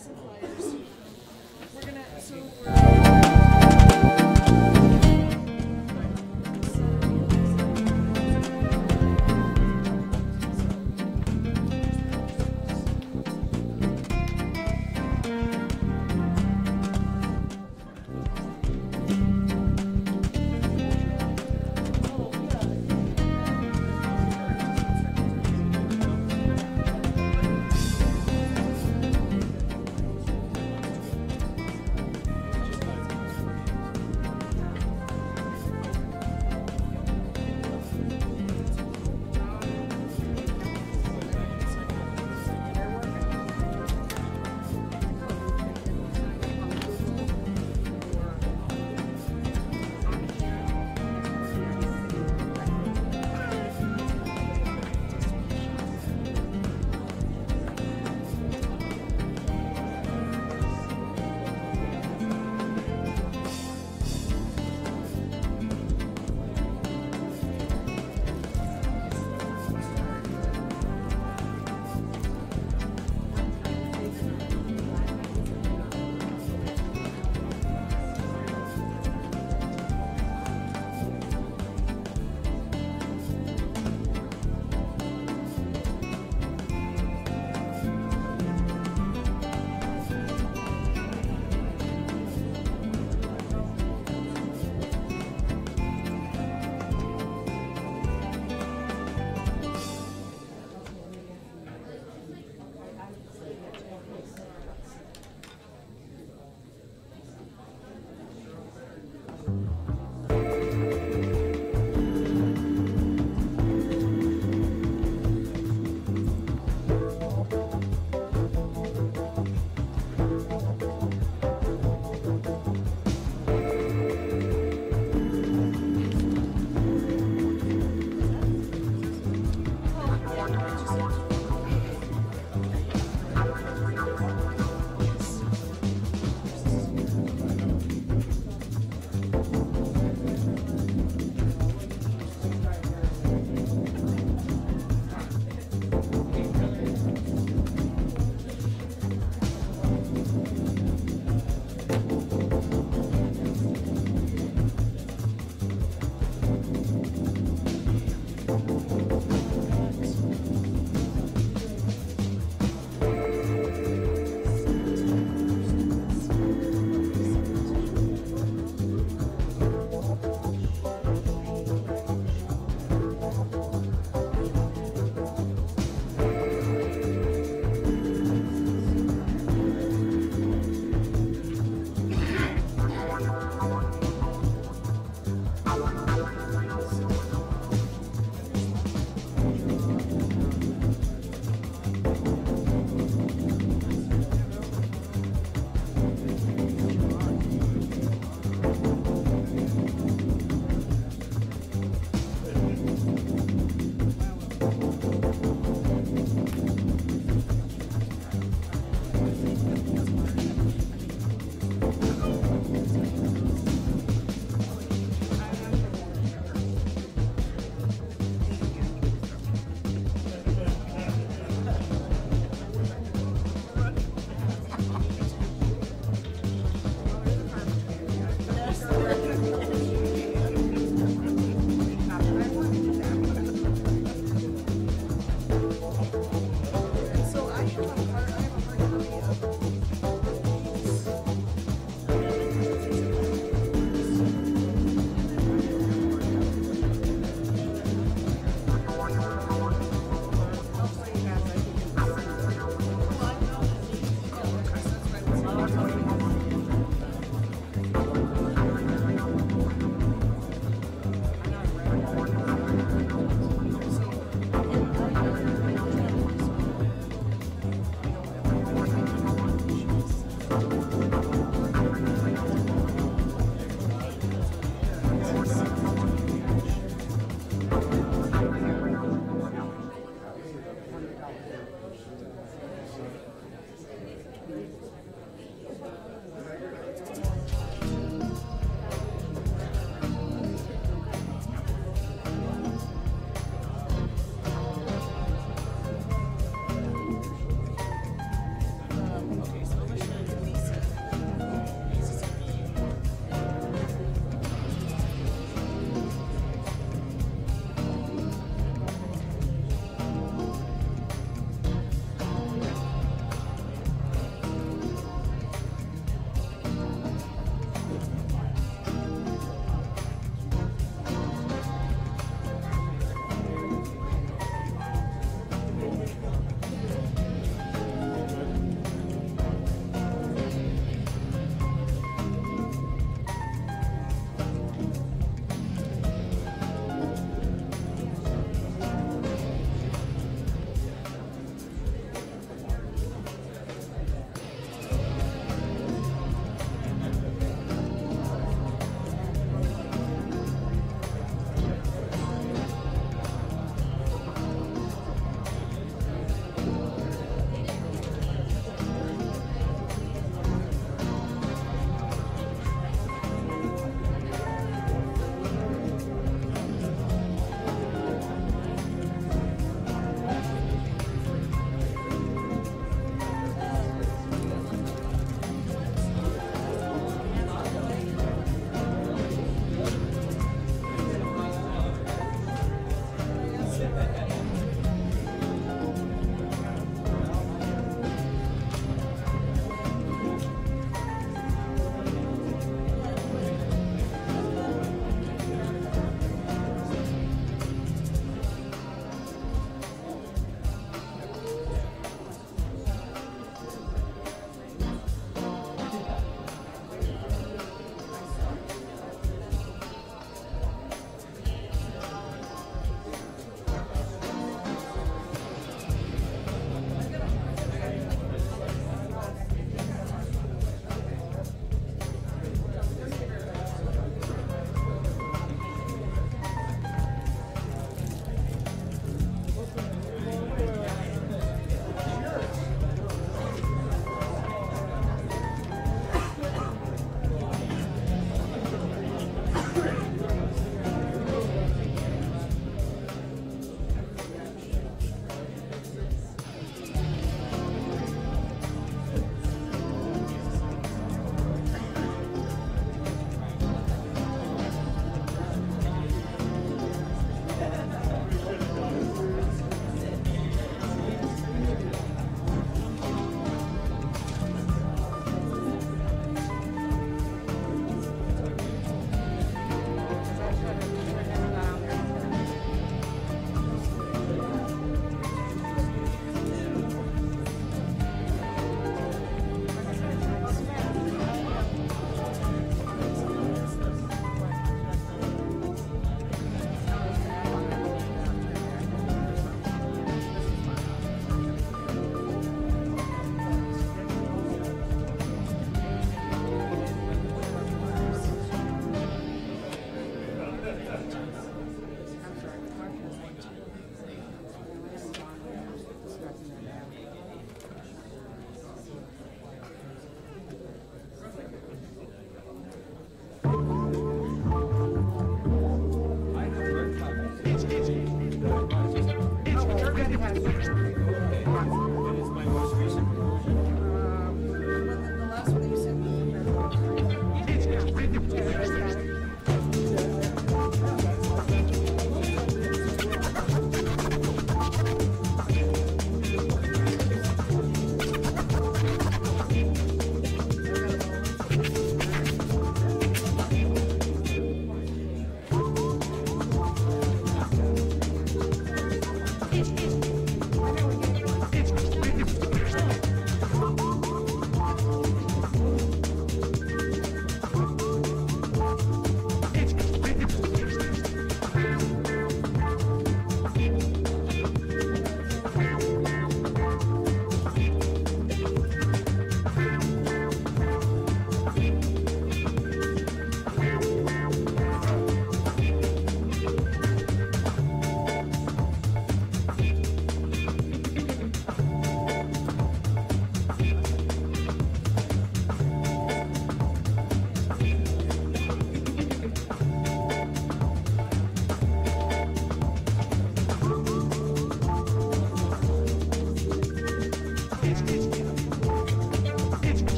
some flyers. We're gonna, so we're...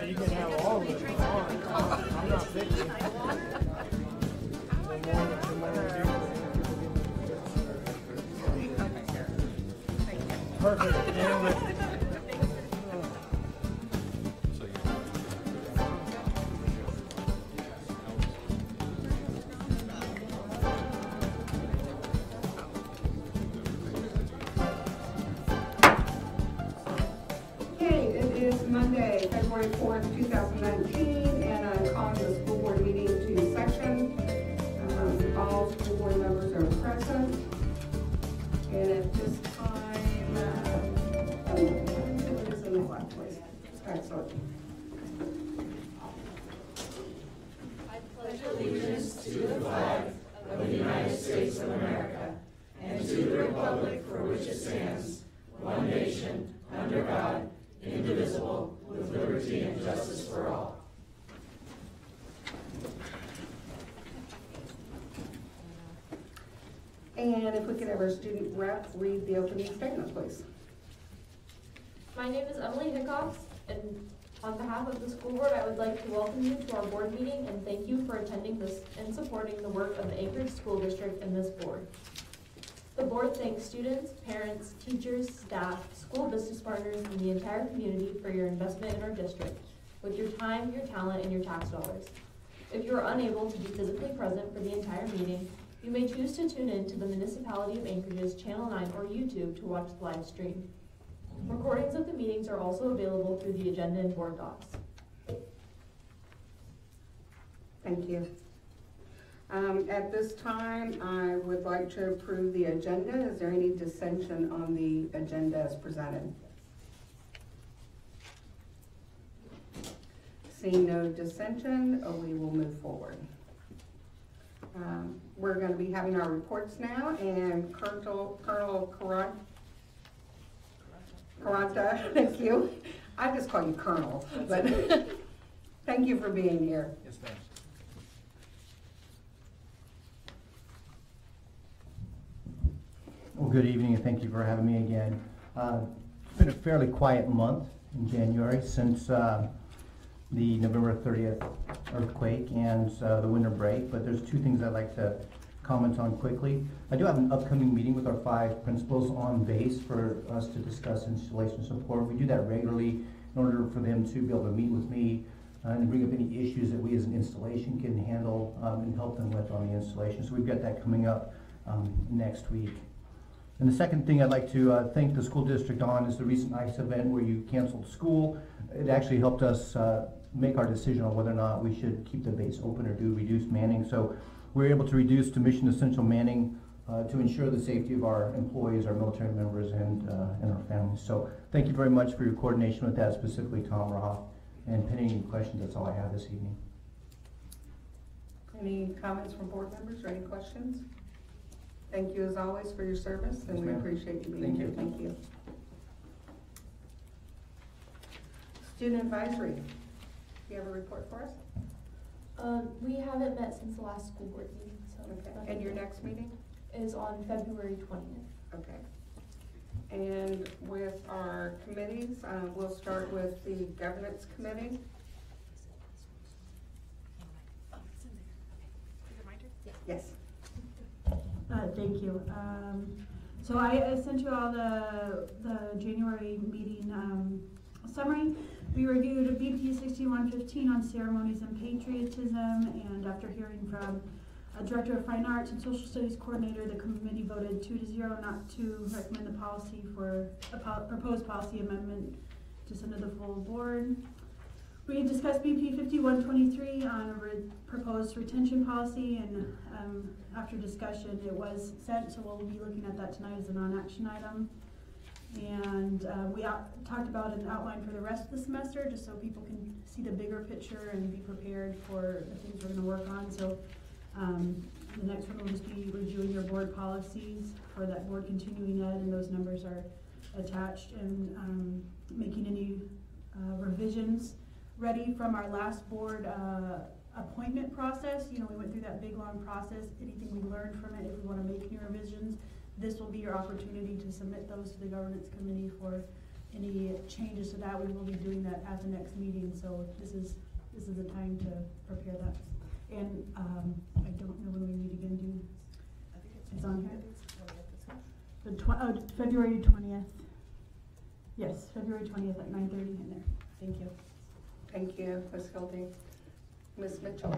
you can have all of it. I'm not picky. Perfect. Damn it. Monday, February 4th, 2019, and I'm calling the school board meeting to session. All school board members are present. And at this time, it is in the left place. Excellent. I pledge allegiance to the flag of the United States of America and to the republic for which it stands, one nation, under God, indivisible, with liberty and justice for all. And if we could have our student rep read the opening statement, please. My name is Emily Hickox, and on behalf of the school board, I would like to welcome you to our board meeting and thank you for attending this and supporting the work of the Anchorage School District and this board. The board thanks students, parents, teachers, staff, school business partners, and the entire community for your investment in our district with your time, your talent, and your tax dollars. If you are unable to be physically present for the entire meeting, you may choose to tune in to the Municipality of Anchorage's Channel 9 or YouTube to watch the live stream. Recordings of the meetings are also available through the agenda and board docs. Thank you. At this time, I would like to approve the agenda. Is there any dissension on the agenda as presented? Seeing no dissension, we will move forward. We're going to be having our reports now, and Colonel Caranta, thank you. I just call you Colonel, but thank you for being here. Yes, ma'am. Well, good evening, and thank you for having me again. It's been a fairly quiet month in January since the November 30th earthquake and the winter break, but there's two things I'd like to comment on quickly. I do have an upcoming meeting with our 5 principals on base for us to discuss installation support. We do that regularly in order for them to be able to meet with me and bring up any issues that we as an installation can handle and help them with on the installation. So we've got that coming up next week. And the second thing I'd like to thank the school district on is the recent ICE event where you canceled school. It actually helped us make our decision on whether or not we should keep the base open or do reduced manning. So we're able to reduce to mission essential manning to ensure the safety of our employees, our military members, and our families. So thank you very much for your coordination with that, specifically Tom Roth. And pending any questions, that's all I have this evening. Any comments from board members or any questions? Thank you as always for your service, and Yes, we ma'am. appreciate you being here. Thank you. Student advisory. Do you have a report for us? We haven't met since the last school board meeting, so. Okay. And your next meeting? Is on February 20th. Okay. And with our committees, we'll start with the governance committee. Yes. Thank you. So I sent you all the January meeting summary. We reviewed a BP 6115 on ceremonies and patriotism, and after hearing from a Director of Fine Arts and Social Studies Coordinator, the committee voted 2-0 not to recommend the policy for a proposed policy amendment to send to the full board. We discussed BP 5123 on a proposed retention policy, and after discussion it was sent, so we'll be looking at that tonight as a non-action item. And we talked about an outline for the rest of the semester, just so people can see the bigger picture and be prepared for the things we're going to work on. So the next one will just be reviewing your board policies for that board continuing ed, and those numbers are attached, and making any revisions ready from our last board appointment process. You know, we went through that big long process. Anything we learned from it, if we want to make any revisions, this will be your opportunity to submit those to the governance committee for any changes to that, we will be doing that at the next meeting, so this is the time to prepare that. And I don't know when we meet again, it's on here? February 20th. Yes, February 20th at 9:30 in there. Thank you. Thank you, Ms. Hildy. Ms. Mitchell,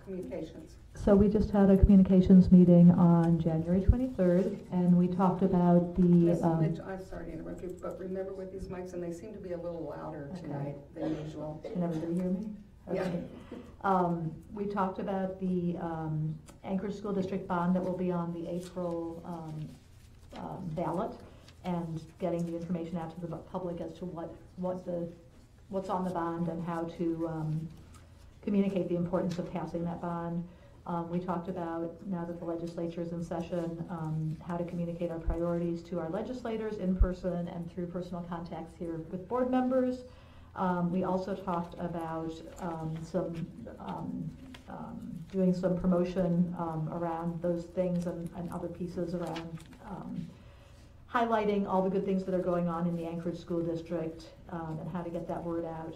communications. So we just had a communications meeting on January 23rd, and we talked about the... Ms. Mitchell, I'm sorry to interrupt you, but remember with these mics, and they seem to be a little louder tonight than usual. Can everybody hear me? Okay. Yeah. We talked about the Anchorage School District bond that will be on the April ballot, and getting the information out to the public as to what's on the bond and how to communicate the importance of passing that bond. We talked about, now that the legislature is in session, how to communicate our priorities to our legislators in person and through personal contacts here with board members. We also talked about doing some promotion around those things and other pieces around highlighting all the good things that are going on in the Anchorage School District and how to get that word out.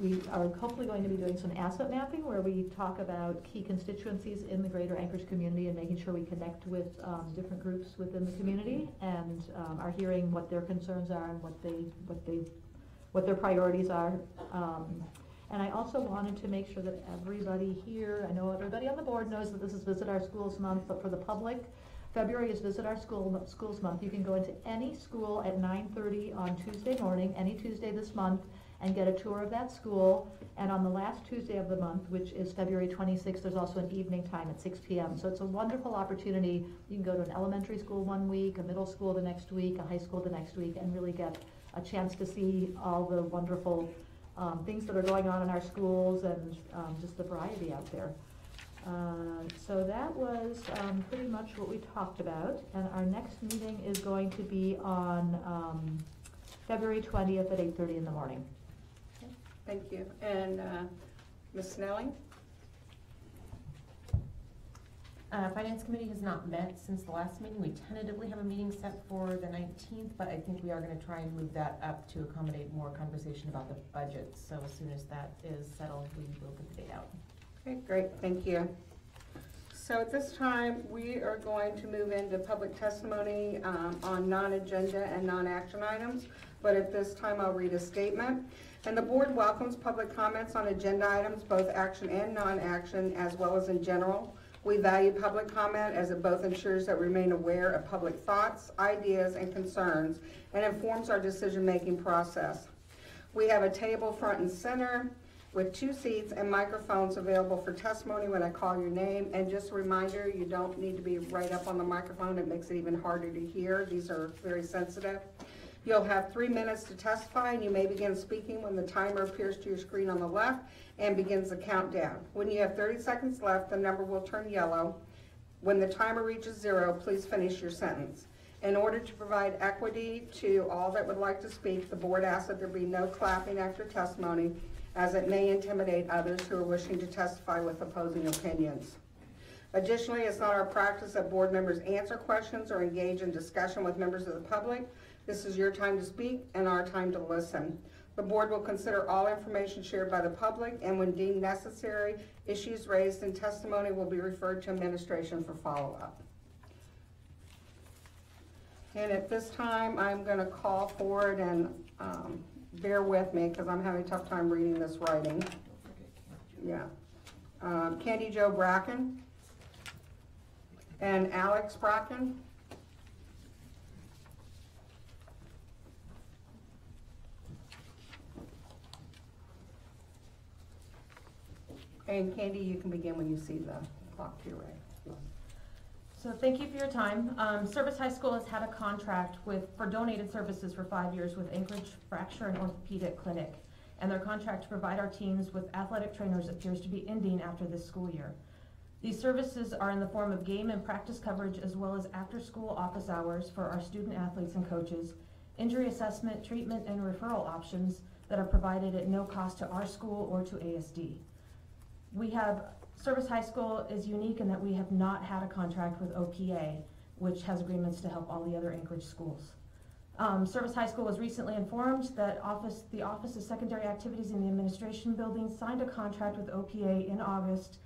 We are hopefully going to be doing some asset mapping where we talk about key constituencies in the greater Anchorage community and making sure we connect with different groups within the community and are hearing what their concerns are and what their priorities are. And I also wanted to make sure that everybody here, I know everybody on the board knows that this is Visit Our Schools Month, but for the public, February is Visit Our Schools Month. You can go into any school at 9:30 on Tuesday morning, any Tuesday this month, and get a tour of that school. And on the last Tuesday of the month, which is February 26th, there's also an evening time at 6 p.m. So it's a wonderful opportunity. You can go to an elementary school one week, a middle school the next week, a high school the next week, and really get a chance to see all the wonderful things that are going on in our schools and just the variety out there. So that was pretty much what we talked about. And our next meeting is going to be on February 20th at 8:30 in the morning. Thank you. And Ms. Snelling? Finance Committee has not met since the last meeting. We tentatively have a meeting set for the 19th, but I think we are going to try and move that up to accommodate more conversation about the budget. So as soon as that is settled, we will get the date out. Okay, great, thank you. So at this time, we are going to move into public testimony on non-agenda and non-action items. But at this time, I'll read a statement. And the board welcomes public comments on agenda items, both action and non-action, as well as in general. We value public comment as it both ensures that we remain aware of public thoughts, ideas, and concerns, and informs our decision-making process. We have a table front and center with 2 seats and microphones available for testimony when I call your name. And just a reminder, you don't need to be right up on the microphone. It makes it even harder to hear. These are very sensitive. You'll have 3 minutes to testify, and you may begin speaking when the timer appears to your screen on the left and begins the countdown. When you have 30 seconds left, the number will turn yellow. When the timer reaches 0, please finish your sentence. In order to provide equity to all that would like to speak, the board asks that there be no clapping after testimony, as it may intimidate others who are wishing to testify with opposing opinions. Additionally, it's not our practice that board members answer questions or engage in discussion with members of the public. This is your time to speak and our time to listen. The board will consider all information shared by the public, and when deemed necessary, issues raised in testimony will be referred to administration for follow-up. And at this time, I'm going to call forward, and bear with me because I'm having a tough time reading this writing. Yeah. Candy Jo Bracken and Alex Bracken. And Candy, you can begin when you see the clock to your right. So thank you for your time. Service High School has had a contract for donated services for 5 years with Anchorage Fracture and Orthopedic Clinic, and their contract to provide our teams with athletic trainers appears to be ending after this school year. These services are in the form of game and practice coverage, as well as after-school office hours for our student athletes and coaches, injury assessment, treatment, and referral options that are provided at no cost to our school or to ASD. Service High School is unique in that we have not had a contract with OPA, which has agreements to help all the other Anchorage schools. Service High School was recently informed that the Office of Secondary Activities in the Administration Building signed a contract with OPA in August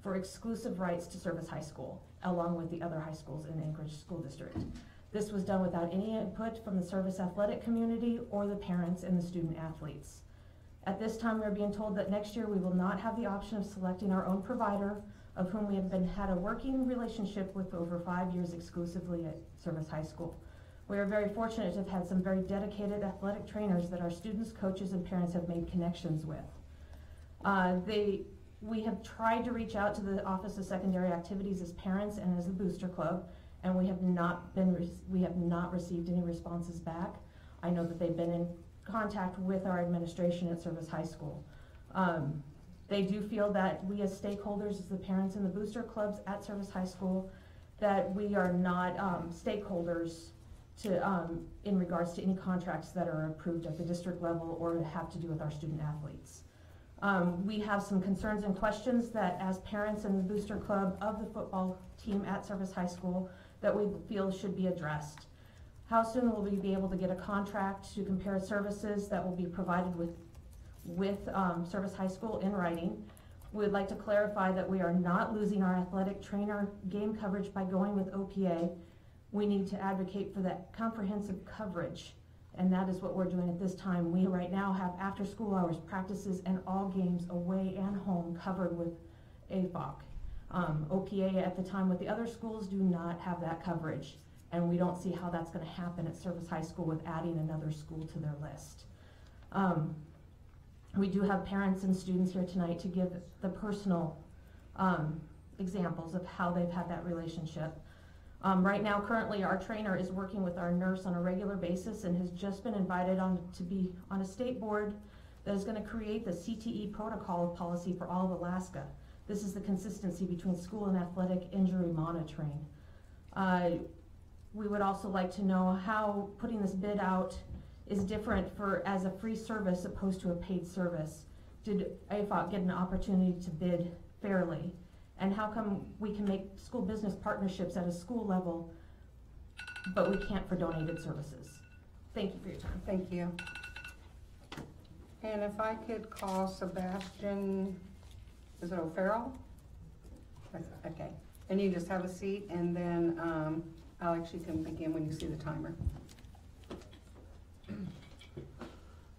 for exclusive rights to Service High School, along with the other high schools in the Anchorage School District. This was done without any input from the service athletic community or the parents and the student athletes. At this time, we are being told that next year we will not have the option of selecting our own provider, of whom we have had a working relationship with for over 5 years exclusively at Service High School. We are very fortunate to have had some very dedicated athletic trainers that our students, coaches, and parents have made connections with. We have tried to reach out to the Office of Secondary Activities as parents and as the Booster Club, and we have not received any responses back. I know that they've been in contact with our administration at Service High School. They do feel that we as stakeholders, as the parents and the Booster Clubs at Service High School, that we are not stakeholders in regards to any contracts that are approved at the district level or have to do with our student athletes. We have some concerns and questions that as parents in the Booster Club of the football team at Service High School that we feel should be addressed. How soon will we be able to get a contract to compare services that will be provided with Service High School in writing? We would like to clarify that we are not losing our athletic trainer game coverage by going with OPA. We need to advocate for that comprehensive coverage, and that is what we're doing at this time. We right now have after school hours practices and all games away and home covered with ASD. OPA at the time with the other schools do not have that coverage, and we don't see how that's going to happen at Service High School with adding another school to their list. We do have parents and students here tonight to give the personal examples of how they've had that relationship. Right now, currently, our trainer is working with our nurse on a regular basis and has just been invited on to be on a state board that is going to create the CTE protocol policy for all of Alaska. This is the consistency between school and athletic injury monitoring. We would also like to know how putting this bid out is different as a free service opposed to a paid service. Did AFOC get an opportunity to bid fairly? And how come we can make school business partnerships at a school level, but we can't for donated services? Thank you for your time. Thank you. And if I could call Sebastian, is it O'Farrell? Okay. And you just have a seat, and then Alex, you can begin when you see the timer.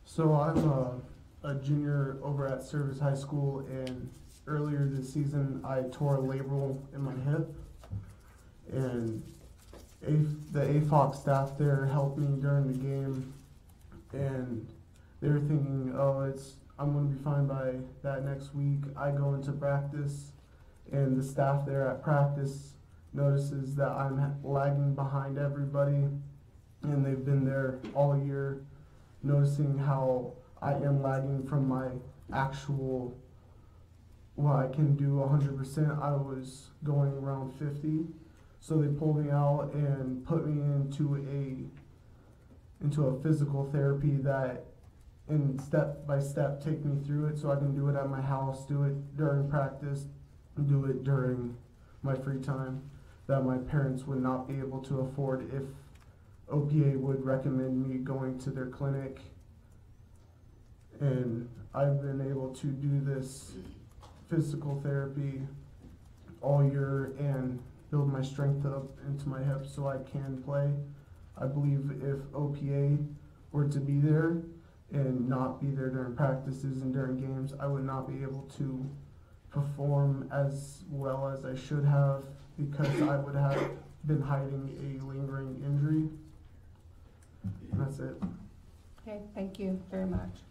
So I'm a junior over at Service High School, and earlier this season I tore a labral in my hip, and the AFOC staff there helped me during the game, and they were thinking, oh, I'm going to be fine by that next week. I go into practice, and the staff there at practice notices that I'm lagging behind everybody, and they've been there all year noticing how I am lagging from my actual what I can do 100%. I was going around 50, so they pulled me out and put me into a physical therapy that, and step by step, take me through it so I can do it at my house, do it during practice, do it during my free time, that my parents would not be able to afford if OPA would recommend me going to their clinic. And I've been able to do this physical therapy all year and build my strength up into my hips so I can play. I believe if OPA were to be there and not be there during practices and during games, I would not be able to perform as well as I should have, because I would have been hiding a lingering injury. And that's it. Okay, thank you very much.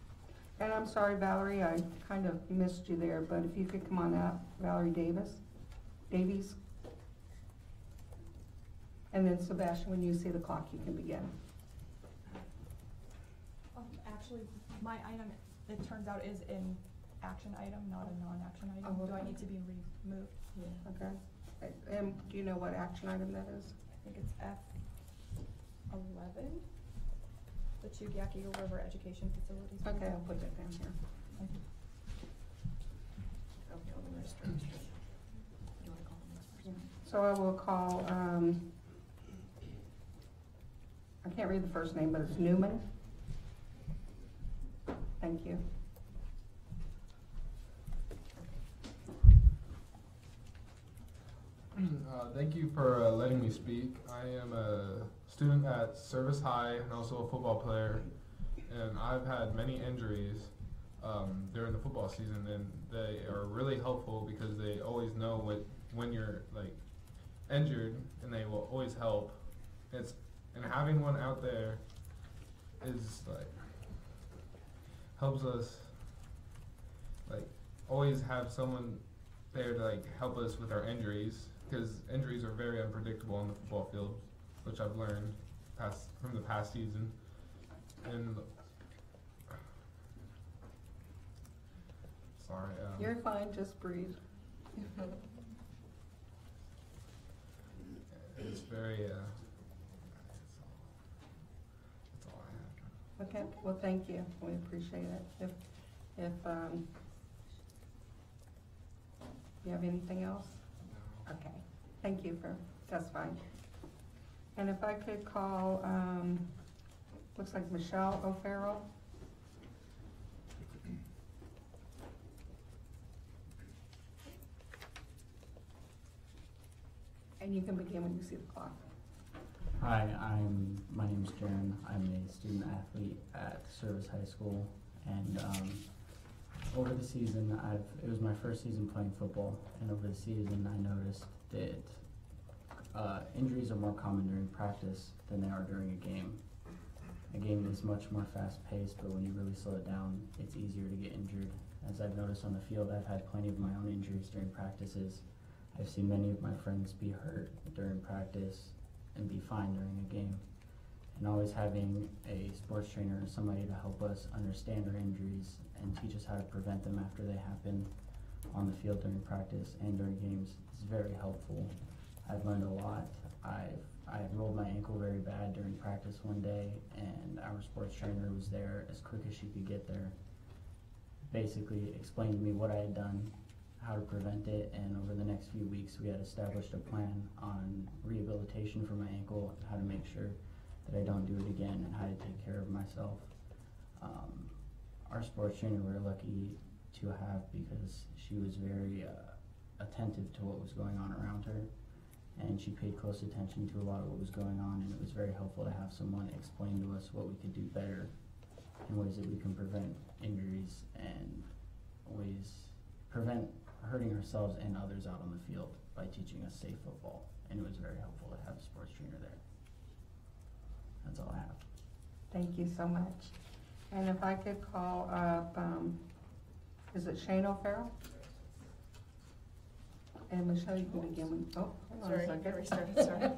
And I'm sorry, Valerie, I kind of missed you there, but if you could come on up, Valerie Davies. And then Sebastian, when you see the clock, you can begin. Actually, my item, it turns out, is an action item, not a non-action item. Oh, Do I okay. need to be removed? Yeah. Okay. And do you know what action item that is? I think it's F11, the Chugaki River Education Facilities. Okay, I'll put that down here. So I will call, I can't read the first name, but it's Newman. Thank you. Thank you for letting me speak. I am a student at Service High and also a football player, and I've had many injuries during the football season, and they are really helpful because they always know when you're like injured, and they will always help. And having one out there is like helps us like always have someone there to like help us with our injuries, because injuries are very unpredictable on the football field, which I've learned from the past season. And sorry, You're fine, just breathe. it's very that's all I have. Okay, well, thank you. We appreciate it. If you have anything else? No. Okay, thank you for testifying. And if I could call, looks like Michelle O'Farrell. And you can begin when you see the clock. Hi, my name's Jaron. I'm a student athlete at Service High School, and over the season, it was my first season playing football, and over the season I noticed that injuries are more common during practice than they are during a game. A game is much more fast-paced, but when you really slow it down, it's easier to get injured. As I've noticed on the field, I've had plenty of my own injuries during practices. I've seen many of my friends be hurt during practice and be fine during a game. And always having a sports trainer or somebody to help us understand our injuries and teach us how to prevent them after they happen on the field during practice and during games is very helpful. I've learned a lot. I rolled my ankle very bad during practice one day, and our sports trainer was there as quick as she could get there. Basically explained to me what I had done, how to prevent it, and over the next few weeks we had established a plan on rehabilitation for my ankle, how to make sure that I don't do it again, and how to take care of myself. Our sports trainer we're lucky to have because she was very attentive to what was going on around her, and she paid close attention to a lot of what was going on, and it was very helpful to have someone explain to us what we could do better in ways that we can prevent injuries and ways prevent hurting ourselves and others out on the field by teaching us safe football, and it was very helpful to have a sports trainer there. That's all I have. Thank you so much. And if I could call up, is it Shane O'Farrell? And Michelle, you can begin when, oh, hold on a Sorry, second. get restarted, sorry.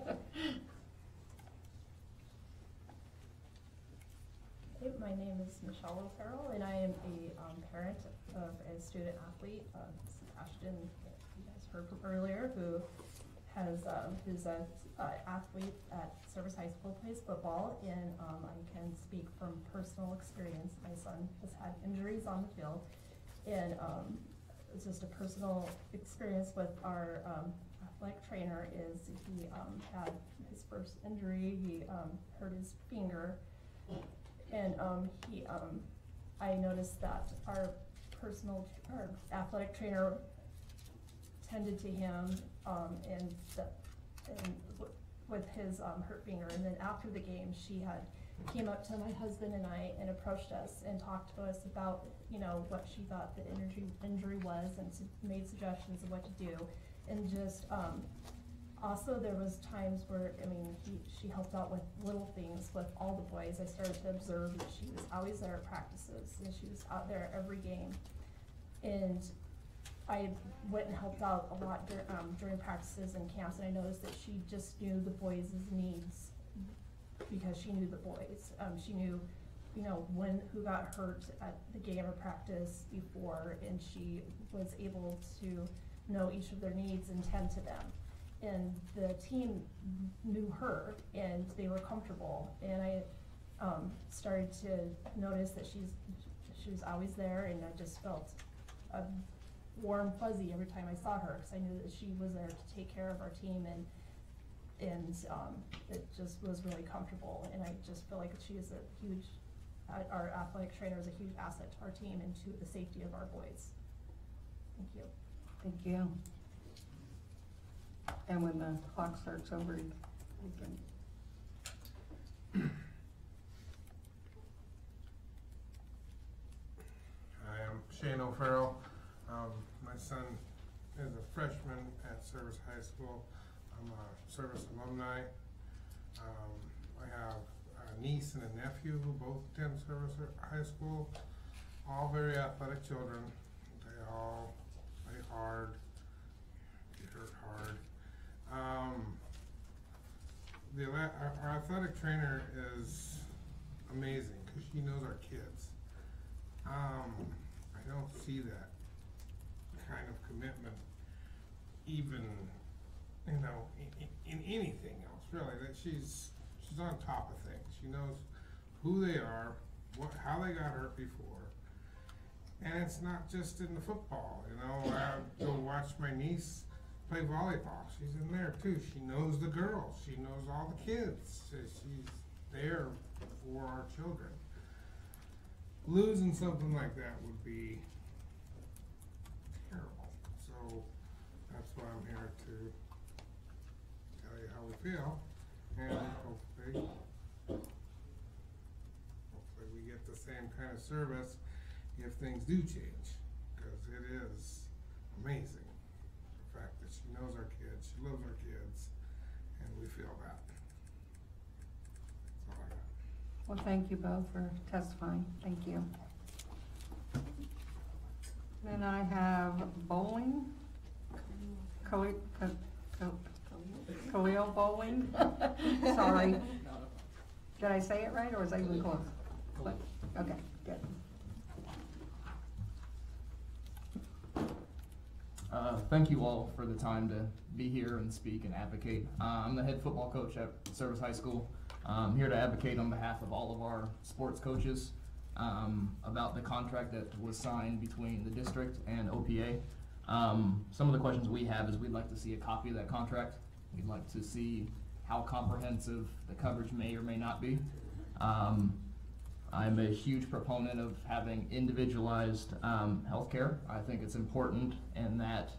Hey, my name is Michelle O'Farrell, and I am a parent of a student athlete, Ashton, you guys heard from earlier, who is an athlete at Service High School, plays football, and I can speak from personal experience. My son has had injuries on the field, and it's just a personal experience with our athletic trainer. Is he had his first injury, he hurt his finger, and I noticed that our athletic trainer tended to him and with his hurt finger. And then after the game, she came up to my husband and I and approached us and talked to us about, you know, what she thought the injury was, and made suggestions of what to do. And just also there was times where, I mean, she helped out with little things with all the boys. I started to observe that she was always there at practices, and she was out there every game. And I went and helped out a lot during practices and camps, and I noticed that she just knew the boys' needs because she knew the boys. She knew, you know, who got hurt at the game or practice before, and she was able to know each of their needs and tend to them. And the team knew her, and they were comfortable. And I started to notice that she was always there, and I just felt a warm fuzzy every time I saw her, because I knew that she was there to take care of our team and it just was really comfortable, and I just feel like she is a huge, our athletic trainer is a huge asset to our team and to the safety of our boys. Thank you. Thank you. And when the clock starts over, you can. Hi, I'm Shane O'Farrell. My son is a freshman at Service High School. I'm a Service alumni. I have a niece and a nephew who both attend Service High School. All very athletic children. They all play hard, get hurt hard. Our athletic trainer is amazing because she knows our kids. I don't see that kind of commitment even, you know, in anything else really. That she's on top of things. She knows who they are, how they got hurt before, and it's not just in the football. You know, I go watch my niece play volleyball. She's in there too. She knows the girls. She knows all the kids. She's there for our children. Losing something like that would be terrible. So that's why I'm here to tell you how we feel, and hopefully we get the same kind of service if things do change, because it is amazing the fact that she knows our kids, she loves our kids, and we feel that. That's all I got. Well, thank you both for testifying. Thank you. Then I have bowling. Khalil Bowling. Sorry. Did I say it right, or was I even close? Okay, good. Thank you all for the time to be here and speak and advocate. I'm the head football coach at Service High School. I'm here to advocate on behalf of all of our sports coaches about the contract that was signed between the district and OPA. Some of the questions we have is we'd like to see a copy of that contract. We'd like to see how comprehensive the coverage may or may not be. I'm a huge proponent of having individualized healthcare. I think it's important in that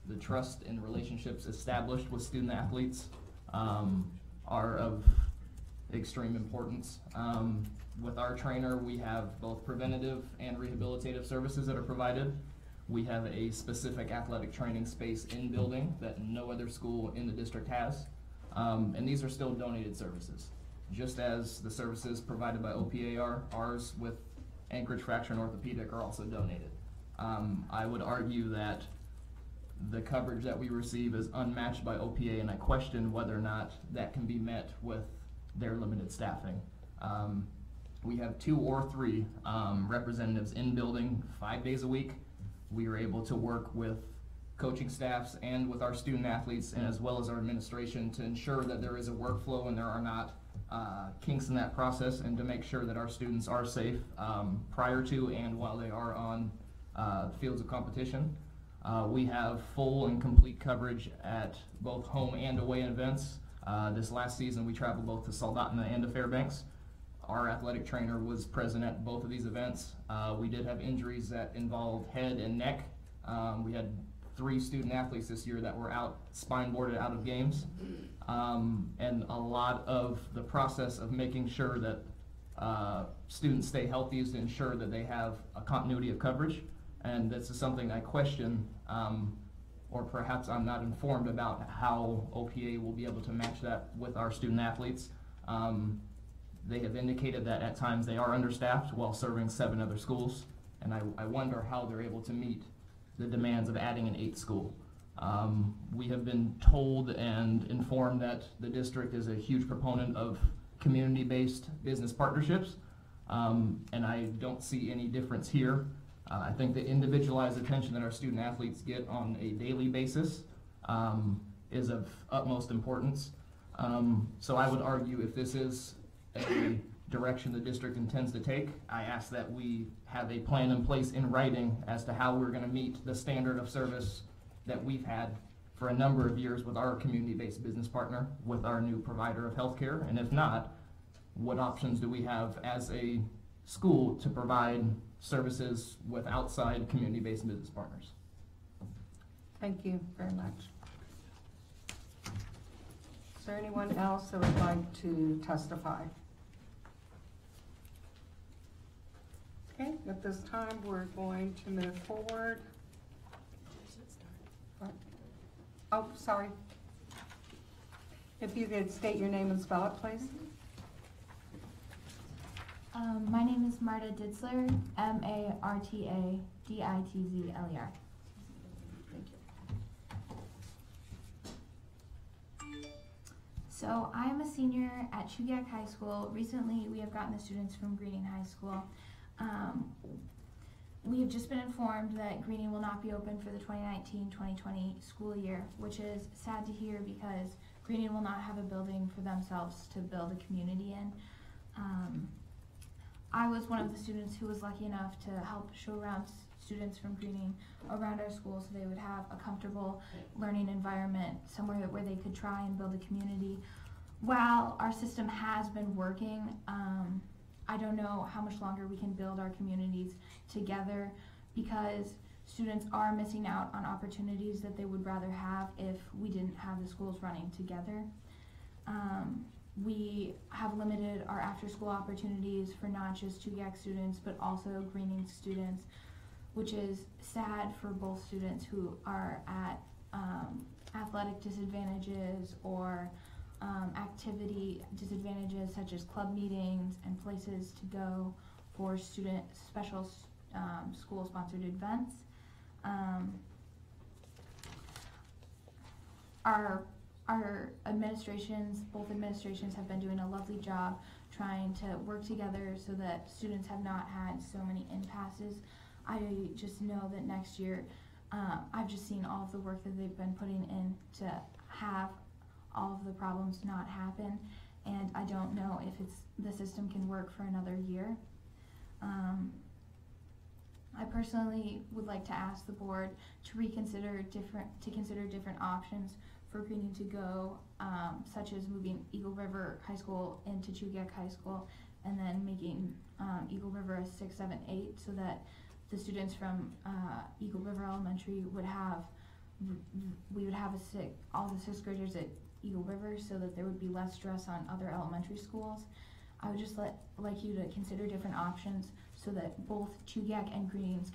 the trust and relationships established with student athletes are of extreme importance. With our trainer, we have both preventative and rehabilitative services that are provided. We have a specific athletic training space in building that no other school in the district has. And these are still donated services. Just as the services provided by OPA are, ours with Anchorage Fracture and Orthopedic are also donated. I would argue that the coverage that we receive is unmatched by OPA, and I question whether or not that can be met with their limited staffing. We have 2 or 3 representatives in building 5 days a week. We are able to work with coaching staffs and with our student athletes, and as well as our administration, to ensure that there is a workflow and there are not kinks in that process, and to make sure that our students are safe prior to and while they are on fields of competition. We have full and complete coverage at both home and away events. This last season we traveled both to Soldotna and to Fairbanks. Our athletic trainer was present at both of these events. We did have injuries that involved head and neck. We had 3 student athletes this year that were out, spine boarded out of games. And a lot of the process of making sure that students stay healthy is to ensure that they have a continuity of coverage. And this is something I question, or perhaps I'm not informed about how OPA will be able to match that with our student athletes. They have indicated that at times they are understaffed while serving 7 other schools, and I wonder how they're able to meet the demands of adding an 8th school. We have been told and informed that the district is a huge proponent of community-based business partnerships, and I don't see any difference here. I think the individualized attention that our student athletes get on a daily basis is of utmost importance. So I would argue if this is a direction the district intends to take, I ask that we have a plan in place in writing as to how we're going to meet the standard of service that we've had for a number of years with our community-based business partner, with our new provider of healthcare? And if not, what options do we have as a school to provide services with outside community-based business partners? Thank you very much. Is there anyone else that would like to testify? Okay, at this time, we're going to move forward. Oh, sorry. If you could state your name and spell it, please. My name is Marta Ditzler, Martaditzler. Thank you. So I'm a senior at Chugach High School. Recently, we have gotten the students from Greening High School. We have just been informed that Greening will not be open for the 2019-2020 school year, which is sad to hear because Greening will not have a building for themselves to build a community in. I was one of the students who was lucky enough to help show around students from Greening around our school so they would have a comfortable learning environment, somewhere where they could try and build a community. While our system has been working, I don't know how much longer we can build our communities together because students are missing out on opportunities that they would rather have if we didn't have the schools running together. We have limited our after-school opportunities for not just Chugach students, but also Greening students, which is sad for both students who are at athletic disadvantages or activity disadvantages, such as club meetings and places to go for special school-sponsored events. Our administrations, both administrations, have been doing a lovely job trying to work together so that students have not had so many impasses. I just know that next year, I've just seen all of the work that they've been putting in to have all of the problems not happen, and I don't know if the system can work for another year. I personally would like to ask the board to consider different options for Greening to go, such as moving Eagle River High School into Chugach High School, and then making Eagle River a 6, 7, 8, so that the students from Eagle River Elementary would have, all the 6th graders at Eagle River, so that there would be less stress on other elementary schools. I would just like you to consider different options so that both Chugach and Greening's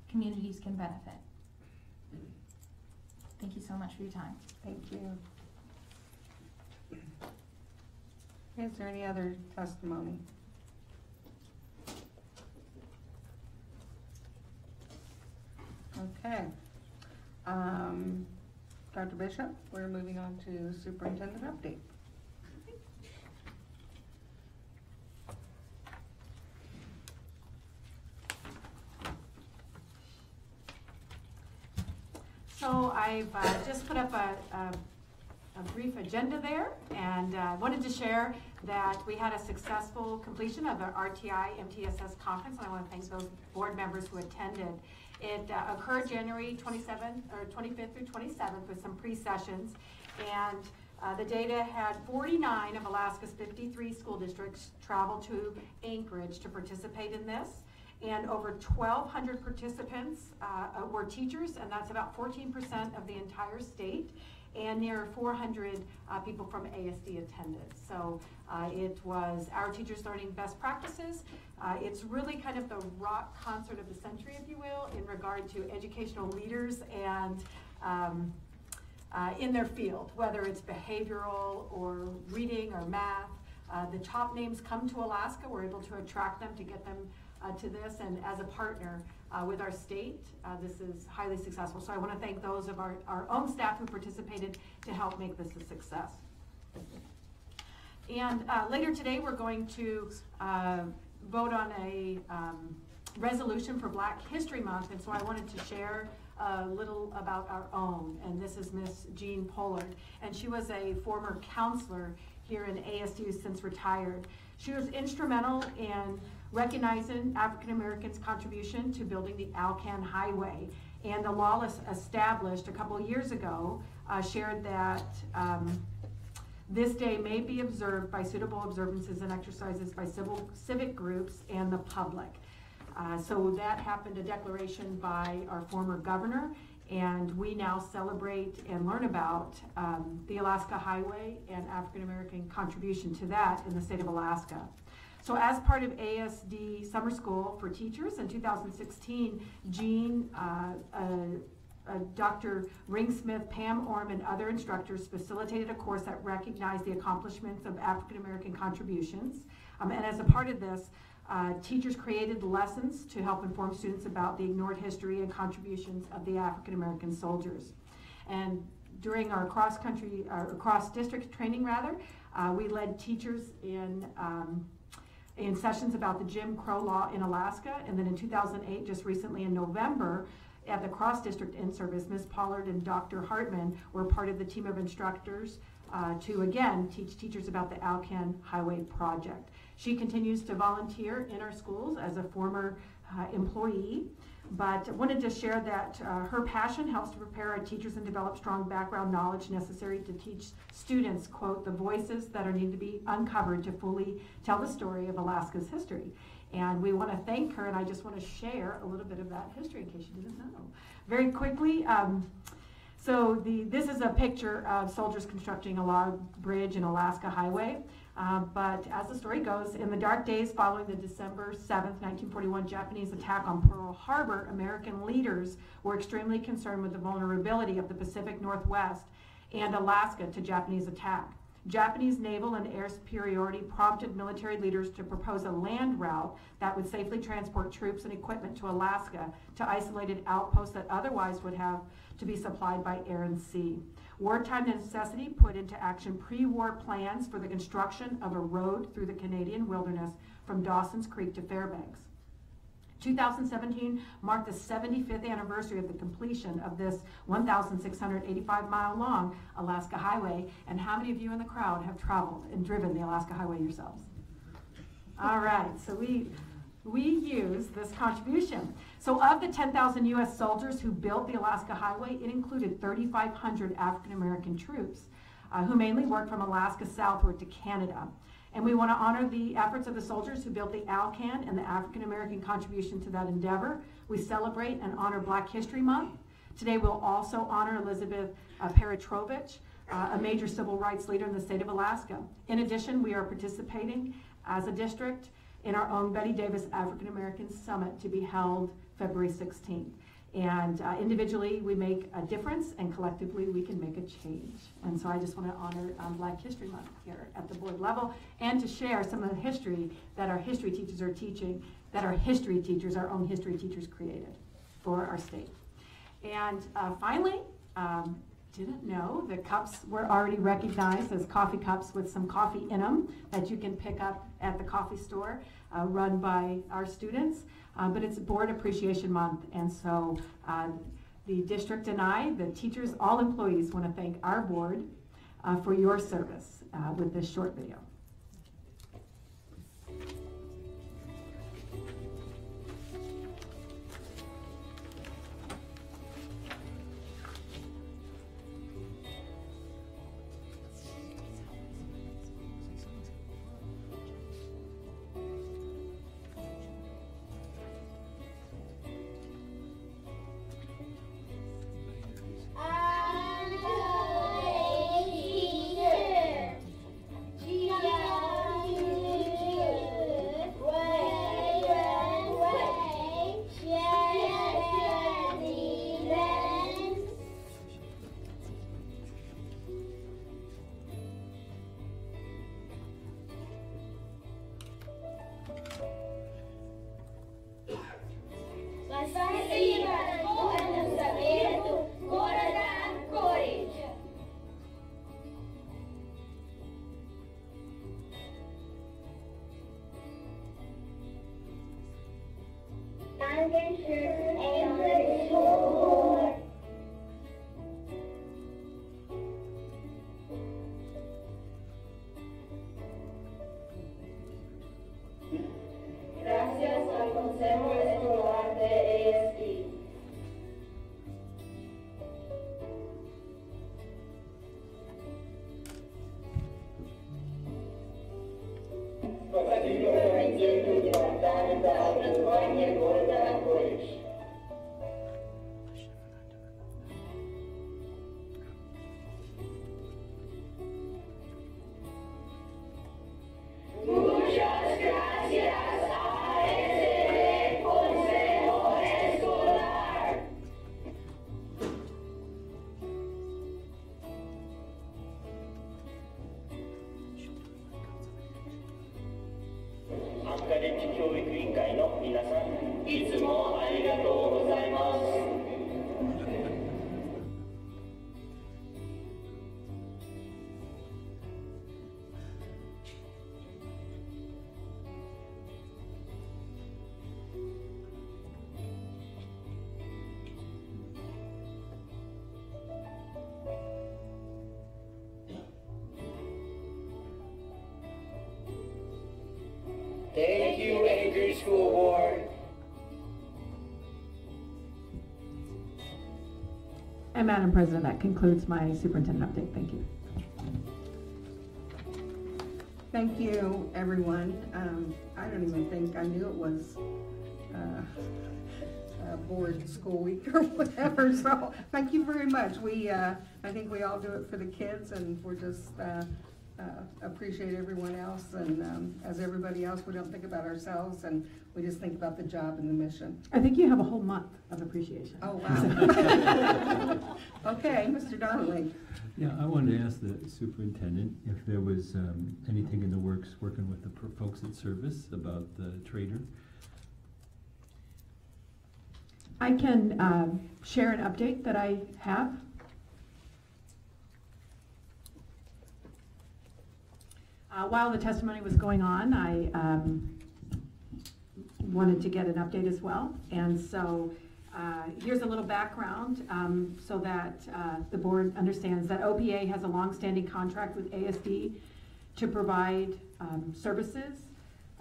communities can benefit. Thank you so much for your time. Thank you. Is there any other testimony? Okay. Dr. Bishop, we're moving on to superintendent update. So I've just put up a brief agenda there, and wanted to share that we had a successful completion of the RTI MTSS conference, and I want to thank those board members who attended. It occurred January 25th through 27th with some pre-sessions, and the data had 49 of Alaska's 53 school districts travel to Anchorage to participate in this. And over 1,200 participants were teachers, and that's about 14% of the entire state, and near 400 people from ASD attended. So it was our teachers learning best practices. It's really kind of the rock concert of the century, if you will, in regard to educational leaders and in their field, whether it's behavioral or reading or math. The top names come to Alaska. We're able to attract them to get them to this, and as a partner with our state, this is highly successful. So I want to thank those of our own staff who participated to help make this a success. And later today, we're going to vote on a resolution for Black History Month, and so I wanted to share a little about our own, and this is Miss Jean Pollard, and she was a former counselor here in ASD since retired. She was instrumental in recognizing African Americans' contribution to building the Alcan Highway. And the law established a couple of years ago shared that this day may be observed by suitable observances and exercises by civic groups and the public. So that happened, a declaration by our former governor, and we now celebrate and learn about the Alaska Highway and African American contribution to that in the state of Alaska. So as part of ASD Summer School for Teachers in 2016, Jean, Dr. Ringsmith, Pam Orm, and other instructors facilitated a course that recognized the accomplishments of African American contributions. And as a part of this, teachers created lessons to help inform students about the ignored history and contributions of the African American soldiers. And during our cross-district training, we led teachers in sessions about the Jim Crow law in Alaska. And then in 2008, just recently in November, at the cross-district in-service, Ms. Pollard and Dr. Hartman were part of the team of instructors to, again, teach teachers about the Alcan Highway project. She continues to volunteer in our schools as a former employee, but wanted to share that her passion helps to prepare our teachers and develop strong background knowledge necessary to teach students, quote, the voices that are needed to be uncovered to fully tell the story of Alaska's history. And we want to thank her, and I just want to share a little bit of that history in case you didn't know. Very quickly, this is a picture of soldiers constructing a log bridge in Alaska Highway. But as the story goes, in the dark days following the December 7th, 1941 Japanese attack on Pearl Harbor, American leaders were extremely concerned with the vulnerability of the Pacific Northwest and Alaska to Japanese attack. Japanese naval and air superiority prompted military leaders to propose a land route that would safely transport troops and equipment to Alaska to isolated outposts that otherwise would have to be supplied by air and sea. Wartime necessity put into action pre-war plans for the construction of a road through the Canadian wilderness from Dawson's Creek to Fairbanks. 2017 marked the 75th anniversary of the completion of this 1,685-mile-long Alaska Highway. And how many of you in the crowd have traveled and driven the Alaska Highway yourselves? All right, so we use this contribution. So of the 10,000 U.S. soldiers who built the Alaska Highway, it included 3,500 African-American troops who mainly worked from Alaska southward to Canada. And we want to honor the efforts of the soldiers who built the Alcan and the African-American contribution to that endeavor. We celebrate and honor Black History Month. Today we'll also honor Elizabeth Peratrovich, a major civil rights leader in the state of Alaska. In addition, we are participating as a district in our own Betty Davis African American Summit to be held February 16th. And individually we make a difference, and collectively we can make a change. And so I just want to honor Black History Month here at the board level, and to share some of the history that our history teachers are teaching, that our history teachers, our own history teachers, created for our state. And finally, didn't know the cups were already recognized as coffee cups with some coffee in them that you can pick up at the coffee store run by our students. But it's Board Appreciation Month, and so the district and I, the teachers, all employees, want to thank our board for your service with this short video. Gracias. Thank you, Anchorage School Board. And Madam President, that concludes my superintendent update. Thank you. Thank you, everyone. I don't even think I knew it was board school week or whatever, so thank you very much. I think we all do it for the kids, and we're just appreciate everyone else, and as everybody else, we don't think about ourselves, and we just think about the job and the mission. I think you have a whole month of appreciation. Oh, wow. Okay, Mr. Donnelly. Yeah, I wanted to ask the superintendent if there was anything in the works working with the folks at Service about the trader. I can share an update that I have. While the testimony was going on, I wanted to get an update as well. And so here's a little background so that the board understands that OPA has a long-standing contract with ASD to provide services,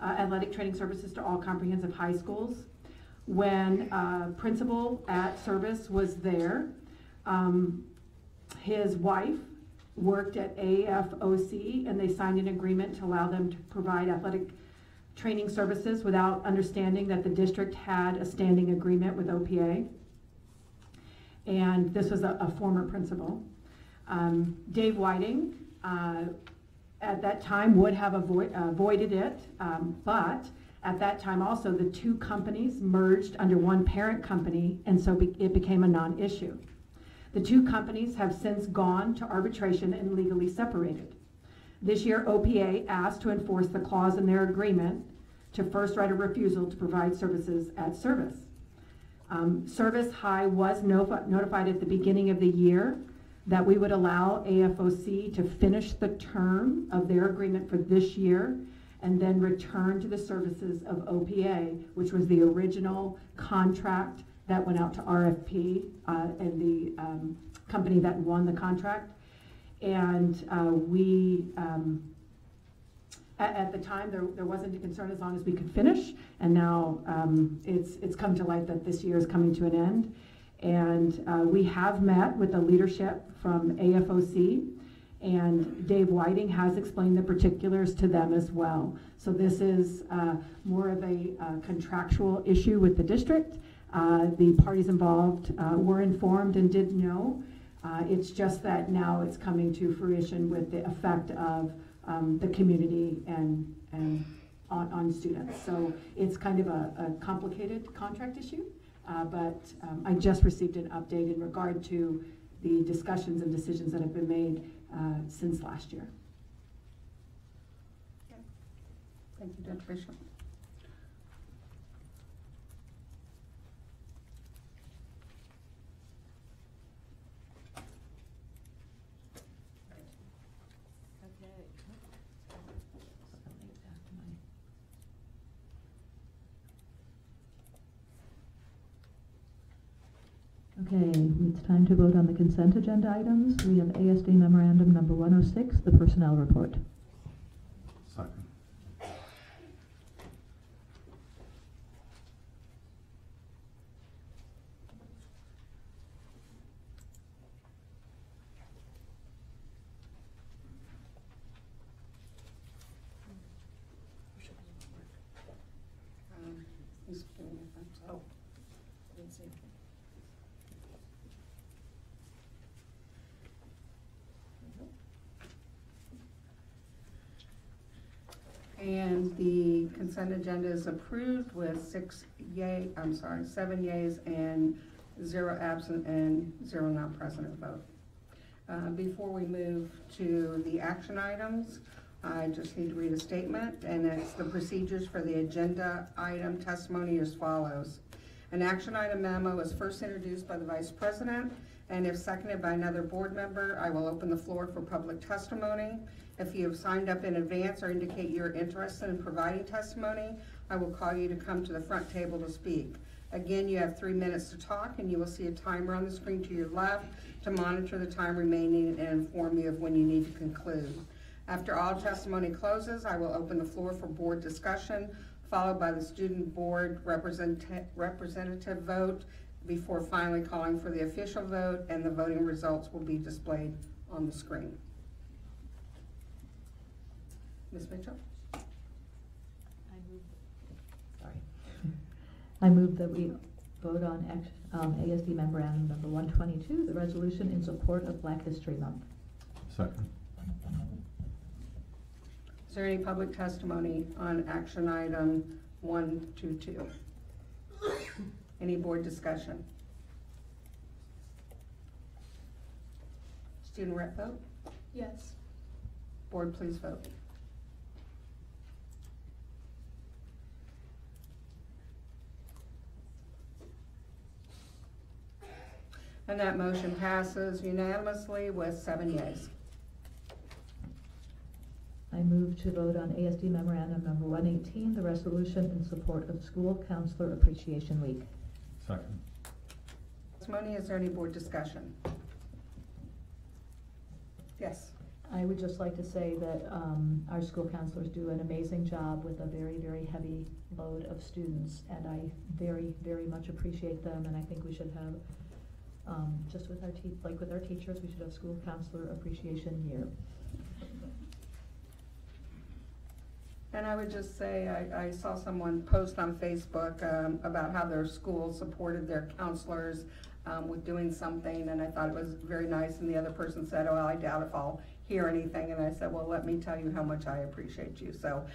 athletic training services to all comprehensive high schools. When principal at Service was there, his wife worked at AFOC, and they signed an agreement to allow them to provide athletic training services without understanding that the district had a standing agreement with OPA. And this was a former principal. Dave Whiting, at that time, would have avoided it, but at that time also the two companies merged under one parent company, and so it became a non-issue. The two companies have since gone to arbitration and legally separated. This year, OPA asked to enforce the clause in their agreement to first right of refusal to provide services at Service. Service High was notified at the beginning of the year that we would allow AFOC to finish the term of their agreement for this year and then return to the services of OPA, which was the original contract that went out to RFP and the company that won the contract. And at the time, there wasn't a concern as long as we could finish, and now it's come to light that this year is coming to an end. And we have met with the leadership from AFOC, and Dave Whiting has explained the particulars to them as well. So this is more of a contractual issue with the district. The parties involved were informed and did know. It's just that now it's coming to fruition with the effect of the community and on students. So it's kind of a complicated contract issue, but I just received an update in regard to the discussions and decisions that have been made since last year. Okay. Thank you, Dr. Bishop. Okay, it's time to vote on the consent agenda items. We have ASD memorandum number 106, the personnel report. Second. Oh, I didn't see anything. And the consent agenda is approved with 7 yeas and 0 absent and 0 not present at vote. Before we move to the action items, I just need to read a statement, and it's the procedures for the agenda item testimony as follows. An action item memo is first introduced by the Vice President, and if seconded by another board member, I will open the floor for public testimony. If you have signed up in advance or indicate you're interested in providing testimony, I will call you to come to the front table to speak. Again, you have 3 minutes to talk, and you will see a timer on the screen to your left to monitor the time remaining and inform you of when you need to conclude. After all testimony closes, I will open the floor for board discussion, followed by the student board representative vote, before finally calling for the official vote, and the voting results will be displayed on the screen. Ms. Mitchell? I move that we vote on ASD memorandum number 122, the resolution in support of Black History Month. Second. Is there any public testimony on action item 122? Any board discussion? Student rep vote? Yes. Board, please vote. And that motion passes unanimously with 7 yeas. I move to vote on ASD memorandum number 118, the resolution in support of School Counselor Appreciation Week. Second. Testimony, is there any board discussion? Yes. I would just like to say that our school counselors do an amazing job with a very, very heavy load of students, and I very, very much appreciate them, and I think we should have, just with our teachers, we should have School Counselor Appreciation Year. And I would just say, I saw someone post on Facebook about how their school supported their counselors with doing something, and I thought it was very nice, and the other person said, oh, well, I doubt if I'll hear anything, and I said, well, let me tell you how much I appreciate you. So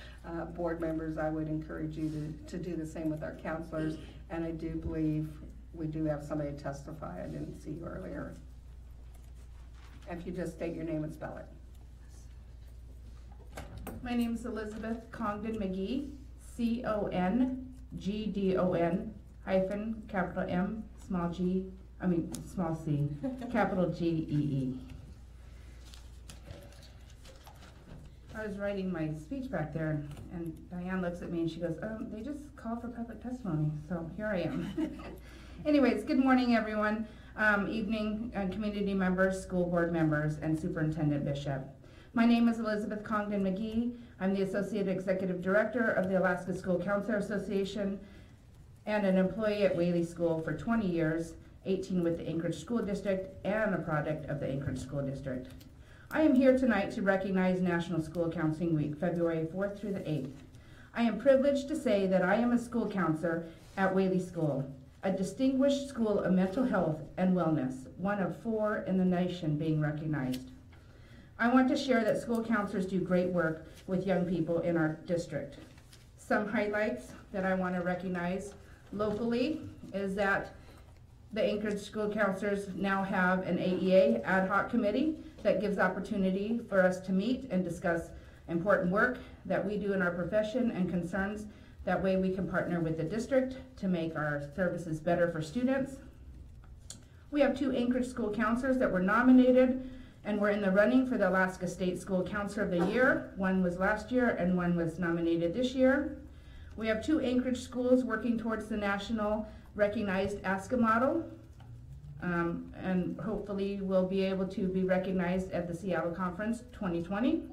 board members, I would encourage you to do the same with our counselors, and I do believe we do have somebody testify. I didn't see you earlier. If you just state your name and spell it. My name is Elizabeth Congdon McGee, C-O-N-G-D-O-N hyphen capital M small c, capital G-E-E. I was writing my speech back there, and Diane looks at me and she goes, they just called for public testimony, so here I am. Anyways, good morning, everyone. Evening, community members, school board members, and Superintendent Bishop. My name is Elizabeth Congdon McGee. I'm the Associate Executive Director of the Alaska School Counselor Association and an employee at Whaley School for 20 years, 18 with the Anchorage School District and a product of the Anchorage School District. I am here tonight to recognize National School Counseling Week, February 4th through the 8th. I am privileged to say that I am a school counselor at Whaley School, a distinguished school of mental health and wellness, one of 4 in the nation being recognized. I want to share that school counselors do great work with young people in our district. Some highlights that I want to recognize locally is that the Anchorage school counselors now have an AEA ad hoc committee that gives opportunity for us to meet and discuss important work that we do in our profession and concerns. That way we can partner with the district to make our services better for students. We have 2 Anchorage school counselors that were nominated and we're in the running for the Alaska State School Counselor of the Year. One was last year and one was nominated this year. We have 2 Anchorage schools working towards the national recognized ASCA model, and hopefully we'll be able to be recognized at the Seattle Conference 2020.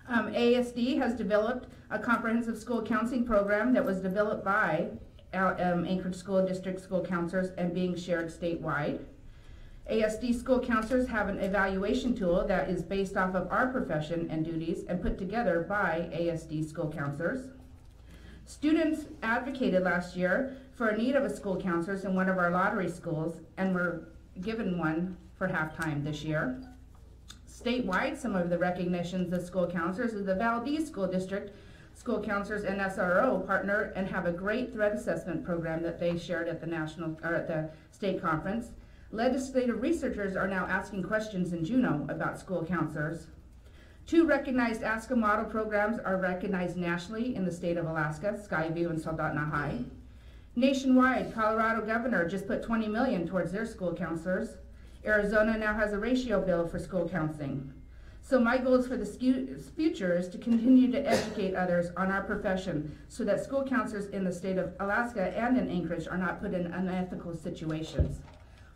ASD has developed a comprehensive school counseling program that was developed by Anchorage School District school counselors and being shared statewide. ASD school counselors have an evaluation tool that is based off of our profession and duties and put together by ASD school counselors. Students advocated last year for a need of a school counselors in one of our lottery schools and were given one for halftime this year. Statewide, some of the recognitions of school counselors is the Valdez School District school counselors and SRO partner and have a great threat assessment program that they shared at the state conference. Legislative researchers are now asking questions in Juneau about school counselors. 2 recognized ASCA model programs are recognized nationally in the state of Alaska, Skyview and Soldotna High. Nationwide, Colorado governor just put $20 million towards their school counselors. Arizona now has a ratio bill for school counseling. So my goal for the future is to continue to educate others on our profession so that school counselors in the state of Alaska and in Anchorage are not put in unethical situations.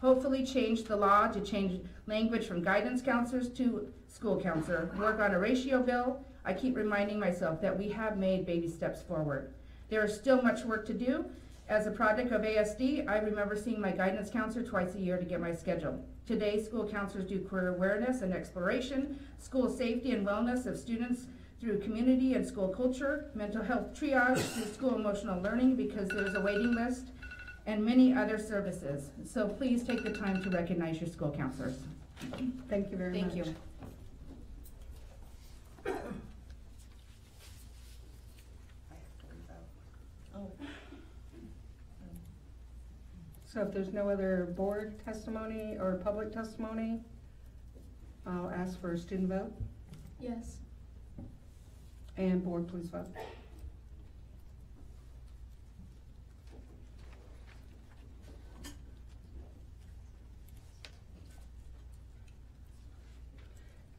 Hopefully change the law to change language from guidance counselors to school counselor. Work on a ratio bill. I keep reminding myself that we have made baby steps forward. There is still much work to do. As a product of ASD, I remember seeing my guidance counselor twice a year to get my schedule. Today, school counselors do career awareness and exploration, school safety and wellness of students through community and school culture, mental health triage through school emotional learning because there's a waiting list, and many other services. So please take the time to recognize your school counselors. Thank you very much. Thank you. So if there's no other board testimony or public testimony, I'll ask for a student vote. Yes. And board, please vote.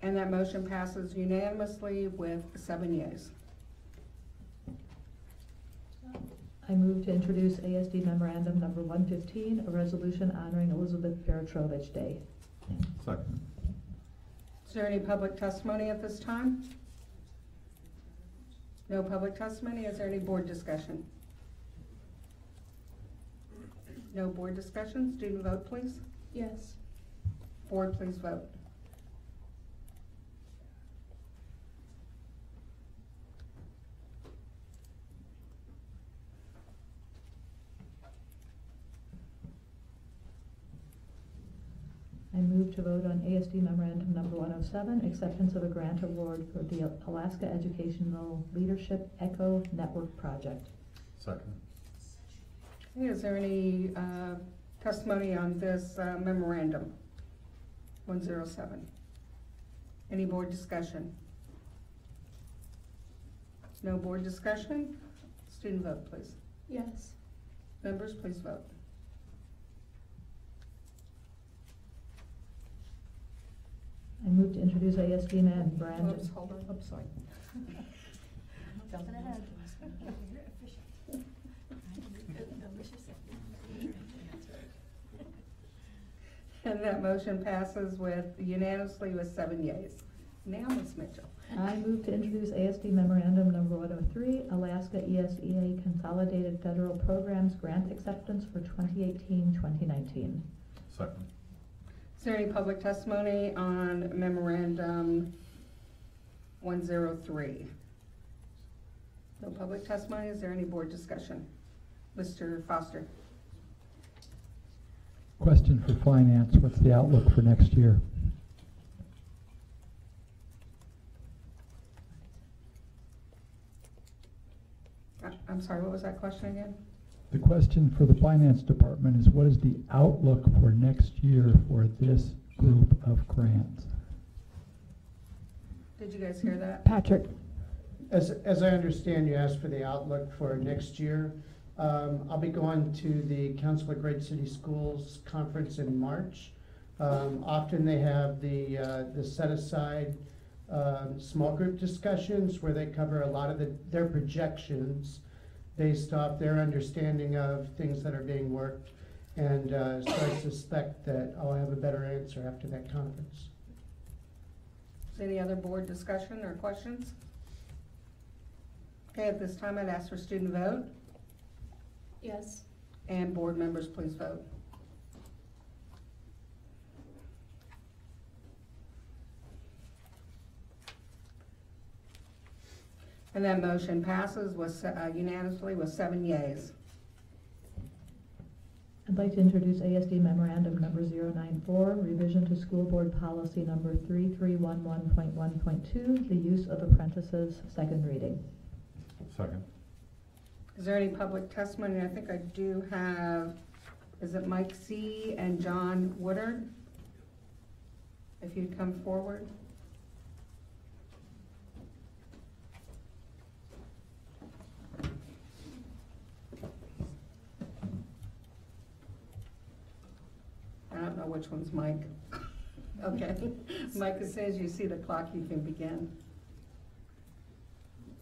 And that motion passes unanimously with 7 yeas. I move to introduce ASD Memorandum Number 115, a resolution honoring Elizabeth Peretrovich Day. Second. Is there any public testimony at this time? No public testimony. Is there any board discussion? No board discussion. Student vote, please. Yes. Board, please vote. I move to vote on ASD Memorandum Number 107, acceptance of a grant award for the Alaska Educational Leadership ECHO Network Project. Second. Okay, is there any testimony on this memorandum? 107. Any board discussion? No board discussion? Student vote, please. Yes. Members, please vote. I move to introduce ASD Memorandum. Oops, hold on. Oops, sorry. Jumping ahead. And that motion passes unanimously with 7 yeas. Now, Ms. Mitchell. I move to introduce ASD Memorandum Number 103, Alaska ESEA Consolidated Federal Programs Grant Acceptance for 2018-2019. Second. Is there any public testimony on memorandum 103? No public testimony. Is there any board discussion? Mr. Foster. Question for finance, what's the outlook for next year? I'm sorry, what was that question again? The question for the finance department is, what is the outlook for next year for this group of grants? Did you guys hear that? Patrick. As I understand, you asked for the outlook for next year. I'll be going to the Council of Great City Schools conference in March. Often they have the set-aside small group discussions where they cover a lot of their projections based off their understanding of things that are being worked. And so I suspect that I'll have a better answer after that conference. Is there any other board discussion or questions? Okay, at this time I'd ask for student vote. Yes. And board members, please vote. And that motion passes unanimously with 7 yeas. I'd like to introduce ASD Memorandum Number 094, revision to School Board Policy Number 3311.1.2, the use of apprentices, second reading. Second. Is there any public testimony? I think I do have, is it Mike C. and John Woodard? If you'd come forward. I don't know which one's Mike. Okay. Mike, as soon as you see the clock, you can begin.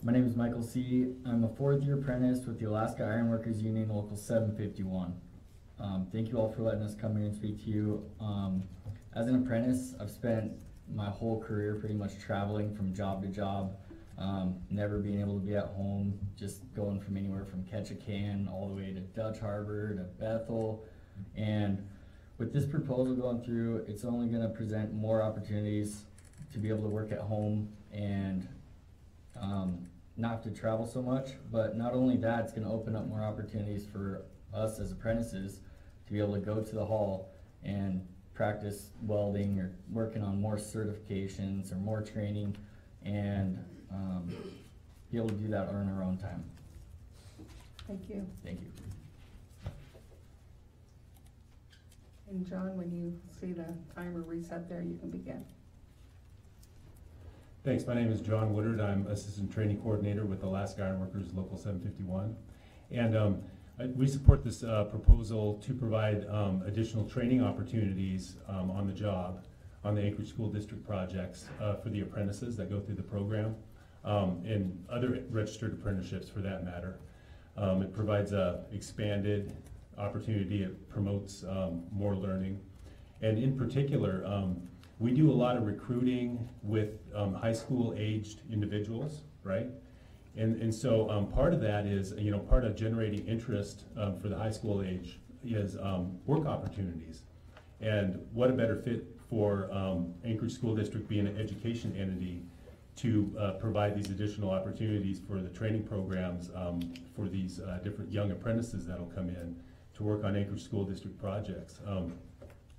My name is Michael C. I'm a fourth-year apprentice with the Alaska Ironworkers Union Local 751. Thank you all for letting us come here and speak to you. As an apprentice, I've spent my whole career pretty much traveling from job to job, never being able to be at home, just going from anywhere from Ketchikan all the way to Dutch Harbor to Bethel. And with this proposal going through, it's only going to present more opportunities to be able to work at home and not have to travel so much. But not only that, it's going to open up more opportunities for us as apprentices to be able to go to the hall and practice welding or working on more certifications or more training, and be able to do that on our own time. Thank you. Thank you. And John, when you see the timer reset there, you can begin. Thanks. My name is John Woodard. I'm Assistant Training Coordinator with Alaska Iron Workers Local 751. And we support this proposal to provide additional training opportunities on the job on the Anchorage School District projects for the apprentices that go through the program, and other registered apprenticeships for that matter. It provides a expanded opportunity. It promotes more learning. And in particular, we do a lot of recruiting with high school aged individuals, right? And so part of that is, part of generating interest for the high school age is work opportunities. And what a better fit for Anchorage School District being an education entity to provide these additional opportunities for the training programs for these different young apprentices that'll come in to work on Anchorage School District projects.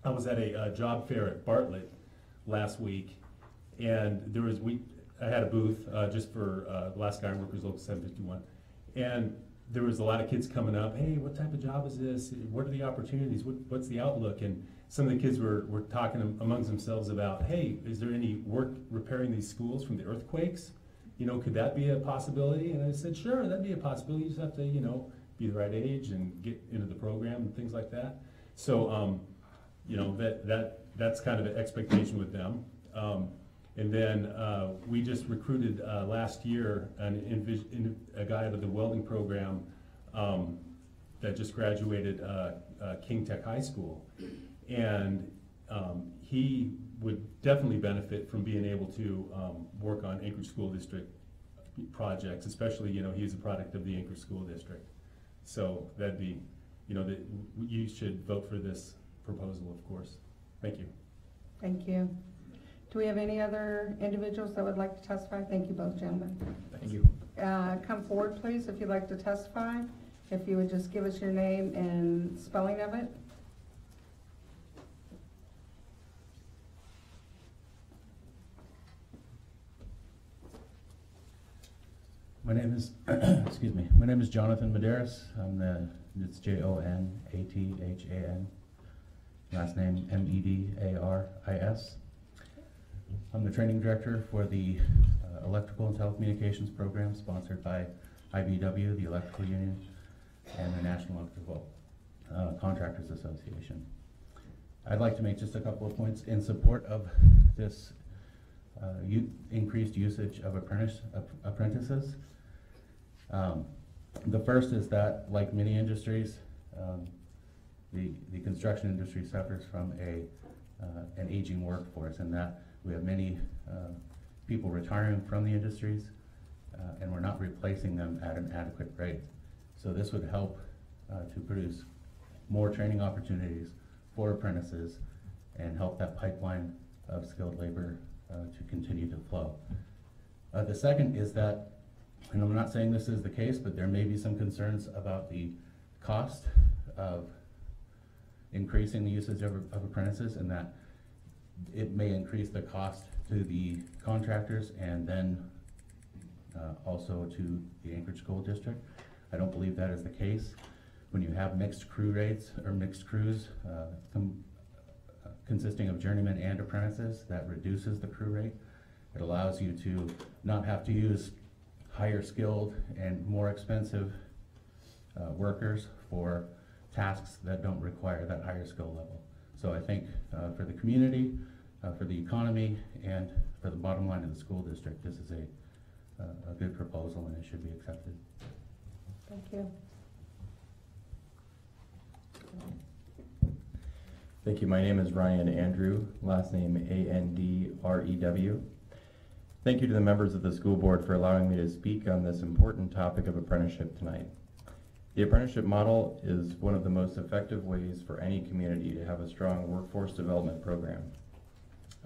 I was at a job fair at Bartlett last week, and I had a booth just for Alaska Iron Workers Local 751, and there was a lot of kids coming up. Hey, what type of job is this? What are the opportunities? What's the outlook? And some of the kids were talking amongst themselves about, hey, is there any work repairing these schools from the earthquakes? Could that be a possibility? And I said, sure, that'd be a possibility. You just have to, be the right age and get into the program and things like that. So, that's kind of an expectation with them. And then we just recruited last year a guy out of the welding program that just graduated King Tech High School. And he would definitely benefit from being able to work on Anchorage School District projects, especially, he's a product of the Anchorage School District. So that'd be, you should vote for this proposal, of course. Thank you. Thank you. Do we have any other individuals that would like to testify? Thank you both gentlemen. Thank you. Come forward, please, if you'd like to testify. If you would just give us your name and spelling of it. My name is, excuse me, my name is Jonathan Medeiros. It's Jonathan. Last name Medeiris. I'm the training director for the Electrical and Telecommunications program sponsored by IBW, the Electrical Union, and the National Electrical Contractors Association. I'd like to make just a couple of points in support of this increased usage of apprentices. The first is that, like many industries, the construction industry suffers from an aging workforce, and that we have many people retiring from the industries, and we're not replacing them at an adequate rate. So this would help to produce more training opportunities for apprentices and help that pipeline of skilled labor to continue to flow. The second is that, and I'm not saying this is the case, but there may be some concerns about the cost of increasing the usage of apprentices, and that it may increase the cost to the contractors and then also to the Anchorage School District. I don't believe that is the case. When you have mixed crew rates or mixed crews consisting of journeymen and apprentices, that reduces the crew rate. It allows you to not have to use higher skilled and more expensive workers for tasks that don't require that higher skill level. So I think for the community, for the economy, and for the bottom line of the school district, this is a good proposal and it should be accepted. Thank you. Thank you. My name is Ryan Andrew, last name Andrew. Thank you to the members of the school board for allowing me to speak on this important topic of apprenticeship tonight. The apprenticeship model is one of the most effective ways for any community to have a strong workforce development program.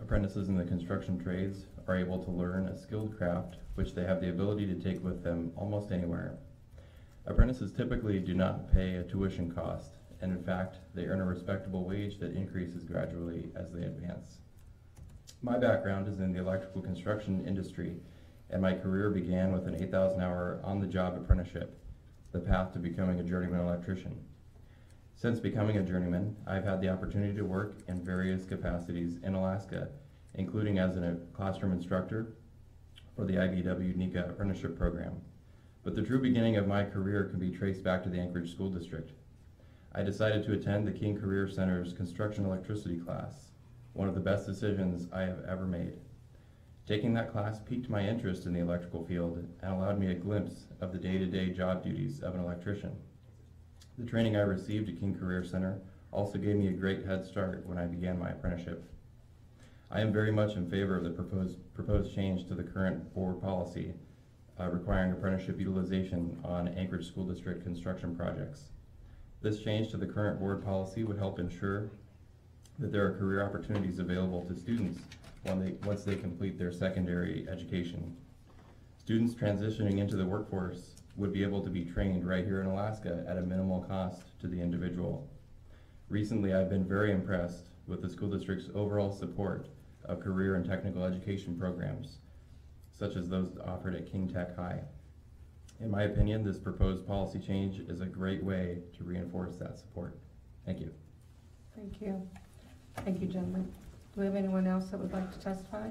Apprentices in the construction trades are able to learn a skilled craft which they have the ability to take with them almost anywhere. Apprentices typically do not pay a tuition cost, and in fact, they earn a respectable wage that increases gradually as they advance. My background is in the electrical construction industry, and my career began with an 8,000-hour on-the-job apprenticeship, the path to becoming a journeyman electrician. Since becoming a journeyman, I've had the opportunity to work in various capacities in Alaska, including as a classroom instructor for the IBEW NECA apprenticeship program. But the true beginning of my career can be traced back to the Anchorage School District. I decided to attend the King Career Center's construction electricity class, one of the best decisions I have ever made. Taking that class piqued my interest in the electrical field and allowed me a glimpse of the day-to-day job duties of an electrician. The training I received at King Career Center also gave me a great head start when I began my apprenticeship. I am very much in favor of the proposed change to the current board policy requiring apprenticeship utilization on Anchorage School District construction projects. This change to the current board policy would help ensure that there are career opportunities available to students once they complete their secondary education. Students transitioning into the workforce would be able to be trained right here in Alaska at a minimal cost to the individual. Recently, I've been very impressed with the school district's overall support of career and technical education programs, such as those offered at King Tech High. In my opinion, this proposed policy change is a great way to reinforce that support. Thank you. Thank you. Thank you, gentlemen. Do we have anyone else that would like to testify?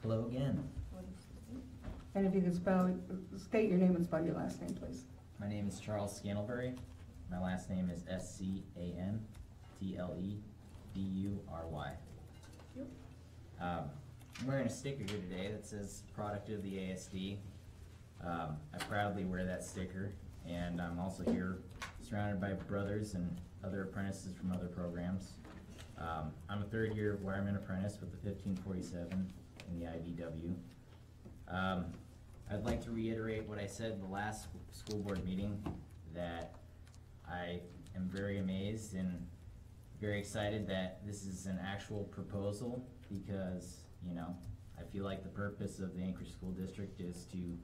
Hello again. And if you could state your name and spell your last name, please. My name is Charles Scantlebury. My last name is Scantlebury. I'm wearing a sticker here today that says product of the ASD. I proudly wear that sticker, and I'm also here surrounded by brothers and other apprentices from other programs. I'm a third-year wireman apprentice with the 1547 in the IBEW. I'd like to reiterate what I said in the last school board meeting, that I am very amazed and very excited that this is an actual proposal, because, you know, I feel like the purpose of the Anchorage School District is to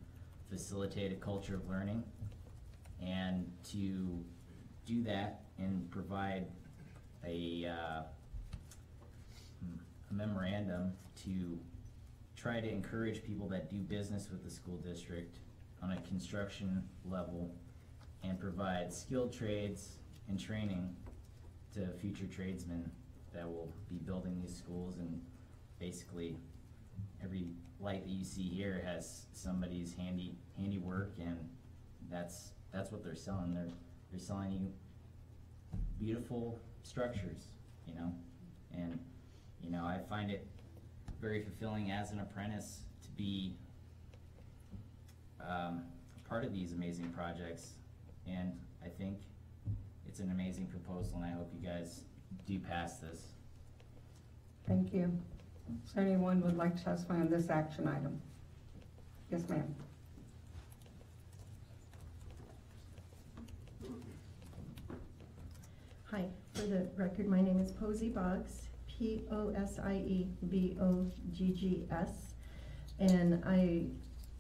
facilitate a culture of learning, and to do that and provide a memorandum to try to encourage people that do business with the school district on a construction level, and provide skilled trades and training to future tradesmen that will be building these schools. And basically every light that you see here has somebody's handiwork, and that's what they're selling. They're selling you beautiful structures, you know. And you know, I find it very fulfilling as an apprentice to be part of these amazing projects, and I think it's an amazing proposal, and I hope you guys do pass this. Thank you. Is there anyone who would like to testify on this action item? Yes, ma'am. Hi, for the record, my name is Posey Boggs, Posieboggs, and I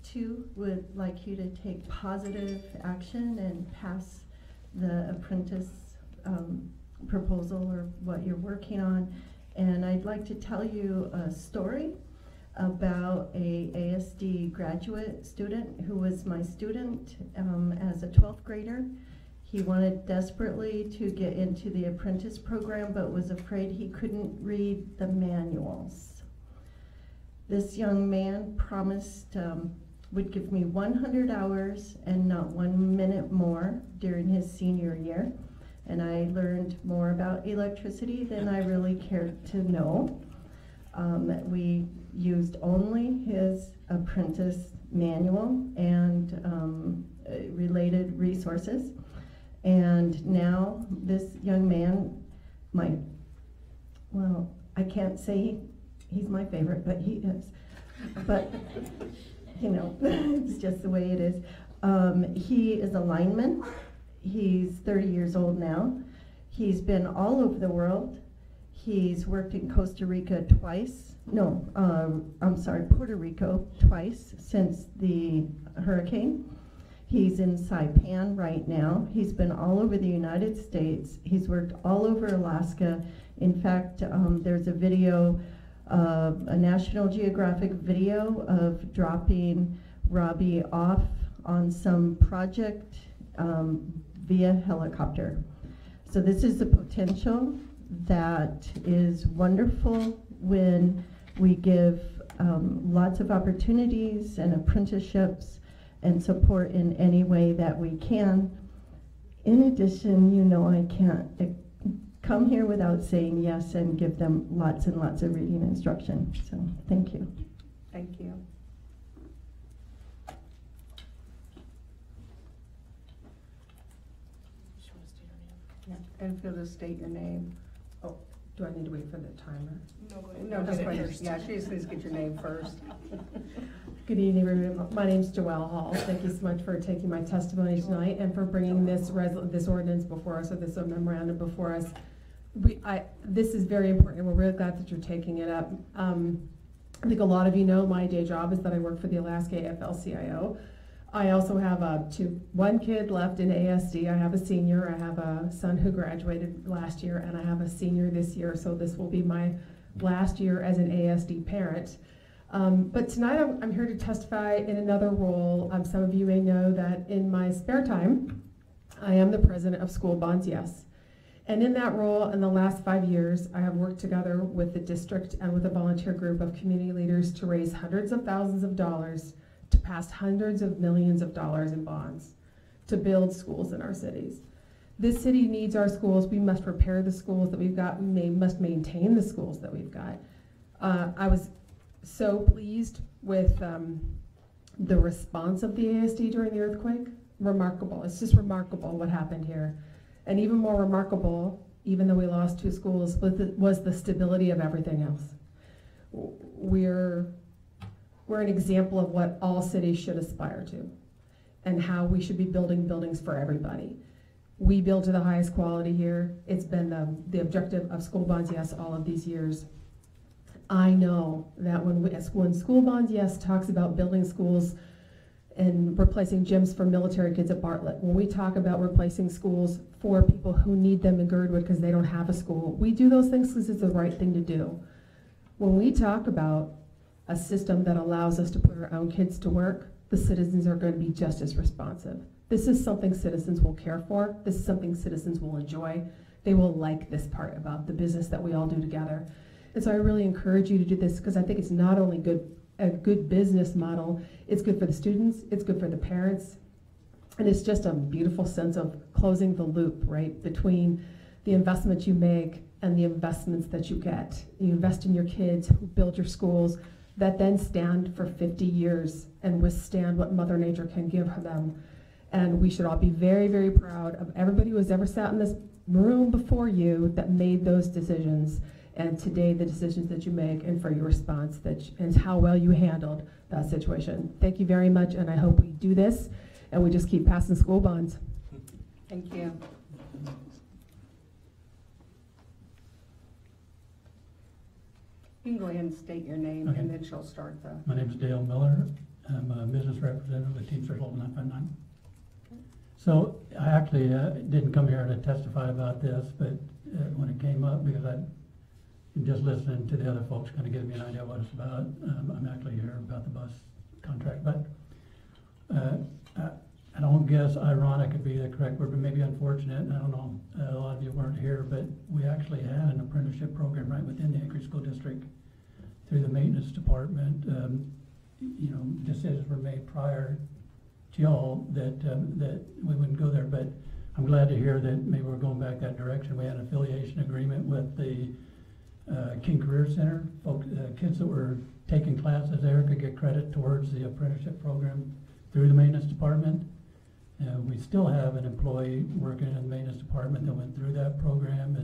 too would like you to take positive action and pass the apprentice proposal, or what you're working on. And I'd like to tell you a story about a ASD graduate student who was my student as a 12th grader. He wanted desperately to get into the apprentice program, but was afraid he couldn't read the manuals. This young man promised would give me 100 hours and not 1 minute more during his senior year. And I learned more about electricity than I really cared to know. We used only his apprentice manual, and related resources. And now this young man, well, I can't say he's my favorite, but he is. But, you know, it's just the way it is. He is a lineman. He's 30 years old now. He's been all over the world. He's worked in Costa Rica twice. No, I'm sorry, Puerto Rico twice since the hurricane. He's in Saipan right now. He's been all over the United States. He's worked all over Alaska. In fact, there's a video, a National Geographic video of dropping Robbie off on some project via helicopter. So this is the potential that is wonderful when we give lots of opportunities and apprenticeships and support in any way that we can. In addition, you know, I can't come here without saying yes and give them lots and lots of reading instruction. So thank you. Thank you. Yeah, and if you'll just state your name. Oh, do I need to wait for the timer? No, go ahead. No, just go ahead. Yeah, she just needs to get your name first. Good evening, everyone. My name's Joelle Hall. Thank you so much for taking my testimony tonight and for bringing this ordinance before us, or this memorandum before us. This is very important, and we're really glad that you're taking it up. I think a lot of you know my day job is that I work for the Alaska AFL-CIO. I also have one kid left in ASD. I have a senior. I have a son who graduated last year, and I have a senior this year, so this will be my last year as an ASD parent. But tonight I'm here to testify in another role. Some of you may know that in my spare time, I am the president of School Bonds Yes. And in that role, in the last 5 years, I have worked together with the district and with a volunteer group of community leaders to raise hundreds of thousands of dollars, to pass hundreds of millions of dollars in bonds, to build schools in our cities. This city needs our schools. We must repair the schools that we've got. We must maintain the schools that we've got. I was so pleased with the response of the ASD during the earthquake. Remarkable. It's just remarkable what happened here. And even more remarkable, even though we lost 2 schools, was the stability of everything else. We're an example of what all cities should aspire to and how we should be building buildings for everybody. We build to the highest quality here. It's been the objective of School Bonds Yes all of these years. I know that when School Bonds Yes talks about building schools and replacing gyms for military kids at Bartlett, when we talk about replacing schools for people who need them in Girdwood because they don't have a school, we do those things because it's the right thing to do. When we talk about a system that allows us to put our own kids to work, the citizens are going to be just as responsive. This is something citizens will care for. This is something citizens will enjoy. They will like this part about the business that we all do together. And so I really encourage you to do this because I think it's not only a good business model, it's good for the students, it's good for the parents, and it's just a beautiful sense of closing the loop, right, between the investment you make and the investments that you get. You invest in your kids who build your schools that then stand for 50 years and withstand what Mother Nature can give them. And we should all be very, very proud of everybody who has ever sat in this room before you that made those decisions. And today, the decisions that you make and for your response and how well you handled that situation. Thank you very much, and I hope we do this and we just keep passing school bonds. Thank you. You can go ahead and state your name, Okay. and then she'll start the... My name is Dale Miller. I'm a business representative with Teamsters Local 959. So I actually didn't come here to testify about this, but when it came up, because I just listening to the other folks kind of give me an idea what it's about. I'm actually here about the bus contract, but I don't guess ironic would be the correct word, but maybe unfortunate. I don't know. A lot of you weren't here, but we actually had an apprenticeship program right within the Anchorage School District through the maintenance department. You know, decisions were made prior to y'all that we wouldn't go there, but I'm glad to hear that maybe we're going back that direction. We had an affiliation agreement with the King Career Center. Kids that were taking classes there could get credit towards the apprenticeship program through the maintenance department. We still have an employee working in the maintenance department that went through that program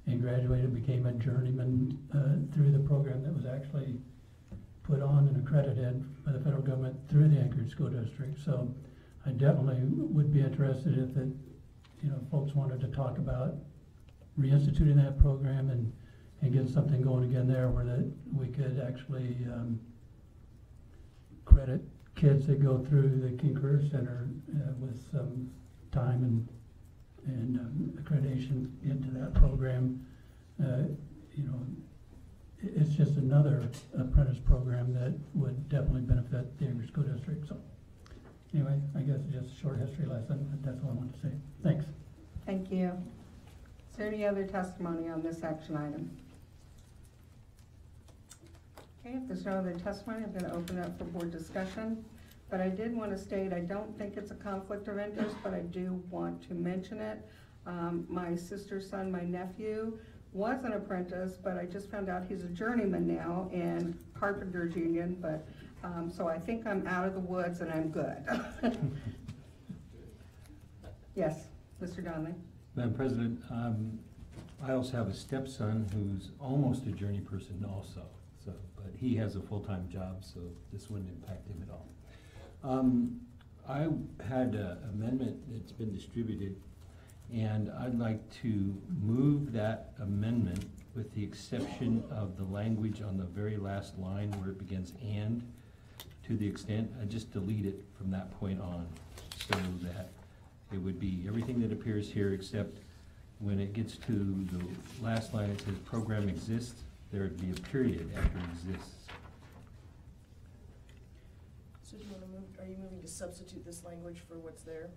and graduated, became a journeyman through the program that was actually put on and accredited by the federal government through the Anchorage School District. So I definitely would be interested if it, folks wanted to talk about reinstituting that program and get something going again there where that we could actually credit kids that go through the King Career Center with some time and accreditation into that program. It's just another apprentice program that would definitely benefit the Anchorage School District. So anyway, I guess just a short history lesson, but that's all I want to say. Thanks. Thank you. Is there any other testimony on this action item? Okay, if there's no other testimony, I'm going to open it up for board discussion. But I did want to state, I don't think it's a conflict of interest, but I do want to mention it. My sister's son, my nephew, was an apprentice, but I just found out he's a journeyman now in Carpenters Union, but so I think I'm out of the woods and I'm good. Yes, Mr. Donnelly. Madam President, I also have a stepson who's almost a journey person also, but he has a full-time job, so this wouldn't impact him at all. I had an amendment that's been distributed, and I'd like to move that amendment with the exception of the language on the very last line where it begins "and," to the extent, I just delete it from that point on, so that it would be everything that appears here except when it gets to the last line, it says "program exists," there would be a period after "exists." So do you want to move, are you moving to substitute this language for what's there?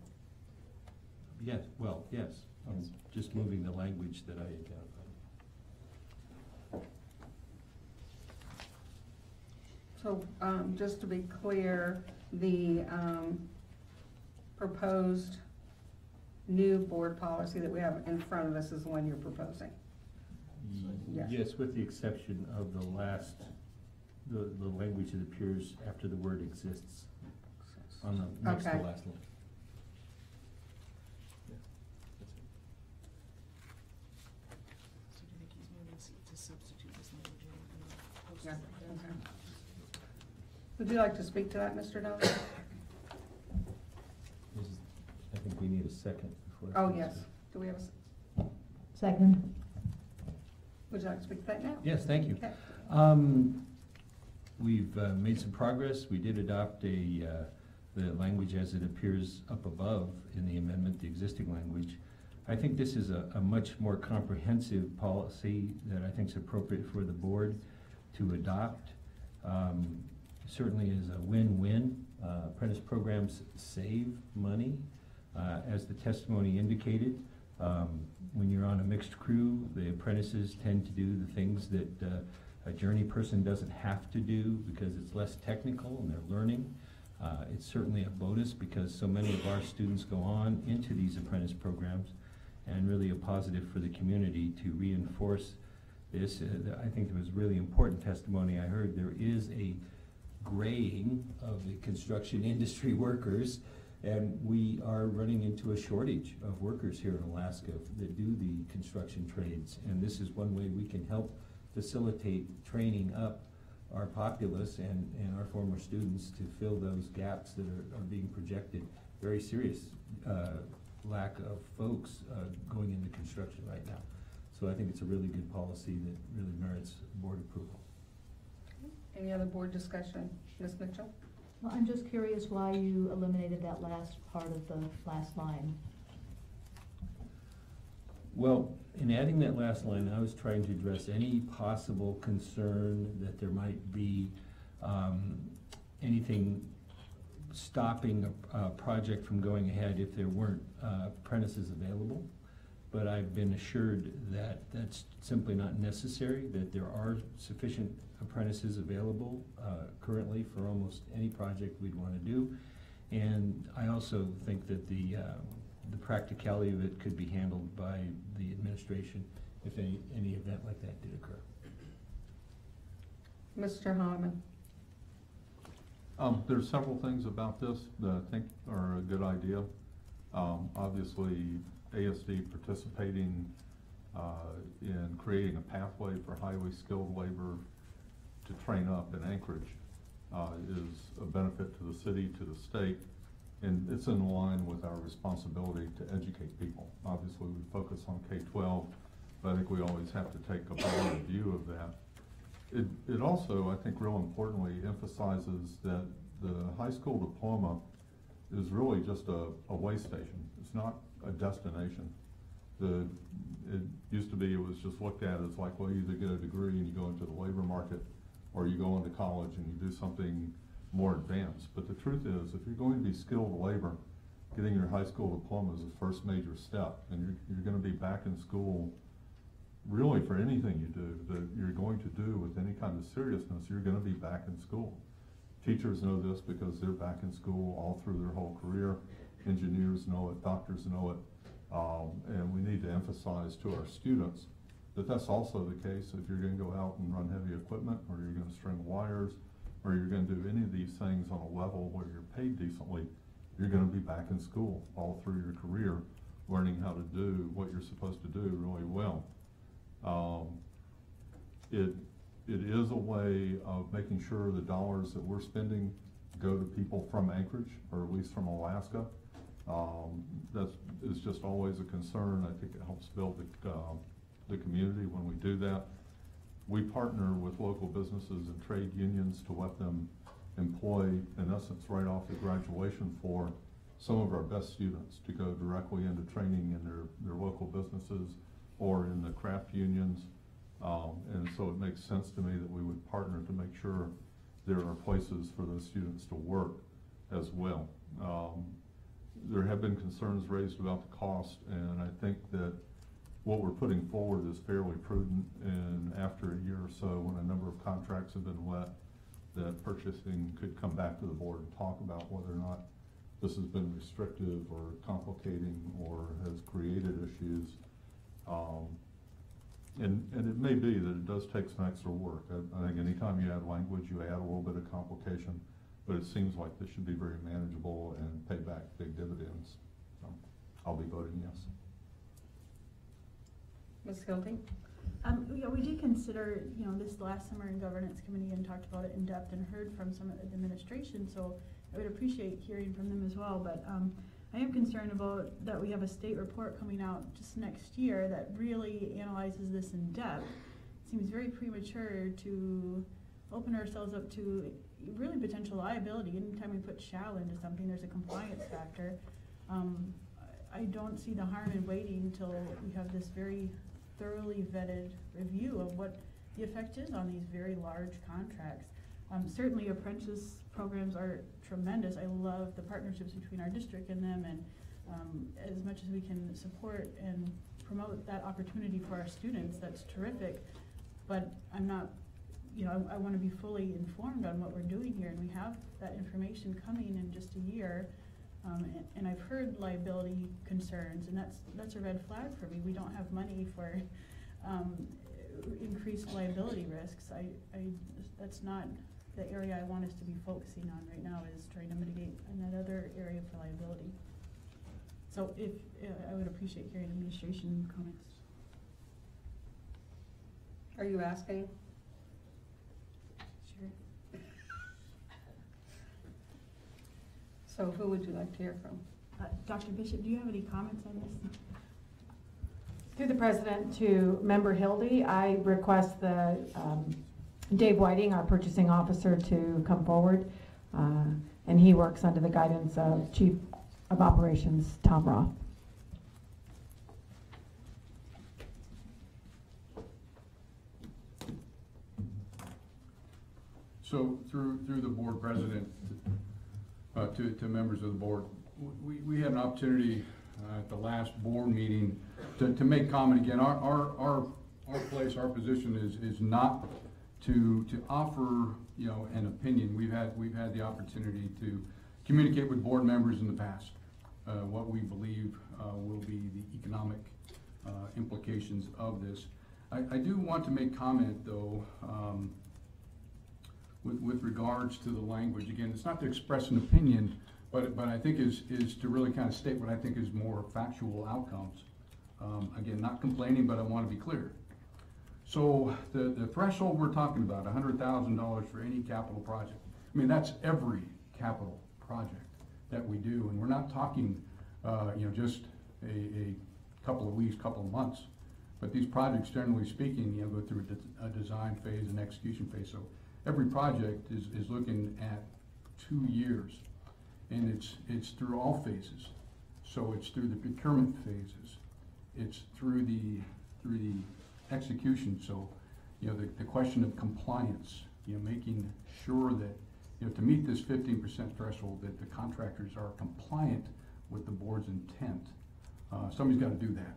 Yes, well, yes, I'm just moving the language that I identified. So just to be clear, the proposed new board policy that we have in front of us is the one you're proposing? Yes. Yes, with the exception of the last, the language that appears after the word "exists" on the next to Okay. last line. So do you think he's moving to substitute this language and post Yeah, it like that? okay. Would you like to speak to that, Mr. Donnelly? I think we need a second before. Oh, yes. Do we have a, Second. would you like to speak to that now? Yes, thank you. Okay. We've made some progress. We did adopt the language as it appears up above in the amendment, the existing language. I think this is a much more comprehensive policy that I think is appropriate for the board to adopt. Certainly is a win-win. Apprentice programs save money. As the testimony indicated, when you're on a mixed crew, the apprentices tend to do the things that a journey person doesn't have to do because it's less technical and they're learning. It's certainly a bonus because so many of our students go on into these apprentice programs, and really a positive for the community to reinforce this. I think there was really important testimony I heard. There is a graying of the construction industry workers, and we are running into a shortage of workers here in Alaska that do the construction trades, and this is one way we can help facilitate training up our populace and our former students to fill those gaps that are being projected. Very serious lack of folks going into construction right now. So I think it's a really good policy that really merits board approval. Any other board discussion? Ms. Mitchell? Well, I'm just curious why you eliminated that last part of the last line. Well, in adding that last line, I was trying to address any possible concern that there might be anything stopping a project from going ahead if there weren't apprentices available. But I've been assured that that's simply not necessary, that there are sufficient apprentices available currently for almost any project we'd want to do. And I also think that the practicality of it could be handled by the administration if any event like that did occur. Mr. Holloman? There's several things about this that I think are a good idea. Obviously, ASD participating in creating a pathway for highly skilled labor to train up in Anchorage is a benefit to the city, to the state, and it's in line with our responsibility to educate people. Obviously, we focus on K-12, but I think we always have to take a broader view of that. It also, I think, real importantly, emphasizes that the high school diploma is really just a way station. It's not a destination. It used to be, it was just looked at as like, well, you either get a degree and you go into the labor market, or you go into college and you do something more advanced. But the truth is, if you're going to be skilled labor, getting your high school diploma is the first major step, and you're going to be back in school really for anything you do that you're going to do with any kind of seriousness. You're going to be back in school. Teachers know this because they're back in school all through their whole career. Engineers know it, doctors know it, and we need to emphasize to our students that that's also the case if you're going to go out and run heavy equipment, or you're going to string wires, or you're going to do any of these things on a level where you're paid decently. You're going to be back in school all through your career, learning how to do what you're supposed to do really well. It is a way of making sure the dollars that we're spending go to people from Anchorage, or at least from Alaska. That is just always a concern. I think it helps build the community when we do that. We partner with local businesses and trade unions to let them employ, in essence, right off the graduation floor, some of our best students to go directly into training in their local businesses or in the craft unions. And so it makes sense to me that we would partner to make sure there are places for those students to work as well. There have been concerns raised about the cost, and I think that what we're putting forward is fairly prudent. And after a year or so, when a number of contracts have been let, that purchasing could come back to the board and talk about whether or not this has been restrictive or complicating or has created issues. And it may be that it does take some extra work. I think anytime you add language, you add a little bit of complication, but it seems like this should be very manageable and pay back big dividends. So I'll be voting yes. Ms. Hildy? Yeah, we did consider, this last summer in governance committee and talked about it in depth and heard from some of the administration, so I would appreciate hearing from them as well. But I am concerned about that we have a state report coming out just next year that really analyzes this in depth. It seems very premature to open ourselves up to really potential liability. Anytime we put shall into something, there's a compliance factor. I don't see the harm in waiting until we have this very thoroughly vetted review of what the effect is on these very large contracts. Certainly apprentice programs are tremendous. I love the partnerships between our district and them, and as much as we can support and promote that opportunity for our students, that's terrific. But I'm not, I want to be fully informed on what we're doing here, and we have that information coming in just a year. And I've heard liability concerns, and that's a red flag for me. We don't have money for increased liability risks. That's not the area I want us to be focusing on right now, is trying to mitigate another area for liability. So if I would appreciate hearing administration comments. Are you asking? Sure. So who would you like to hear from? Dr. Bishop, do you have any comments on this? Through the president to Member Hildy, I request the Dave Whiting, our purchasing officer, to come forward, and he works under the guidance of Chief of Operations Tom Roth. So through the board president to members of the board, we had an opportunity at the last board meeting to make comment again. Our place, our position is not to offer an opinion. We've had the opportunity to communicate with board members in the past what we believe will be the economic implications of this. I do want to make comment though. with regards to the language. Again, it's not to express an opinion, but I think is to really kind of state what I think is more factual outcomes. Again, not complaining, but I want to be clear. So the threshold we're talking about, $100,000 for any capital project. I mean, that's every capital project that we do, and we're not talking, just a couple of weeks, couple of months. But these projects, generally speaking, go through a design phase and execution phase. So every project is looking at 2 years, and it's through all phases. So it's through the procurement phases, it's through the execution. So the question of compliance, making sure that to meet this 15% threshold, that the contractors are compliant with the board's intent. Somebody's got to do that.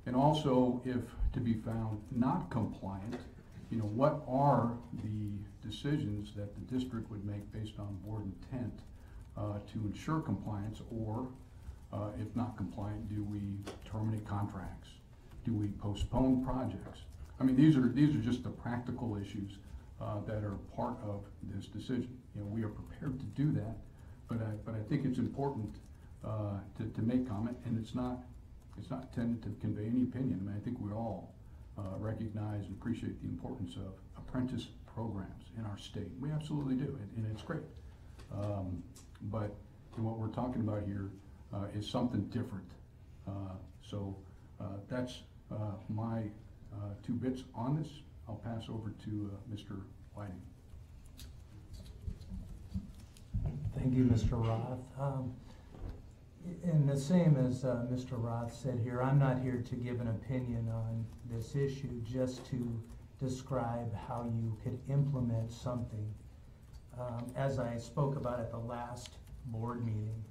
And also, if to be found not compliant, what are the decisions that the district would make based on board intent to ensure compliance, or if not compliant, do we terminate contracts? Do we postpone projects? I mean, these are just the practical issues that are part of this decision. We are prepared to do that, but I think it's important to make comment, and it's not intended to convey any opinion. I mean, I think we all recognize and appreciate the importance of apprentice programs in our state. We absolutely do, and it's great. But what we're talking about here is something different. So that's my 2 bits on this. I'll pass over to Mr. Whiting. Thank you, Mr. Roth. And the same as Mr. Roth said here, I'm not here to give an opinion on this issue, just to describe how you could implement something. As I spoke about at the last board meeting,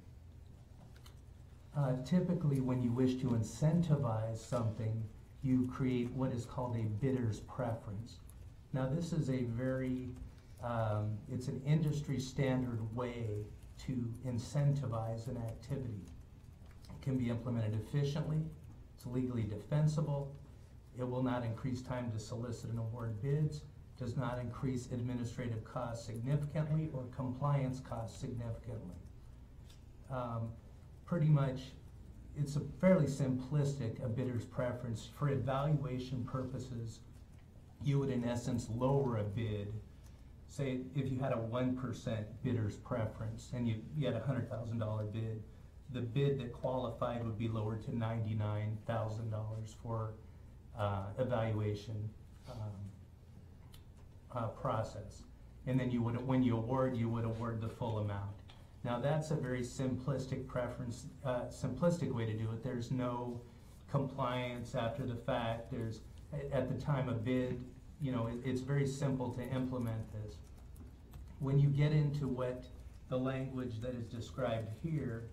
typically when you wish to incentivize something, you create what is called a bidder's preference. Now this is a very, it's an industry standard way to incentivize an activity. It can be implemented efficiently, it's legally defensible, it will not increase time to solicit and award bids, does not increase administrative costs significantly or compliance costs significantly. Pretty much, it's a fairly simplistic, a bidder's preference. For evaluation purposes, you would in essence lower a bid. Say if you had a 1% bidder's preference and you had a $100,000 bid, the bid that qualified would be lowered to $99,000 for evaluation process. And then you would, when you award the full amount. Now that's a very simplistic preference, simplistic way to do it. There's no compliance after the fact. There's, at the time of bid, it's very simple to implement this. When you get into what the language that is described here,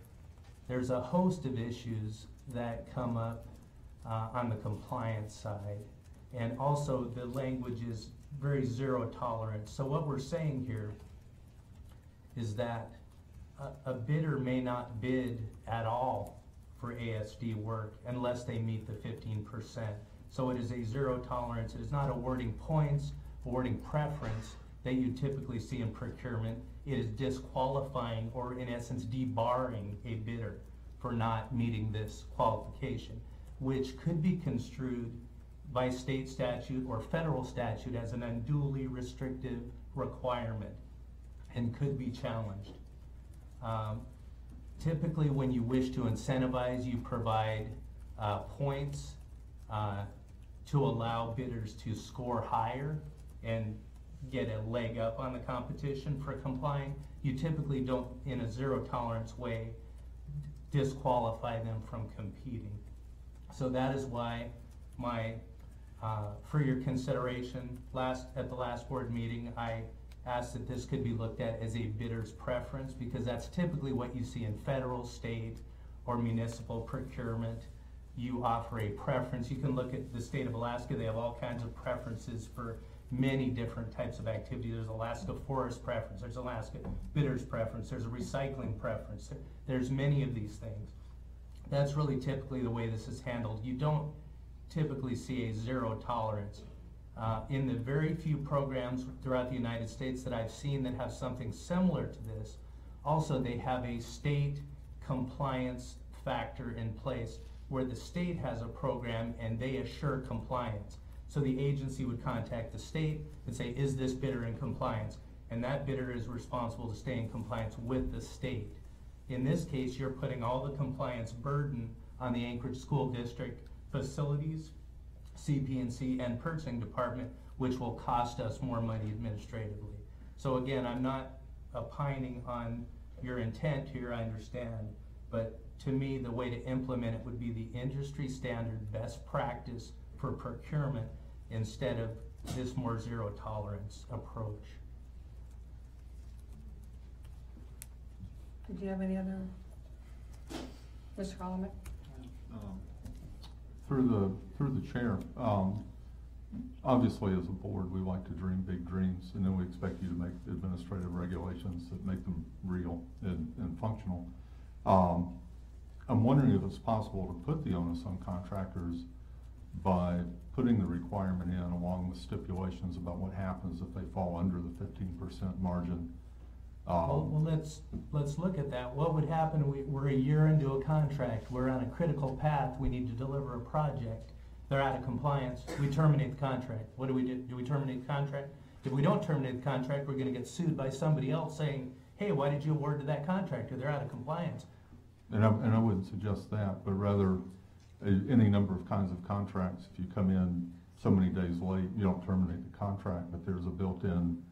there's a host of issues that come up on the compliance side. And also the language is very zero tolerance. So what we're saying here is that a bidder may not bid at all for ASD work unless they meet the 15%. So it is a zero tolerance. It is not awarding points, awarding preference that you typically see in procurement. It is disqualifying, or in essence debarring, a bidder for not meeting this qualification, which could be construed by state statute or federal statute as an unduly restrictive requirement and could be challenged. Typically when you wish to incentivize, you provide points to allow bidders to score higher and get a leg up on the competition for complying. You typically don't, in a zero tolerance way, disqualify them from competing. So that is why for your consideration, at the last board meeting, I asked that this could be looked at as a bidder's preference, because that's typically what you see in federal, state, or municipal procurement. You offer a preference. You can look at the state of Alaska. They have all kinds of preferences for many different types of activity. There's Alaska forest preference, there's Alaska bidder's preference, there's a recycling preference. There's many of these things. That's really typically the way this is handled. You don't typically see a zero tolerance In the very few programs throughout the United States that I've seen that have something similar to this, also they have a state compliance factor in place where the state has a program and they assure compliance. So the agency would contact the state and say, is this bidder in compliance? And that bidder is responsible to stay in compliance with the state. In this case, you're putting all the compliance burden on the Anchorage School District facilities, CP&C, and purchasing department, which will cost us more money administratively. So again, I'm not opining on your intent here, I understand, but to me, the way to implement it would be the industry standard best practice for procurement instead of this more zero tolerance approach. Did you have any other, Mr. Holloman? Through the chair, obviously as a board, we like to dream big dreams, and then we expect you to make administrative regulations that make them real and functional. I'm wondering if it's possible to put the onus on contractors by putting the requirement in along with stipulations about what happens if they fall under the 15% margin. Well, let's look at that. What would happen? We're a year into a contract. We're on a critical path. We need to deliver a project. They're out of compliance. We terminate the contract. What do we do? Do we terminate the contract? If we don't terminate the contract, we're going to get sued by somebody else saying, hey, why did you award to that contractor? They're out of compliance. And I wouldn't suggest that, but rather any number of kinds of contracts. If you come in so many days late, you don't terminate the contract, but there's a built-in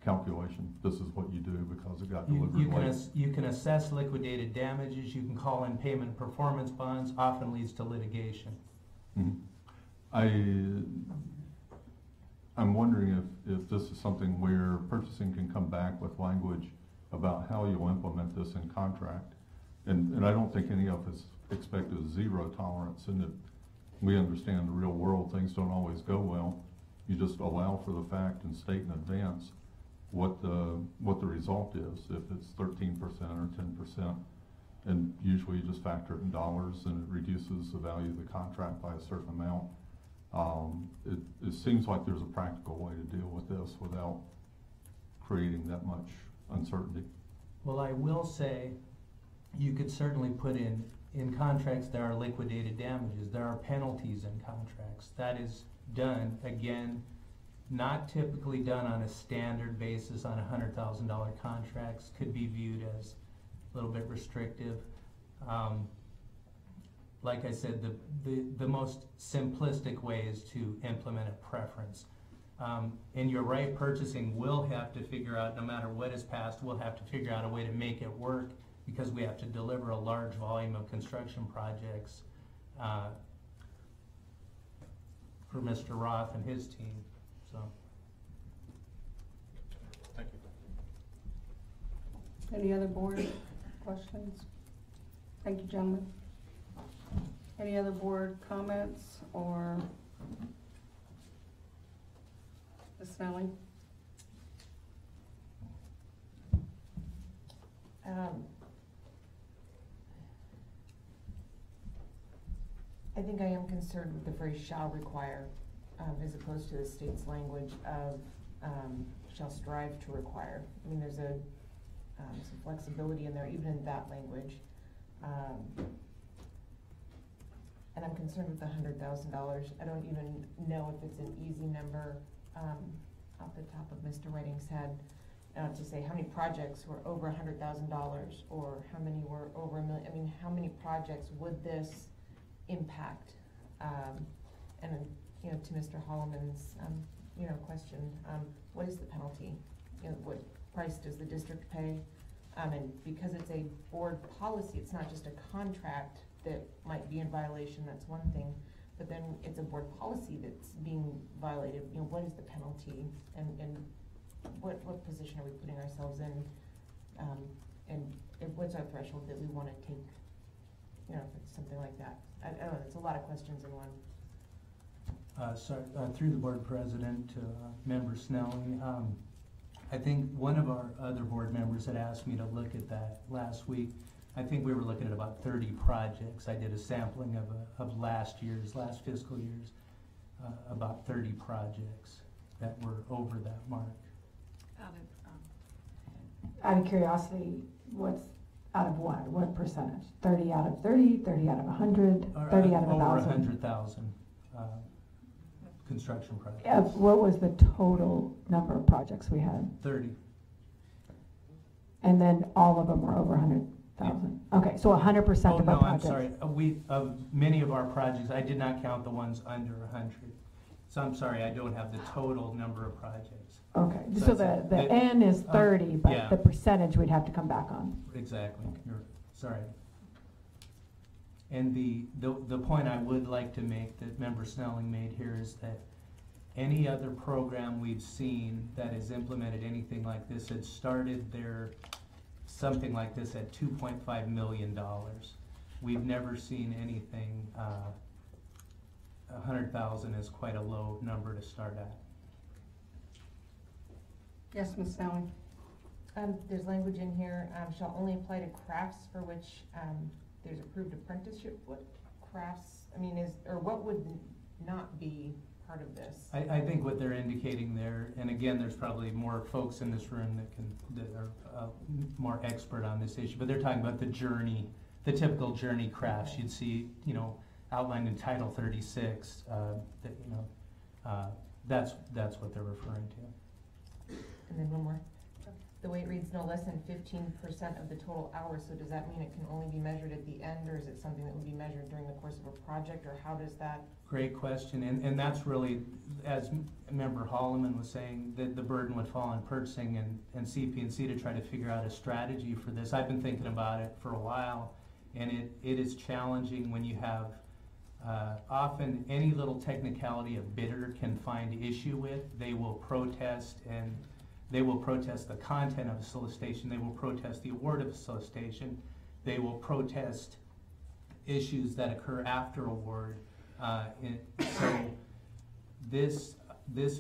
calculation. This is what you do because it got delivered late. You can assess liquidated damages. You can call in payment performance bonds. Often leads to litigation. Mm-hmm. I'm wondering if this is something where purchasing can come back with language about how you'll implement this in contract. And I don't think any of us expect a zero tolerance, and that we understand the real world, things don't always go well. You just allow for the fact and state in advance what the result is, if it's 13% or 10%. And usually you just factor it in dollars and it reduces the value of the contract by a certain amount. It seems like there's a practical way to deal with this without creating that much uncertainty. Well, I will say you could certainly put in contracts there are liquidated damages. There are penalties in contracts. That is done, again, not typically done on a standard basis on $100,000 contracts. Could be viewed as a little bit restrictive. Like I said, the most simplistic way is to implement a preference. And you're right, purchasing will have to figure out, no matter what is passed, we'll have to figure out a way to make it work because we have to deliver a large volume of construction projects for Mr. Roth and his team. So, thank you. Any other board questions? Thank you, gentlemen. Any other board comments or Ms. Snelling? I think I am concerned with the phrase shall require, as opposed to the state's language of shall strive to require. I mean, there's some flexibility in there, even in that language. And I'm concerned with the $100,000. I don't even know if it's an easy number off the top of Mr. Whiting's head to say how many projects were over $100,000 or how many were over $1 million. I mean, how many projects would this impact? And to Mr. Holloman's question, what is the penalty? What price does the district pay? And because it's a board policy, it's not just a contract that might be in violation. That's one thing, but then it's a board policy that's being violated. What is the penalty, and what position are we putting ourselves in? And what's our threshold that we want to take? If it's something like that. I don't know. It's a lot of questions in one. Through the board president to Member Snelling, I think one of our other board members had asked me to look at that last week. I think we were looking at about 30 projects. I did a sampling of last fiscal year's. about 30 projects that were over that mark. Out of curiosity, what's out of what? What percentage? 30 out of 30, 30 out of 100, 30 out of 1,000? Over 100,000 construction projects. What was the total number of projects we had? 30. And then all of them were over 100,000? Okay, so 100% Oh, of no, our I'm projects? sorry. Many of our projects, I did not count the ones under 100. So I'm sorry, I don't have the total number of projects. Okay, so the N is 30, but yeah. the percentage we'd have to come back on. Exactly, you're, sorry. And the point I would like to make that Member Snelling made here is that any other program we've seen that has implemented anything like this had started something like this at $2.5 million. We've never seen anything, 100,000 is quite a low number to start at. Yes, Ms. Snelling? There's language in here, shall only apply to crafts for which there's approved apprenticeship. What crafts, I mean, what would not be part of this? I think what they're indicating there, and again, there's probably more folks in this room that are more expert on this issue, but they're talking about the journey, the typical journey crafts you'd see, outlined in Title 36. That's what they're referring to. And then one more. The way it reads, no less than 15% of the total hours, so does that mean it can only be measured at the end, or is it something that would be measured during the course of a project, or how does that? Great question, and that's really, as Member Holloman was saying, that the burden would fall on purchasing and CP&C to try to figure out a strategy for this. I've been thinking about it for a while, and it is challenging when you have often any little technicality a bidder can find issue with. They will protest, and they will protest the content of a solicitation. They will protest the award of a solicitation. They will protest issues that occur after award. So this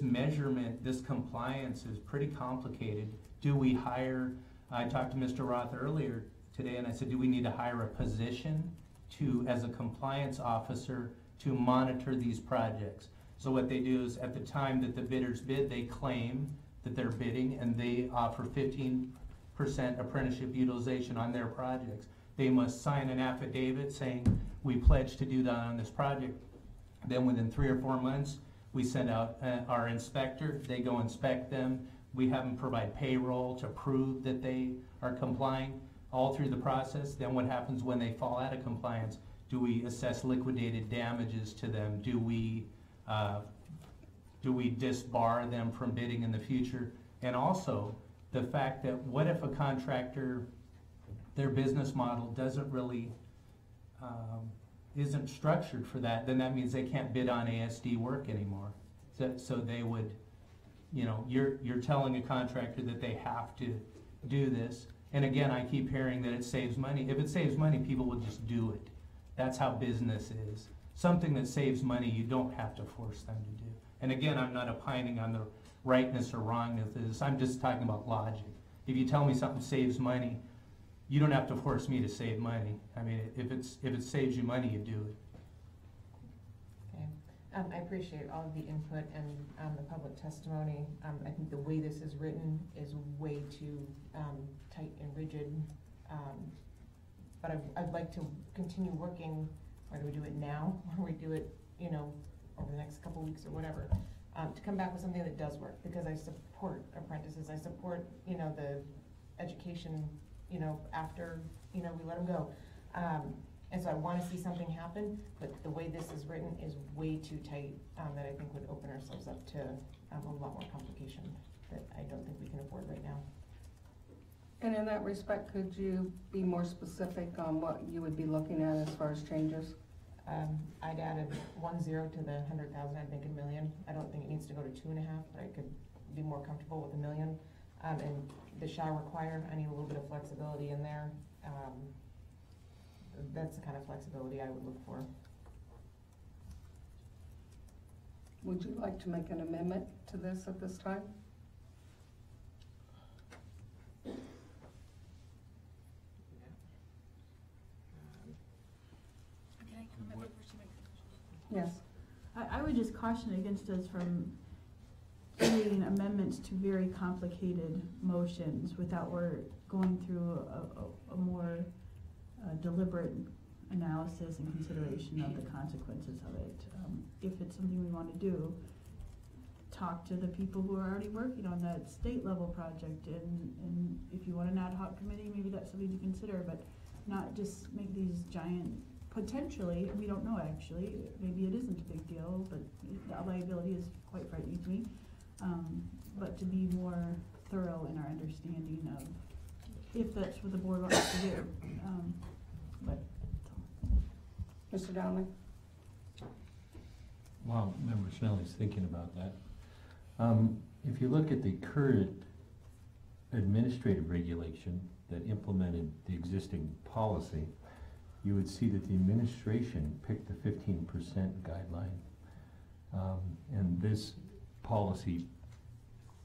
measurement, this compliance is pretty complicated. Do we hire, I talked to Mr. Roth earlier today, and I said, do we need to hire a position as a compliance officer to monitor these projects? So what they do is at the time that the bidders bid, they claim that they're bidding, and they offer 15% apprenticeship utilization on their projects. They must sign an affidavit saying, we pledge to do that on this project. Then within 3 or 4 months, we send out our inspector. They go inspect them. We have them provide payroll to prove that they are complying all through the process. Then what happens when they fall out of compliance? Do we assess liquidated damages to them? Do we disbar them from bidding in the future? And also the fact that what if a contractor, their business model doesn't really, isn't structured for that, then that means they can't bid on ASD work anymore. So they would, you're telling a contractor that they have to do this. And again, I keep hearing that it saves money. If it saves money, people will just do it. That's how business is. Something that saves money, you don't have to force them to do. And again, I'm not opining on the rightness or wrongness of this. I'm just talking about logic. If you tell me something saves money, you don't have to force me to save money. I mean, if it saves you money, you do it. Okay. I appreciate all of the input and the public testimony. I think the way this is written is way too tight and rigid. But I'd like to continue working, whether we do it now or we do it, over the next couple weeks or whatever, to come back with something that does work, because I support apprentices. I support, the education, after, we let them go. And so I want to see something happen, but the way this is written is way too tight, that I think would open ourselves up to a lot more complication that I don't think we can afford right now. And in that respect, could you be more specific on what you would be looking at as far as changes? I'd added 1 0 to the 100,000. I'd make $1 million. I don't think it needs to go to 2.5, but I could be more comfortable with $1 million. And the shall require, I need a little bit of flexibility in there. That's the kind of flexibility I would look for. Would you like to make an amendment to this at this time? Yes. I I would just caution against us from creating amendments to very complicated motions without we're going through a more deliberate analysis and consideration of the consequences of it. If it's something we want to do, talk to the people who are already working on that state level project, and if you want an ad hoc committee, maybe that's something to consider, but not just make these giant, potentially, we don't know actually, maybe it isn't a big deal, but the liability is quite frightening to me. But to be more thorough in our understanding of if that's what the board wants to do. Mr. Donnelly? While Member Snelly's thinking about that, if you look at the current administrative regulation that implemented the existing policy, you would see that the administration picked the 15% guideline. And this policy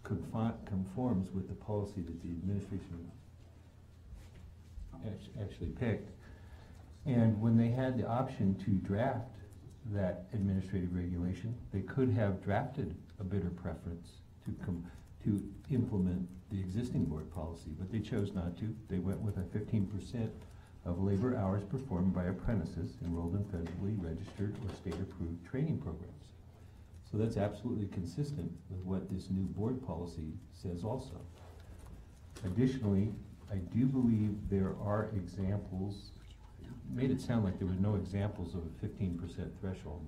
conforms with the policy that the administration actually picked. And when they had the option to draft that administrative regulation, they could have drafted a bidder preference to implement the existing board policy, but they chose not to. They went with a 15% of labor hours performed by apprentices enrolled in federally registered or state-approved training programs. So that's absolutely consistent with what this new board policy says also. Additionally, I do believe there are examples, made it sound like there were no examples of a 15% threshold.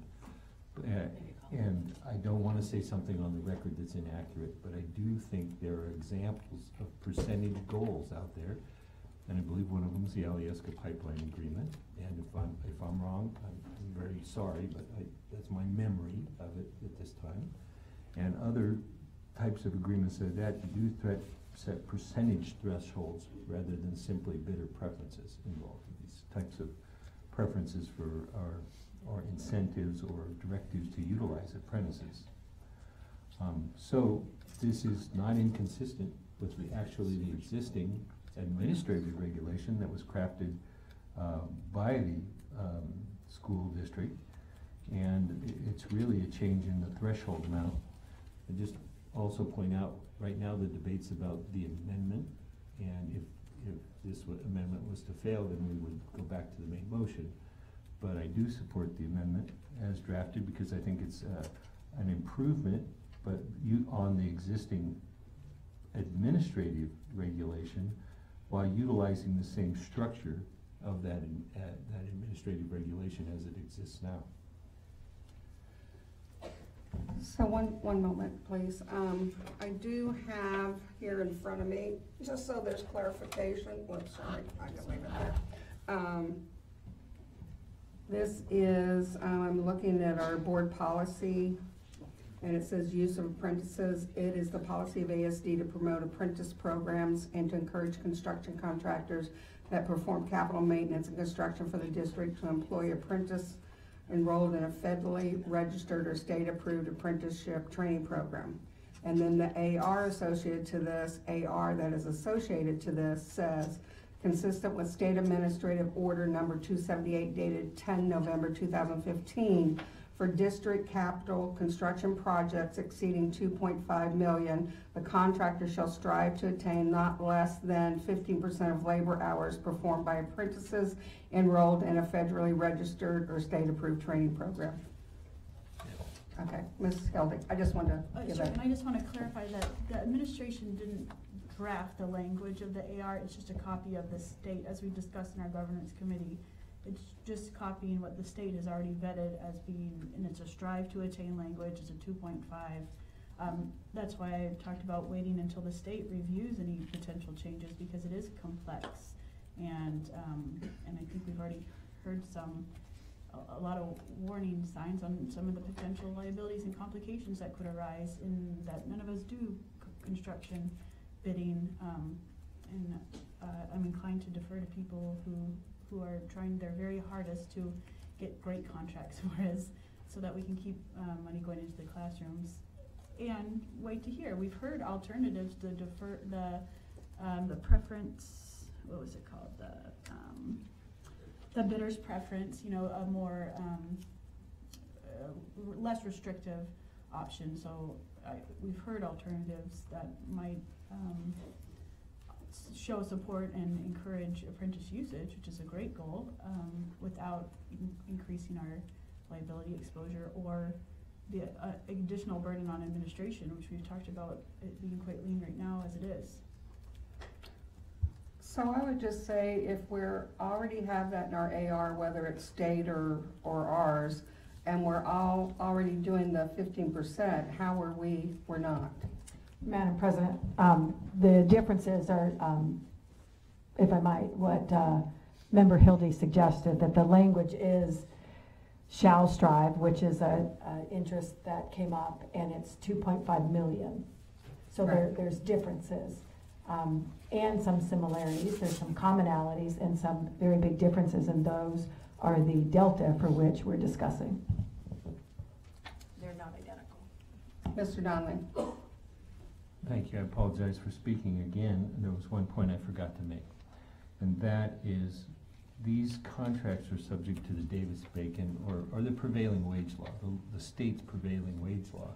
And I don't want to say something on the record that's inaccurate, but I do think there are examples of percentage goals out there. And I believe one of them is the Alyeska pipeline agreement. And if I'm wrong, I'm very sorry, but that's my memory of it at this time. And other types of agreements like that do set percentage thresholds rather than simply bidder preferences involved. These types of preferences for or incentives or directives to utilize apprentices. So this is not inconsistent with the existing administrative regulation that was crafted by the school district, and it's really a change in the threshold amount. I just also point out, right now the debate's about the amendment, and if this amendment was to fail, then we would go back to the main motion. But I do support the amendment as drafted because I think it's an improvement, but on the existing administrative regulation, while utilizing the same structure of that administrative regulation as it exists now. So one moment, please. I do have here in front of me, just so there's clarification, whoops, sorry, I can leave it there. This is, I'm looking at our board policy, and it says use of apprentices. It is the policy of ASD to promote apprentice programs and to encourage construction contractors that perform capital maintenance and construction for the district to employ apprentice enrolled in a federally registered or state-approved apprenticeship training program. And then the AR associated to this, AR that is associated to this says, consistent with State Administrative Order number 278 dated 10 November 2015, for district capital construction projects exceeding 2.5 million, the contractor shall strive to attain not less than 15% of labor hours performed by apprentices enrolled in a federally registered or state-approved training program. Okay, Ms. Skeldig, I just wanted to give sure, that. and I just want to clarify that the administration didn't draft the language of the AR, it's just a copy of the state, as we discussed in our governance committee. It's just copying what the state has already vetted as being, and it's a strive to attain language, it's a 2.5. That's why I talked about waiting until the state reviews any potential changes, because it is complex. And I think we've already heard a lot of warning signs on some of the potential liabilities and complications that could arise in that none of us do construction bidding, and I'm inclined to defer to people who are trying their very hardest to get great contracts for us so that we can keep money going into the classrooms and wait to hear. We've heard alternatives to defer the preference, what was it called, the bidder's preference, you know, a more less restrictive option. So we've heard alternatives that might show support and encourage apprentice usage, which is a great goal, without increasing our liability exposure or the additional burden on administration, which we've talked about it being quite lean right now as it is. So I would just say if we're already have that in our AR, whether it's state or ours, and we're all already doing the 15%, how are we're not? Madam President, the differences are, if I might, what Member Hildy suggested, that the language is shall strive, which is a interest that came up, and it's 2.5 million. So right. there's differences and some similarities. There's some commonalities and some very big differences, and those are the delta for which we're discussing. They're not identical. Mr. Donnelly. Thank you. I apologize for speaking again. There was one point I forgot to make, and that is these contracts are subject to the Davis-Bacon or the prevailing wage law, the state's prevailing wage law.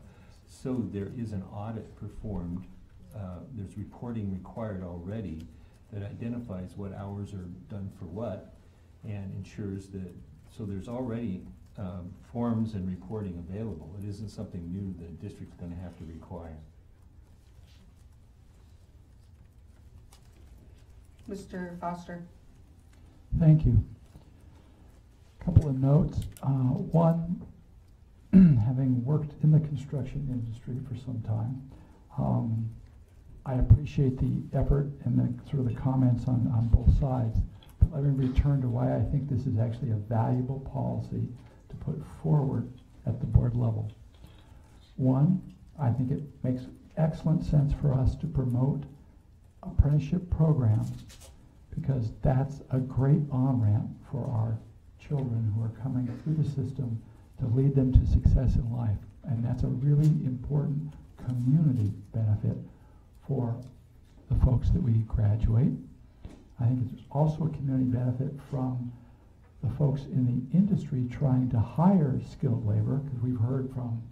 So there is an audit performed, there's reporting required already that identifies what hours are done for what and ensures that, so there's already forms and reporting available. It isn't something new that a district's going to have to require. Mr. Foster. Thank you. Couple of notes. One, having worked in the construction industry for some time, I appreciate the effort and the sort of the comments on both sides. But let me return to why I think this is actually a valuable policy to put forward at the board level. One, I think it makes excellent sense for us to promote apprenticeship programs, because that's a great on-ramp for our children who are coming through the system to lead them to success in life. And that's a really important community benefit for the folks that we graduate. I think it's also a community benefit from the folks in the industry trying to hire skilled labor, because we've heard from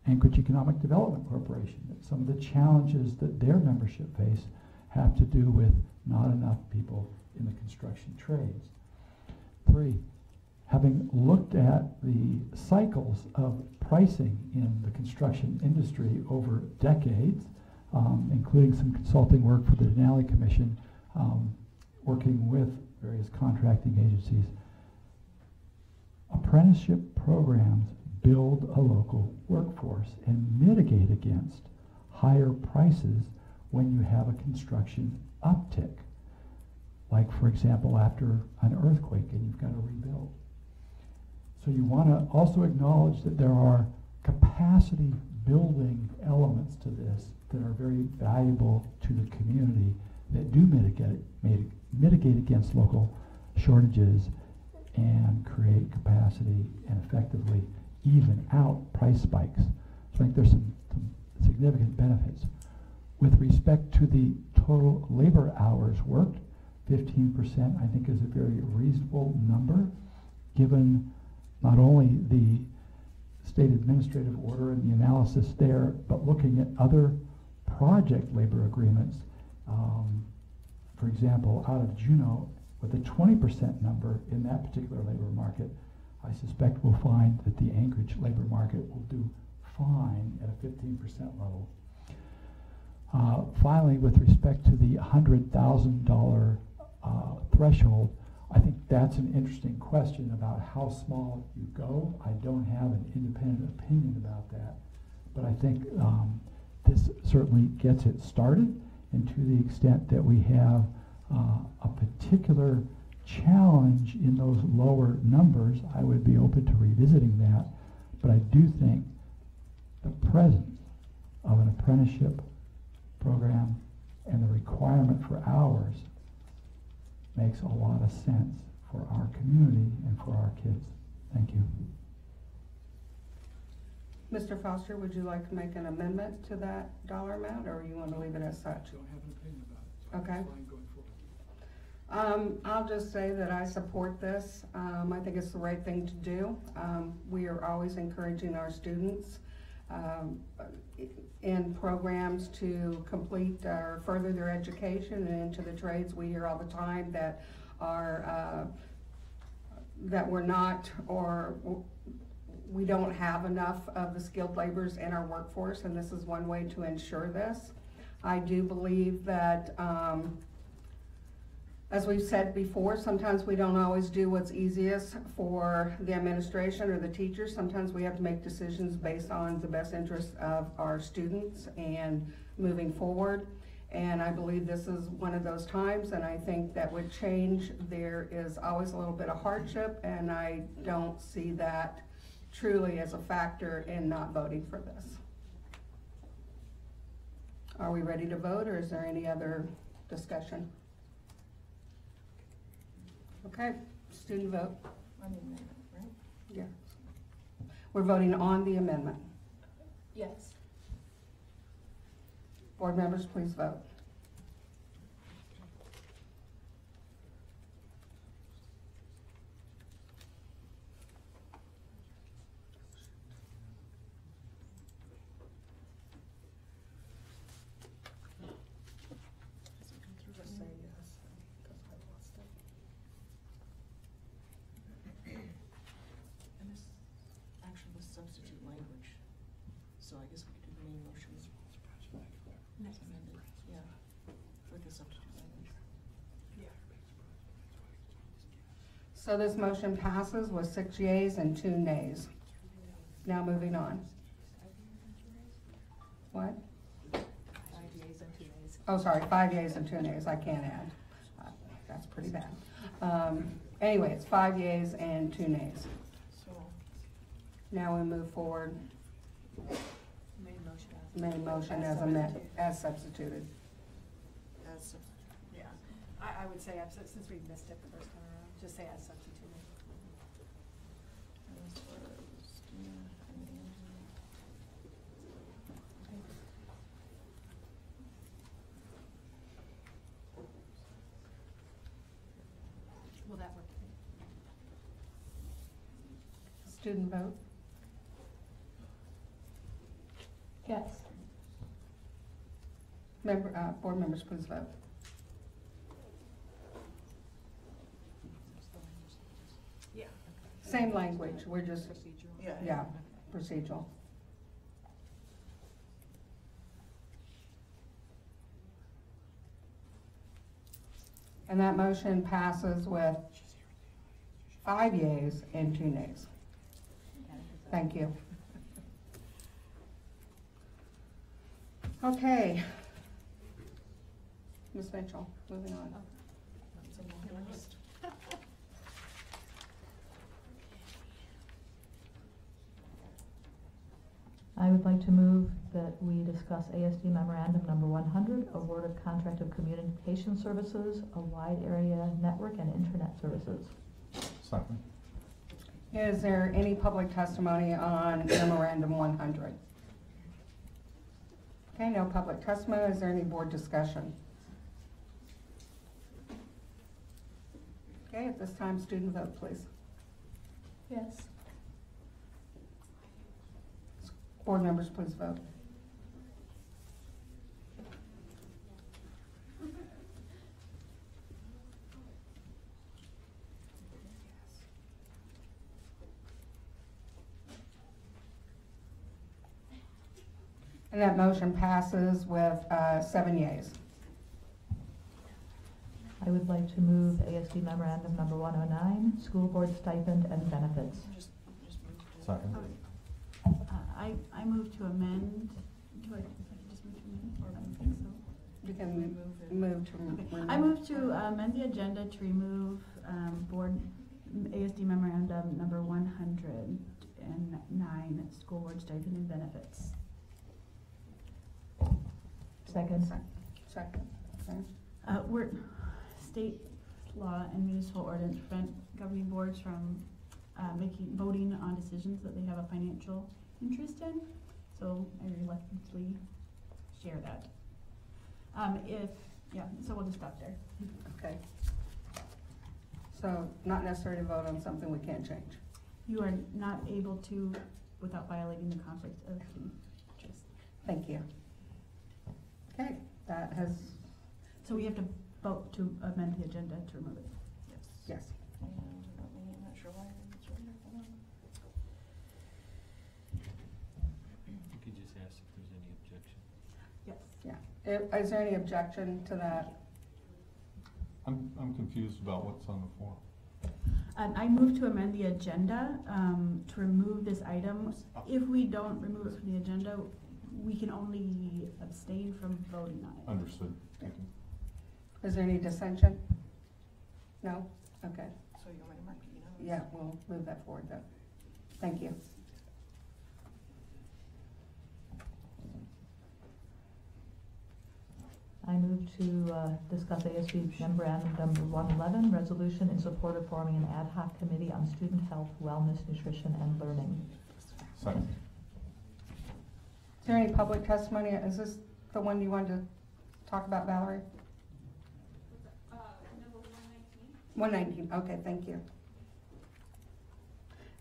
Anchorage Economic Development Corporation that some of the challenges that their membership face have to do with not enough people in the construction trades. 3, having looked at the cycles of pricing in the construction industry over decades, including some consulting work for the Denali Commission, working with various contracting agencies, apprenticeship programs build a local workforce and mitigate against higher prices when you have a construction uptick. Like, for example, after an earthquake and you've got to rebuild. So you want to also acknowledge that there are capacity building elements to this that are very valuable to the community that do mitigate against local shortages and create capacity and effectively even out price spikes. So I think there's some significant benefits. With respect to the total labor hours worked, 15% I think is a very reasonable number, given not only the state administrative order and the analysis there, but looking at other project labor agreements. For example, out of Juneau, with a 20% number in that particular labor market, I suspect we'll find that the Anchorage labor market will do fine at a 15% level. Finally, with respect to the $100,000 threshold, I think that's an interesting question about how small you go. I don't have an independent opinion about that, but I think this certainly gets it started, and to the extent that we have a particular challenge in those lower numbers, I would be open to revisiting that. But I do think the presence of an apprenticeship program and the requirement for hours makes a lot of sense for our community and for our kids. Thank you. Mr. Foster, would you like to make an amendment to that dollar amount, or you want to leave it as such? Don't have an opinion about it. So Okay. it's fine going forward. I'll just say that I support this. I think it's the right thing to do. We are always encouraging our students in programs to complete or further their education and into the trades. We hear all the time that that we're not, or we don't have enough of the skilled laborers in our workforce, and this is one way to ensure this. I do believe that, as we've said before, sometimes we don't always do what's easiest for the administration or the teachers. Sometimes we have to make decisions based on the best interest of our students and moving forward. And I believe this is one of those times, and I think that with change, there is always a little bit of hardship, and I don't see that truly as a factor in not voting for this. Are we ready to vote, or is there any other discussion? Okay, student vote. On the amendment, right? Yeah. We're voting on the amendment. Yes. Board members, please vote. Just say yes, because I lost it. And this actually was substitute language, so I guess we could do the main motion. Next amended, yeah, with the substitute language. Yeah. So this motion passes with 6 yeas and 2 nays. Now moving on. What? 5 yeas and 2 nays. Oh, sorry, 5 yeas and 2 nays, I can't add. That's pretty bad. Anyway, it's 5 yeas and 2 nays. So, Now we move forward. Main motion as substituted. Yeah, I would say, since we missed it the first time around, just say as substituted. Will that work? Student vote? Yes. Board members, please vote. yeah. Same language, we're just, Yeah. yeah, procedural. And that motion passes with 5 yeas and 2 nays. Thank you. Okay. Ms. Mitchell, moving on. That's a long list. I would like to move that we discuss ASD memorandum number 100, award of contract of communication services, a wide area network and internet services. Second. Is there any public testimony on memorandum 100? Okay, no public testimony. Is there any board discussion? Okay, at this time, student vote, please. Yes. Board members, please vote. And that motion passes with 7 yeas. I would like to move ASD memorandum number 109, school board stipend and benefits. Second. I move to amend, do I just move to amend, or I don't think so. You can move to. Okay. I move to amend the agenda to remove board ASD memorandum number 109, school board stipend and benefits. Second. Second, okay. We're, state law and municipal ordinance prevent governing boards from voting on decisions that they have a financial interest in, so I reluctantly share that. So we'll just stop there. Okay. So not necessarily to vote on something we can't change. You are not able to without violating the conflict of interest. Thank you. Okay, that has. So we have to vote to amend the agenda to remove it. Yes. I'm not sure why it's right here. Hold on. You could just ask if there's any objection. Yes. Yeah. Is there any objection to that? I'm confused about what's on the floor. I move to amend the agenda to remove this item. If we don't remove it from the agenda, we can only abstain from voting on it. Understood. Thank you. Is there any dissension? No? Okay. So you want me to mark it unanimous? Yeah, we'll move that forward then. Thank you. I move to discuss ASD memorandum number 111, resolution in support of forming an ad hoc committee on student health, wellness, nutrition, and learning. Second. Is there any public testimony? Is this the one you wanted to talk about, Valerie? Number 119, okay, thank you.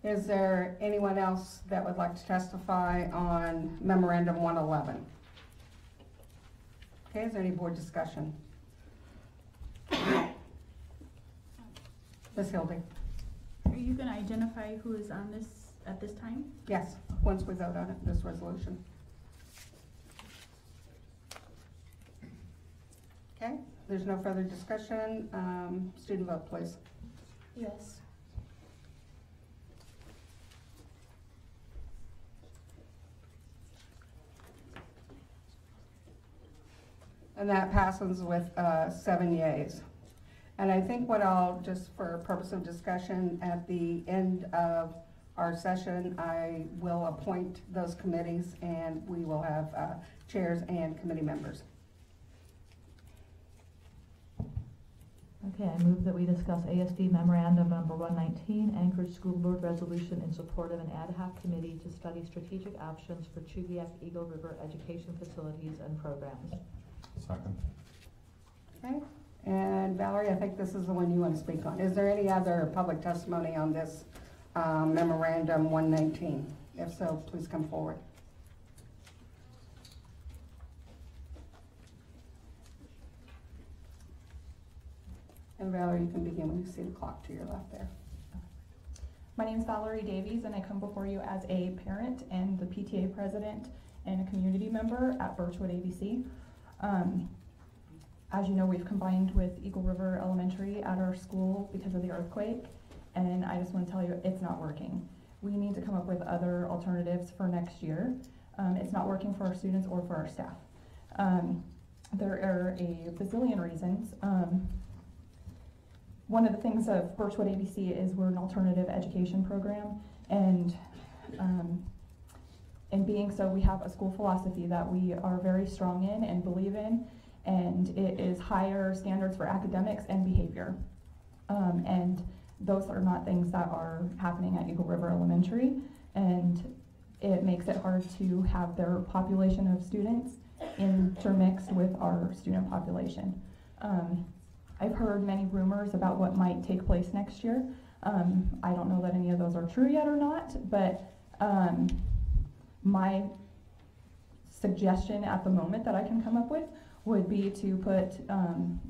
Is there anyone else that would like to testify on memorandum 111? Okay, is there any board discussion? Ms. Hildy? Are you going to identify who is on this at this time? Yes, once we vote on it, this resolution. Okay, there's no further discussion. Student vote, please. Yes. And that passes with 7 yeas. And I think what I'll, just for purpose of discussion, at the end of our session, I will appoint those committees and we will have chairs and committee members. Okay, I move that we discuss ASD memorandum number 119, Anchorage School Board resolution in support of an ad hoc committee to study strategic options for Chugiak Eagle River education facilities and programs. Second. Okay, and Valerie, I think this is the one you want to speak on. Is there any other public testimony on this memorandum 119? If so, please come forward. And Valerie, you can begin when you see the clock to your left there. My name is Valerie Davies, and I come before you as a parent and the PTA president and a community member at Birchwood ABC. As you know, we've combined with Eagle River Elementary at our school because of the earthquake, and I just want to tell you it's not working. We need to come up with other alternatives for next year. It's not working for our students or for our staff. There are a bazillion reasons. One of the things of Birchwood ABC is we're an alternative education program, and in being so, we have a school philosophy that we are very strong in and believe in, and it is higher standards for academics and behavior. And those are not things that are happening at Eagle River Elementary, and it makes it hard to have their population of students intermixed with our student population. I've heard many rumors about what might take place next year. I don't know that any of those are true yet or not, but my suggestion at the moment that I can come up with would be to put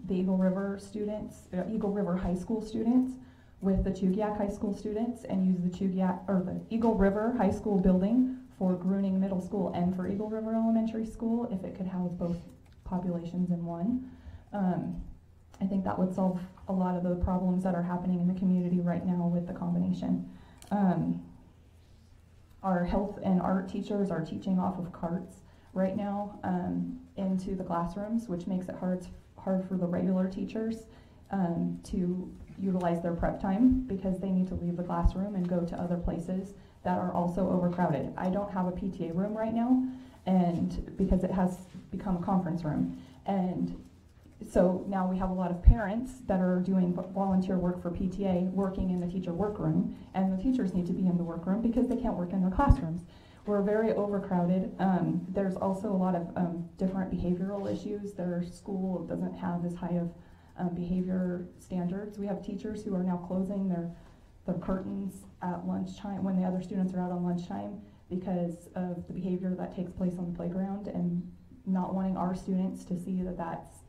the Eagle River students, Eagle River High School students with the Chugiak High School students, and use the the Eagle River High School building for Gruning Middle School and for Eagle River Elementary School, if it could house both populations in one. I think that would solve a lot of the problems that are happening in the community right now with the combination. Our health and art teachers are teaching off of carts right now into the classrooms, which makes it hard for the regular teachers to utilize their prep time because they need to leave the classroom and go to other places that are also overcrowded. I don't have a PTA room right now, and because it has become a conference room. And so now we have a lot of parents that are doing volunteer work for PTA working in the teacher workroom, and the teachers need to be in the workroom because they can't work in their classrooms. We're very overcrowded. There's also a lot of different behavioral issues. Their school doesn't have as high of behavior standards. We have teachers who are now closing their curtains at lunchtime when the other students are out on lunchtime because of the behavior that takes place on the playground, and not wanting our students to see that that's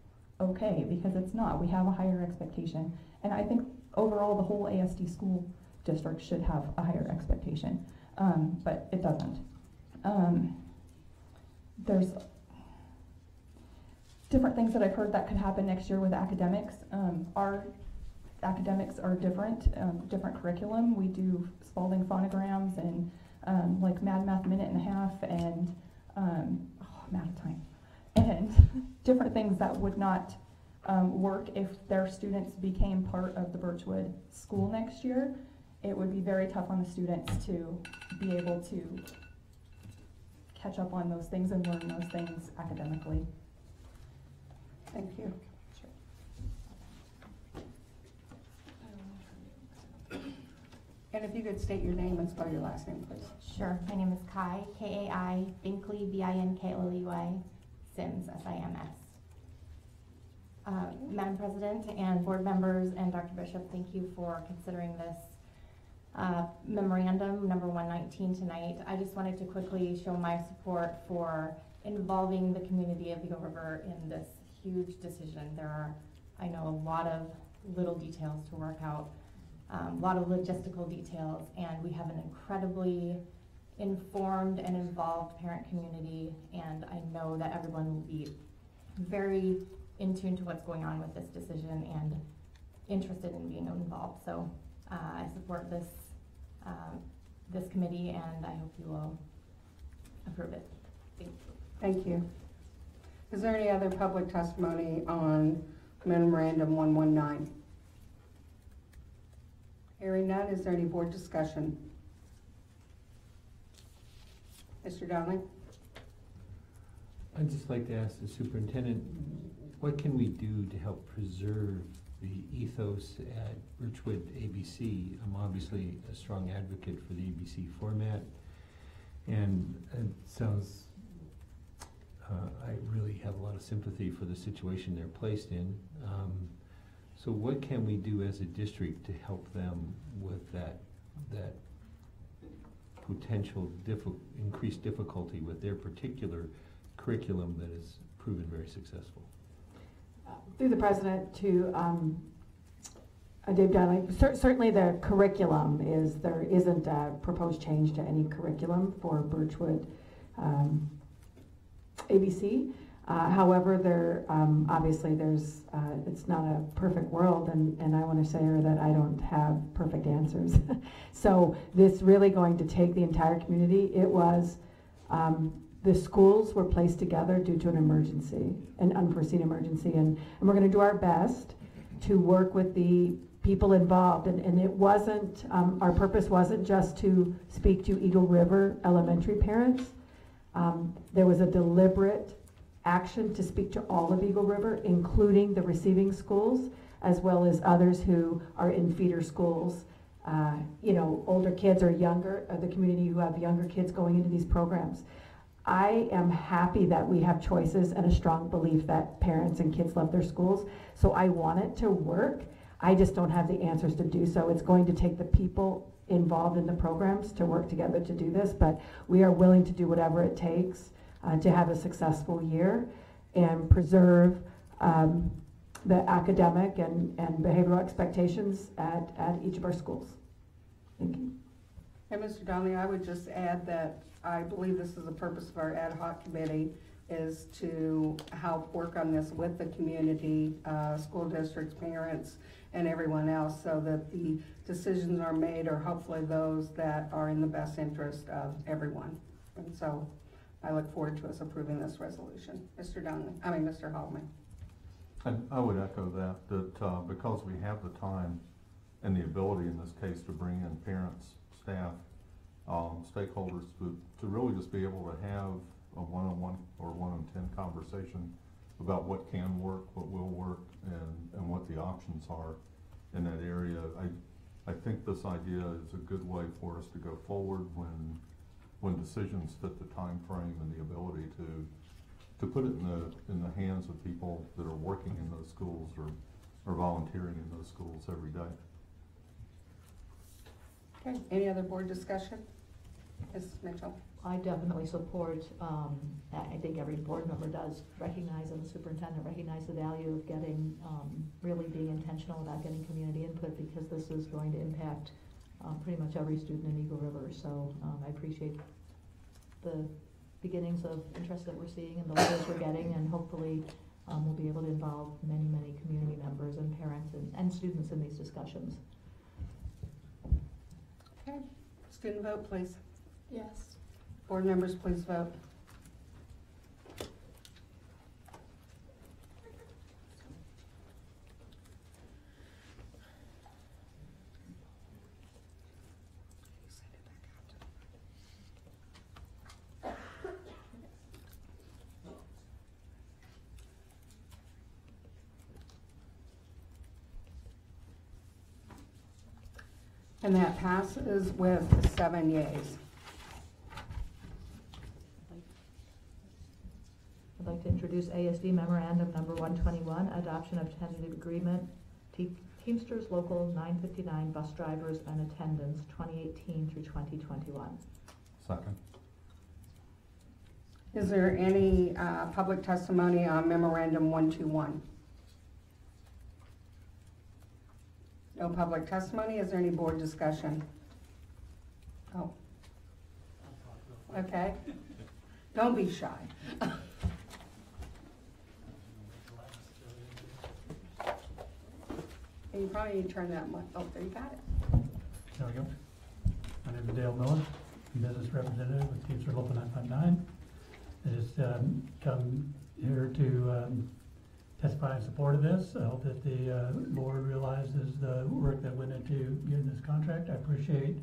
okay, because it's not. We have a higher expectation. And I think overall the whole ASD school district should have a higher expectation, but it doesn't. There's different things that I've heard that could happen next year with academics. Our academics are different, different curriculum. We do Spalding phonograms and like Mad Math Minute and a Half and I'm out of time. And different things that would not work if their students became part of the Birchwood school next year. It would be very tough on the students to be able to catch up on those things and learn those things academically. Thank you. And if you could state your name and spell your last name, please. Sure. My name is Kai, K-A-I, Binkley, B-I-N-K-L-E-Y, Sims, S-I-M-S. Madam President and board members and Dr. Bishop, thank you for considering this memorandum number 119 tonight. I just wanted to quickly show my support for involving the community of Eagle River in this huge decision. There are, I know, a lot of little details to work out, a lot of logistical details, and we have an incredibly informed and involved parent community, and I know that everyone will be very in tune to what's going on with this decision and interested in being involved. So I support this this committee, and I hope you will approve it. Thank you. Thank you. Is there any other public testimony on Memorandum 119? Hearing none, is there any board discussion? Mr. Donnelly? I'd just like to ask the superintendent, what can we do to help preserve the ethos at Birchwood ABC? I'm obviously a strong advocate for the ABC format, and it sounds, I really have a lot of sympathy for the situation they're placed in. So what can we do as a district to help them with that potential increased difficulty with their particular curriculum that has proven very successful? Through the president to Dave Donnelly, certainly the curriculum there isn't a proposed change to any curriculum for Birchwood ABC. However, there obviously there's it's not a perfect world, and I want to say that I don't have perfect answers. So this really going to take the entire community. It was the schools were placed together due to an emergency, an unforeseen emergency, and we're going to do our best to work with the people involved. And it wasn't our purpose wasn't just to speak to Eagle River elementary parents. There was a deliberate action to speak to all of Eagle River, including the receiving schools, as well as others who are in feeder schools. You know, older kids or younger, the community who have younger kids going into these programs. I am happy that we have choices and a strong belief that parents and kids love their schools. So I want it to work. I just don't have the answers to do so. It's going to take the people involved in the programs to work together to do this, but we are willing to do whatever it takes to have a successful year and preserve the academic and behavioral expectations at each of our schools. Thank you. And Mr. Donnelly, I would just add that I believe this is the purpose of our ad hoc committee, is to help work on this with the community, school districts, parents, and everyone else, so that the decisions are made are hopefully those that are in the best interest of everyone. And so I look forward to us approving this resolution. Mr. Hallman. And I would echo that because we have the time and the ability in this case to bring in parents, staff, stakeholders to really just be able to have a one-on-one or 1-on-10 conversation about what can work, what will work, and what the options are in that area. I think this idea is a good way for us to go forward when decisions fit the time frame and the ability to put it in the hands of people that are working in those schools or are volunteering in those schools every day. Okay, any other board discussion? Mrs. Mitchell? I definitely support, I think every board member does recognize, and the superintendent recognize the value of getting, really being intentional about getting community input, because this is going to impact pretty much every student in Eagle River. So I appreciate the beginnings of interest that we're seeing and the letters we're getting, and hopefully we'll be able to involve many, many community members and parents and students in these discussions. Okay, student vote, please. Yes. Board members, please vote. And that passes with 7 yeas. I'd like to introduce ASD Memorandum Number 121, Adoption of Tentative Agreement, Teamsters Local 959 Bus Drivers and Attendants 2018 through 2021. Second. Is there any public testimony on Memorandum 121? No public testimony. Is there any board discussion? Oh. Okay. Don't be shy. And you probably need to turn that mic. Oh, there you got it. There we go. My name is Dale Miller, business representative with Teamsters Local 959. I just come here to testify in support of this. I hope that the board realizes the work that went into getting this contract. I appreciate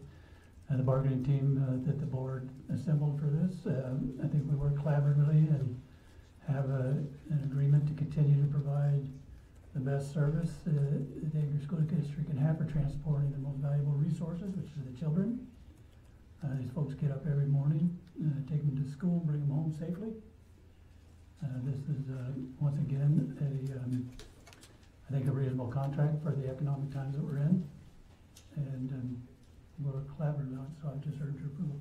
the bargaining team that the board assembled for this. I think we work collaboratively and have an agreement to continue to provide the best service the Anchorage School District can have for transporting the most valuable resources, which are the children. These folks get up every morning, take them to school, bring them home safely. This is, once again, I think a reasonable contract for the economic times that we're in. And we're collaborative on it, so I just urge your approval.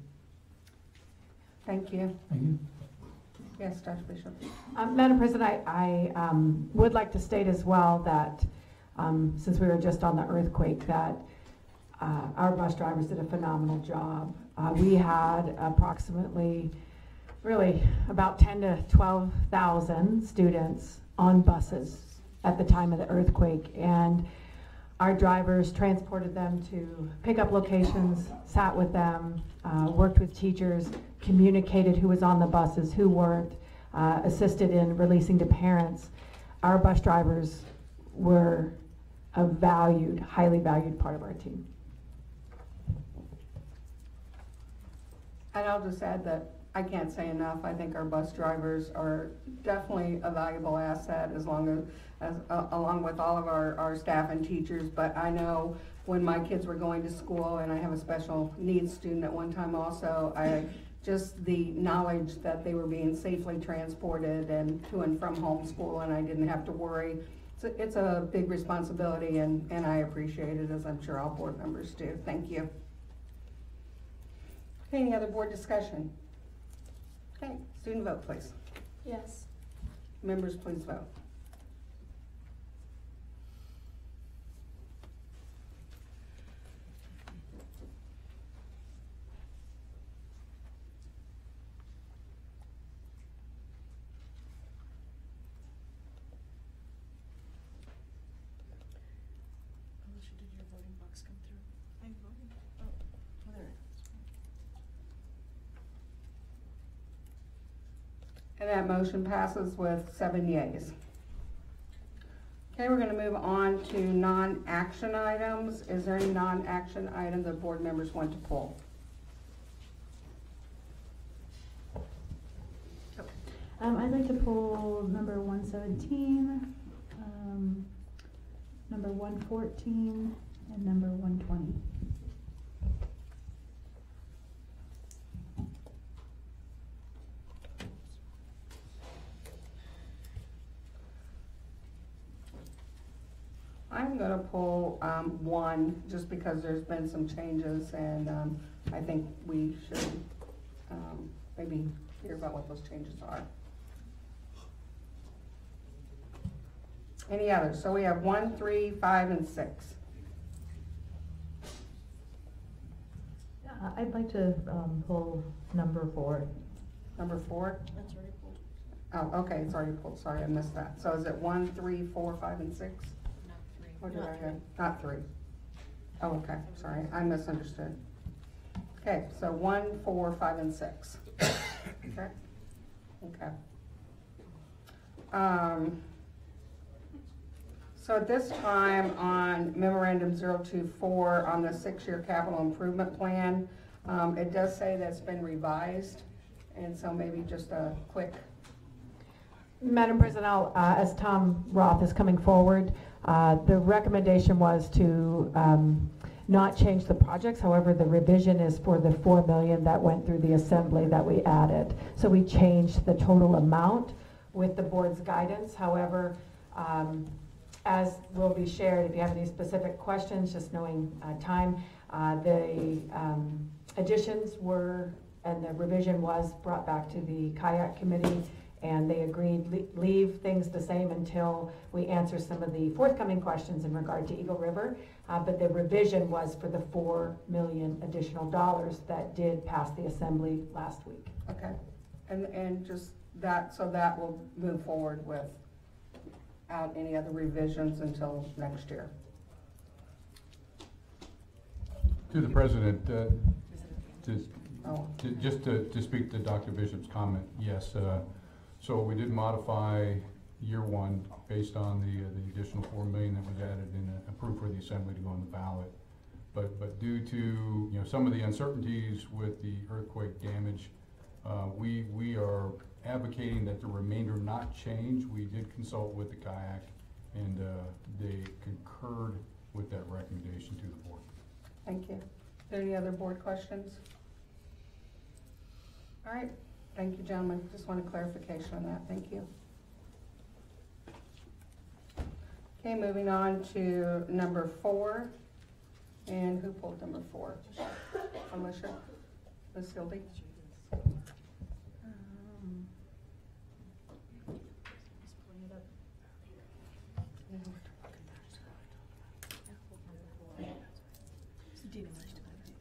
Thank you. Thank you. Yes, Dr. Bishop. Madam President, I would like to state as well that since we were just on the earthquake, that our bus drivers did a phenomenal job. We had approximately, really, about 10 to 12,000 students on buses at the time of the earthquake, and our drivers transported them to pickup locations, sat with them, worked with teachers, communicated who was on the buses, who weren't, assisted in releasing to parents. Our bus drivers were a valued, highly valued part of our team. And I'll just add that I can't say enough. I think our bus drivers are definitely a valuable asset along with all of our staff and teachers. But I know when my kids were going to school, and I have a special needs student at one time also, just the knowledge that they were being safely transported and to and from homeschool, and I didn't have to worry. It's a big responsibility, and I appreciate it, as I'm sure all board members do. Thank you. Any other board discussion? Okay, student vote, please. Yes. Members, please vote. Did your voting box come through? I voted. Oh, there it is. And that motion passes with 7 yeas. Okay, we're going to move on to non-action items. Is there any non-action item that board members want to pull? I'd like to pull number 117, number 114, and number 120. I'm gonna pull, one, just because there's been some changes, and, I think we should, maybe hear about what those changes are. Any others? So we have 1, 3, 5, and 6. I'd like to pull number 4. Number 4? That's already pulled. Oh, okay, it's already pulled, sorry, I missed that. So is it 1, 3, 4, 5, and 6? Not 3. What did I have? Not 3. Oh, okay, sorry, I misunderstood. Okay, so 1, 4, 5, and 6. Okay, okay. So at this time on memorandum 024 on the 6-year capital improvement plan, it does say that it's been revised, and so maybe just a quick. Madam President, as Tom Roth is coming forward, the recommendation was to not change the projects. However, the revision is for the $4 million that went through the assembly that we added. So we changed the total amount with the board's guidance. However, as will be shared, if you have any specific questions, just knowing time, the additions were, and the revision was brought back to the kayak committee, and they agreed leave things the same until we answer some of the forthcoming questions in regard to Eagle River. But the revision was for the $4 million additional dollars that did pass the assembly last week. Okay, and just that, so that will move forward without any other revisions until next year. To the President, just to speak to Dr. Bishop's comment, yes. So we did modify year 1 based on the additional $4 million that was added and approved for the Assembly to go on the ballot. But due to some of the uncertainties with the earthquake damage, we are advocating that the remainder not change. We did consult with the kayak, and they concurred with that recommendation to the board. Thank you. Are there any other board questions? All right, thank you, gentlemen. Just wanted clarification on that. Thank you. Okay, moving on to number 4. And who pulled number 4? Alicia? Ms. Hildy? Just pulling it up.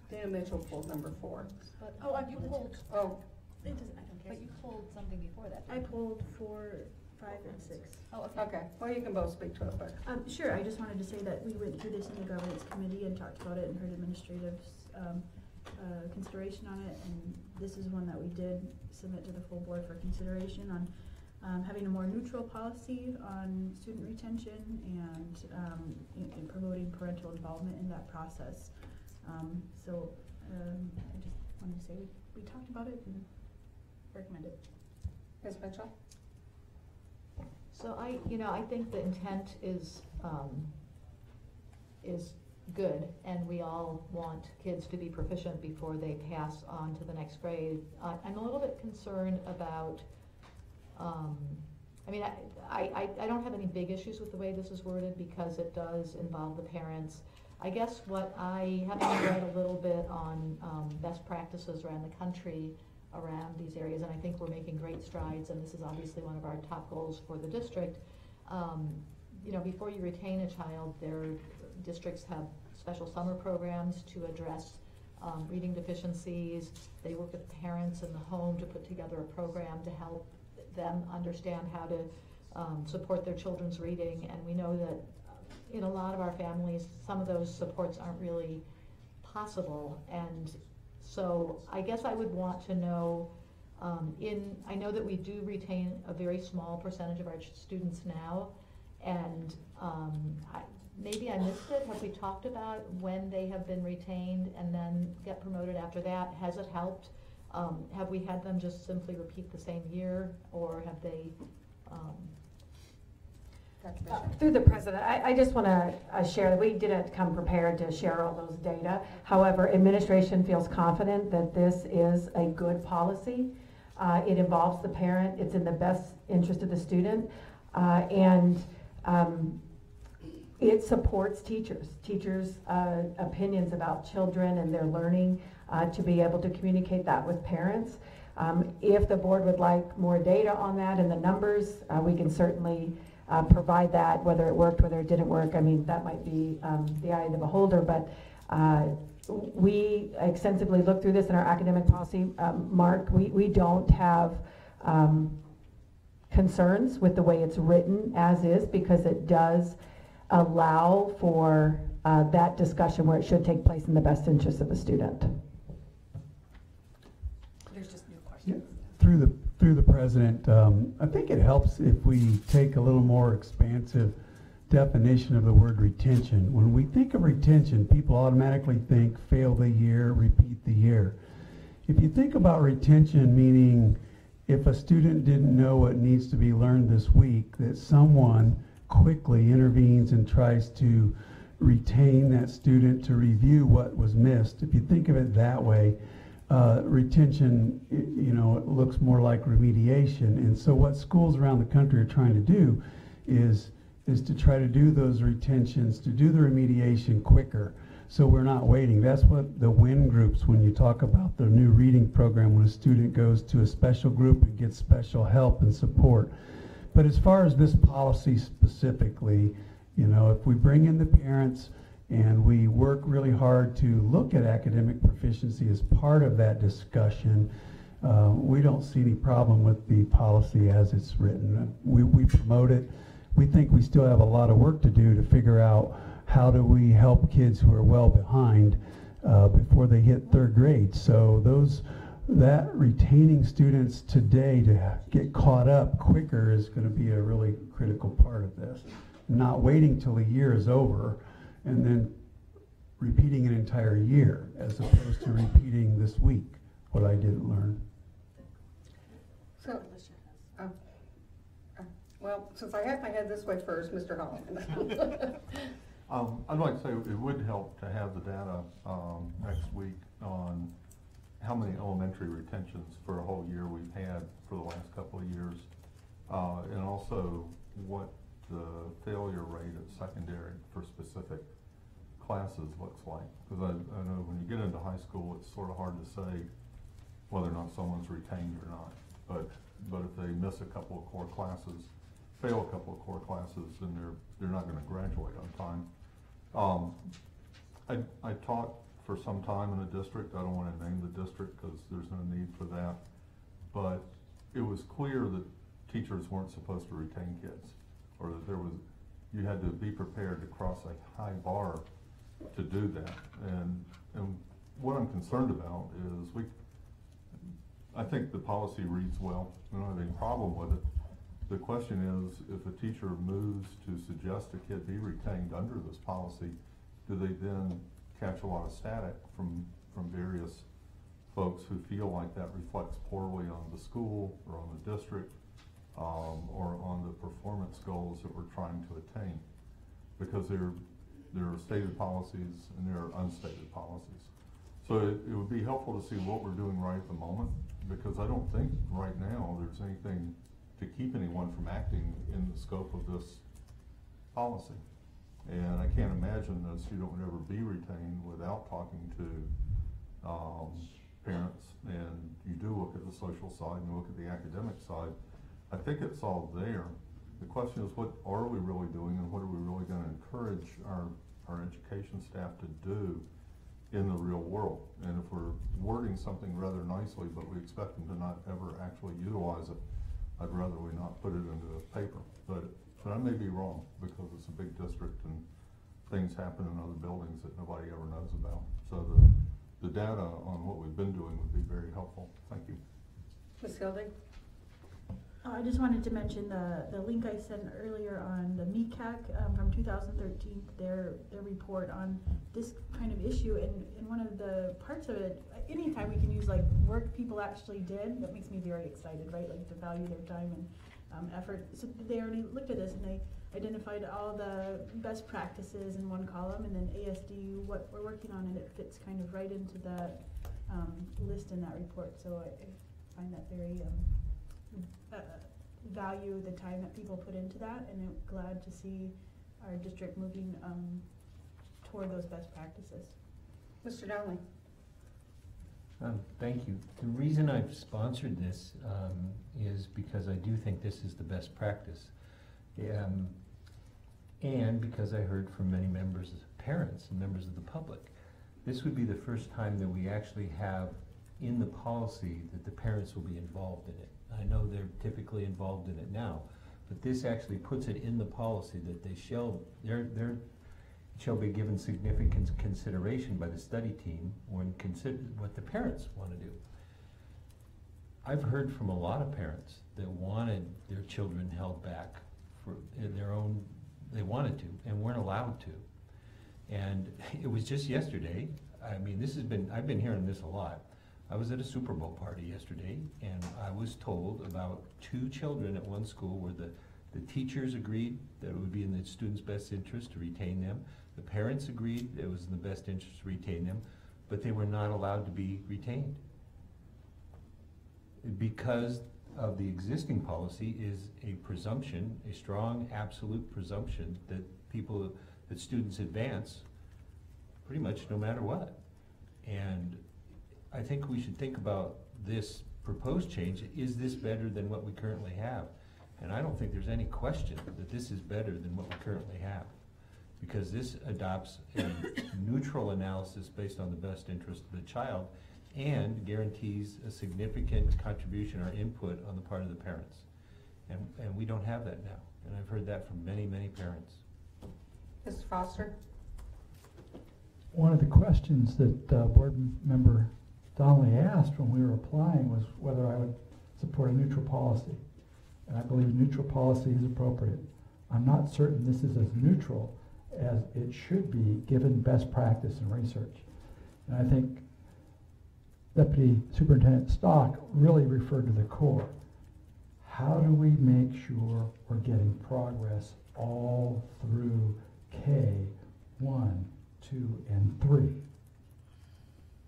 Dan Mitchell pulled number 4. But, oh, you pulled. Oh. It doesn't, I don't care. But you pulled something before that. I pulled 4, 5, and 6. Oh, okay. Okay, well, you can both speak to it, but. Sure, I just wanted to say that we went through this in the governance committee and talked about it and heard administrative consideration on it, and this is one that we did submit to the full board for consideration on having a more neutral policy on student retention and in promoting parental involvement in that process. So I just wanted to say we talked about it and recommend it. Ms. Mitchell? So I think the intent is good, and we all want kids to be proficient before they pass on to the next grade. I'm a little bit concerned about, I mean, I don't have any big issues with the way this is worded because it does involve the parents. I guess what I have read a little bit on best practices around the country around these areas, and I think we're making great strides, and this is obviously one of our top goals for the district. Before you retain a child, their districts have special summer programs to address reading deficiencies. They work with parents in the home to put together a program to help them understand how to support their children's reading, and we know that in a lot of our families, some of those supports aren't really possible, and so I guess I would want to know, I know that we do retain a very small percentage of our students now, and maybe I missed it. Have we talked about when they have been retained and then get promoted after that? Has it helped? Have we had them just simply repeat the same year, or have they? Through the president, I just want to share that we didn't come prepared to share all those data. However, administration feels confident that this is a good policy. It involves the parent. It's in the best interest of the student. it supports teachers' opinions about children and their learning, to be able to communicate that with parents. If the board would like more data on that and the numbers, we can certainly provide that, whether it worked, whether it didn't work. I mean, that might be the eye of the beholder, but we extensively looked through this in our academic policy. Mark, we don't have concerns with the way it's written as is, because it does allow for that discussion where it should take place in the best interest of the student. There's just new questions. Yeah, through the president, I think it helps if we take a little more expansive definition of the word retention. When we think of retention, people automatically think fail the year, repeat the year. If you think about retention, meaning if a student didn't know what needs to be learned this week, that someone quickly intervenes and tries to retain that student to review what was missed. If you think of it that way, retention, it looks more like remediation. And so what schools around the country are trying to do is to try to do those retentions, to do the remediation quicker, so we're not waiting. That's what the WIN groups, when you talk about the new reading program, when a student goes to a special group and gets special help and support. But as far as this policy specifically, if we bring in the parents and we work really hard to look at academic proficiency as part of that discussion, we don't see any problem with the policy as it's written. We promote it. We think we still have a lot of work to do to figure out how do we help kids who are well behind before they hit third grade. So that retaining students today to get caught up quicker is going to be a really critical part of this. Not waiting till the year is over and then repeating an entire year, as opposed to repeating this week what I didn't learn. So, well, since I have my head this way first, Mr. Holland. I'd like to say it would help to have the data next week on how many elementary retentions for a whole year we've had for the last couple of years, and also what the failure rate at secondary for specific classes looks like. Because I know when you get into high school, it's sort of hard to say whether or not someone's retained or not. But if they miss a couple of core classes, fail a couple of core classes, then they're not going to graduate on time. I taught for some time in a district. I don't want to name the district because there's no need for that. But it was clear that teachers weren't supposed to retain kids, or that you had to be prepared to cross a high bar to do that. And what I'm concerned about is I think the policy reads well. I don't have any problem with it. The question is, if a teacher moves to suggest a kid be retained under this policy, do they then catch a lot of static from various folks who feel like that reflects poorly on the school or on the district or on the performance goals that we're trying to attain? Because there are stated policies and there are unstated policies. So it would be helpful to see what we're doing right at the moment, because I don't think right now there's anything to keep anyone from acting in the scope of this policy. And I can't imagine that a student would ever be retained without talking to parents. And you do look at the social side and you look at the academic side. I think it's all there. The question is, what are we really doing, and what are we really going to encourage our education staff to do in the real world? And if we're wording something rather nicely, but we expect them to not ever actually utilize it, I'd rather we not put it into the paper. But I may be wrong, because it's a big district and things happen in other buildings that nobody ever knows about. So the data on what we've been doing would be very helpful. Thank you. Ms. Hilding? I just wanted to mention the link I sent earlier on the MECAC from 2013, their report on this kind of issue, and one of the parts of it, anytime we can use like work people actually did, that makes me very excited, right? Like to value their time and effort. So they already looked at this and they identified all the best practices in one column, and then ASD, what we're working on, and it fits kind of right into that list in that report. So I find that very value the time that people put into that, and I'm glad to see our district moving toward those best practices. Mr. Donnelly. Thank you. The reason I've sponsored this is because I do think this is the best practice. And because I heard from many members, parents and members of the public. This would be the first time that we actually have in the policy that the parents will be involved in it. I know they're typically involved in it now, but this actually puts it in the policy that they shall be given significant consideration by the study team when consider what the parents want to do. I've heard from a lot of parents that wanted their children held back for their own, they wanted to and weren't allowed to. And it was just yesterday, I mean, I've been hearing this a lot. I was at a Super Bowl party yesterday, and I was told about 2 children at one school where the teachers agreed that it would be in the students' best interest to retain them. The parents agreed it was in the best interest to retain them, but they were not allowed to be retained. Because of the existing policy is a presumption, a strong absolute presumption that students advance pretty much no matter what. And I think we should think about this proposed change. Is this better than what we currently have? And I don't think there's any question that this is better than what we currently have, because this adopts a neutral analysis based on the best interest of the child and guarantees a significant contribution or input on the part of the parents. And we don't have that now. And I've heard that from many, many parents. Mr. Foster? One of the questions that board member Donnelly asked when we were applying was whether I would support a neutral policy. And I believe a neutral policy is appropriate. I'm not certain this is as neutral as it should be given best practice and research. And I think Deputy Superintendent Stock really referred to the core. How do we make sure we're getting progress all through K, 1, 2, and 3?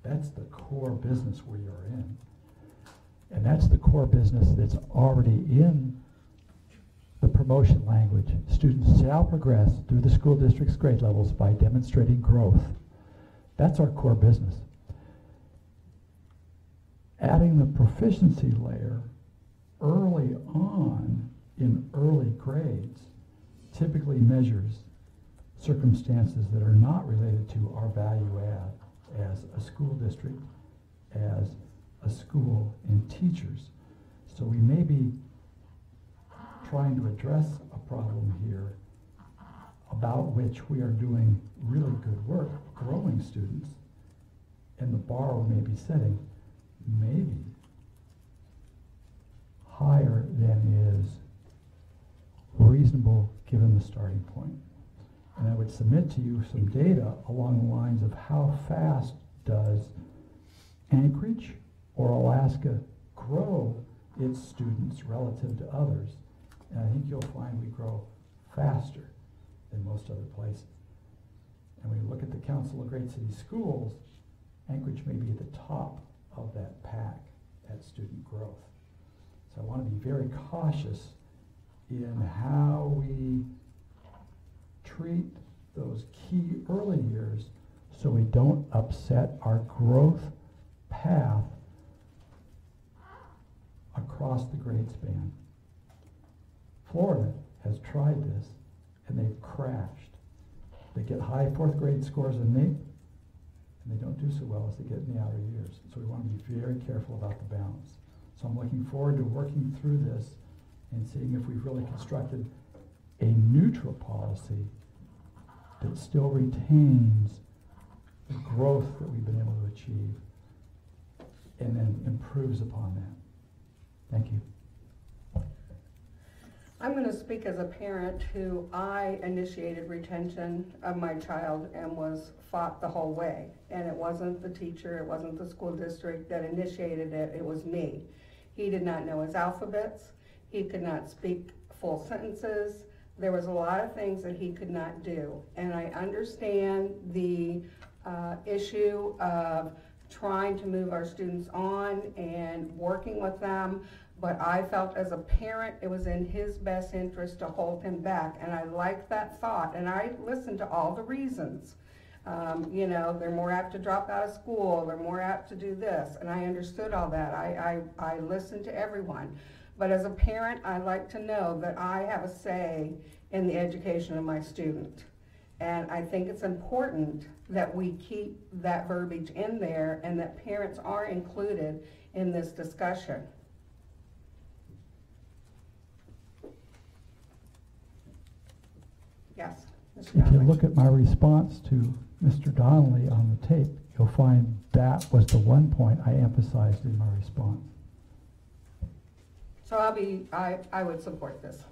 That's the core business we are in. And that's the core business that's already in the promotion language. Students shall progress through the school district's grade levels by demonstrating growth. That's our core business. Adding the proficiency layer early on in early grades typically measures circumstances that are not related to our value add as a school district, as a school, and teachers. So we may be trying to address a problem here about which we are doing really good work, growing students, and the bar we may be setting maybe higher than is reasonable given the starting point. And I would submit to you some data along the lines of how fast does Anchorage or Alaska grow its students relative to others. And I think you'll find we grow faster than most other places. And when you look at the Council of Great City Schools, Anchorage may be at the top of that pack at student growth. So I want to be very cautious in how we treat those key early years so we don't upset our growth path across the grade span. Florida has tried this and they've crashed. They get high 4th grade scores in NAEP and they don't do so well as they get in the outer years. So we want to be very careful about the balance. So I'm looking forward to working through this and seeing if we've really constructed a neutral policy that still retains the growth that we've been able to achieve and then improves upon that. Thank you. I'm going to speak as a parent who I initiated retention of my child and was fought the whole way. And it wasn't the teacher, it wasn't the school district that initiated it, it was me. He did not know his alphabets, he could not speak full sentences, there was a lot of things that he could not do. And I understand the issue of trying to move our students on and working with them, But I felt as a parent, it was in his best interest to hold him back, and I liked that thought, and I listened to all the reasons. You know, they're more apt to drop out of school, they're more apt to do this, and I understood all that. I listened to everyone. But as a parent, I like to know that I have a say in the education of my student. And I think it's important that we keep that verbiage in there and that parents are included in this discussion. Yes, Mr. If you Donnelly. look at my response to Mr. Donnelly on the tape, you'll find that was the one point I emphasized in my response. So I would support this.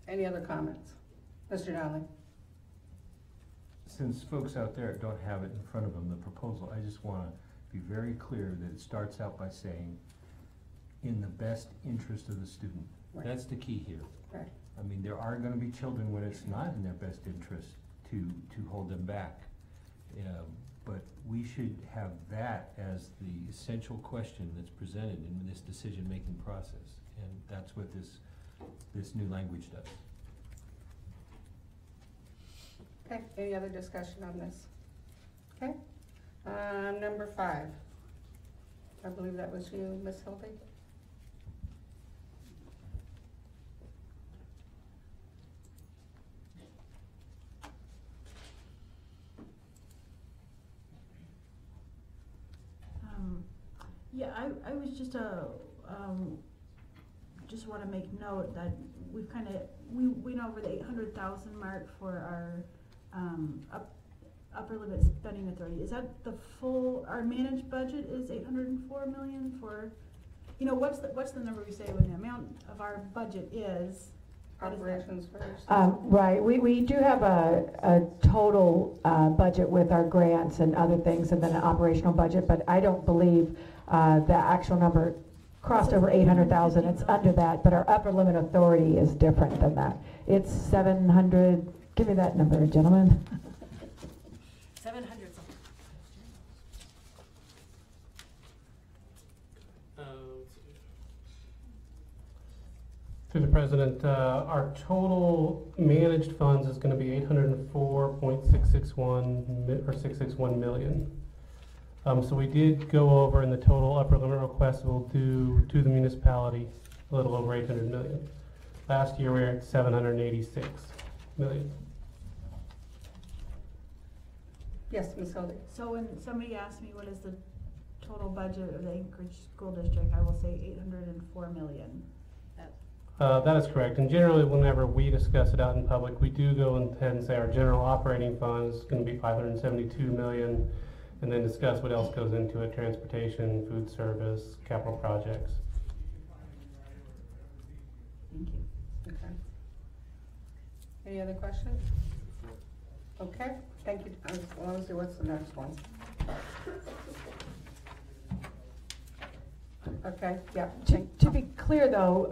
Any other comments? Mr. Donnelly? Since folks out there don't have it in front of them, the proposal, I just want to be very clear that it starts out by saying, in the best interest of the student. Right. That's the key here. Right. I mean, there are going to be children when it's not in their best interest to hold them back. But we should have that as the essential question that's presented in this decision-making process. And that's what this new language does. Okay, any other discussion on this? Okay, number 5. I believe that was you, Ms. Hildy. Yeah, I was just want to make note that we've kind of, we went over the 800,000 mark for our upper limit spending authority. Is that the full, our managed budget is 804 million for, you know, what's the number we say when the amount of our budget is? Operations first. Right, we do have a total budget with our grants and other things, and then an operational budget, but I don't believe the actual number crossed over 800,000. It's under that, but our upper limit authority is different than that. It's 700, give me that number, gentlemen. 700 something. Through the President, our total managed funds is going to be 804.661 or 661 million. So we did go over in the total upper limit request we'll do to the municipality a little over 800 million. Last year we were at 786 million. Yes, Ms. Hildy. So when somebody asks me what is the total budget of the Anchorage School District, I will say 804 million. That is correct, and generally whenever we discuss it out in public, we do go and say our general operating fund is going to be 572 million, and then discuss what else goes into it: transportation, food service, capital projects. Thank you. Okay. Any other questions? Okay, thank you. Well, let's see, what's the next one? Okay, yeah. To be clear though,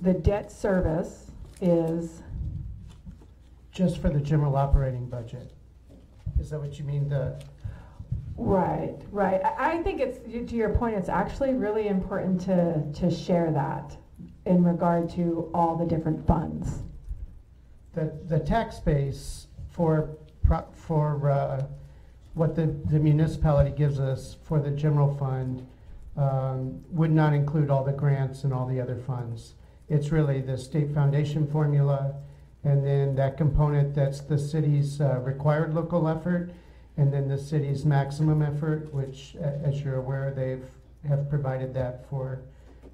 the debt service is just for the general operating budget. Is that what you mean? right. I think it's, to your point, it's actually really important to share that in regard to all the different funds. The tax base for what the municipality gives us for the general fund would not include all the grants and all the other funds. It's really the state foundation formula, and then that component that's the city's required local effort, and then the city's maximum effort, which, as you're aware, have provided that for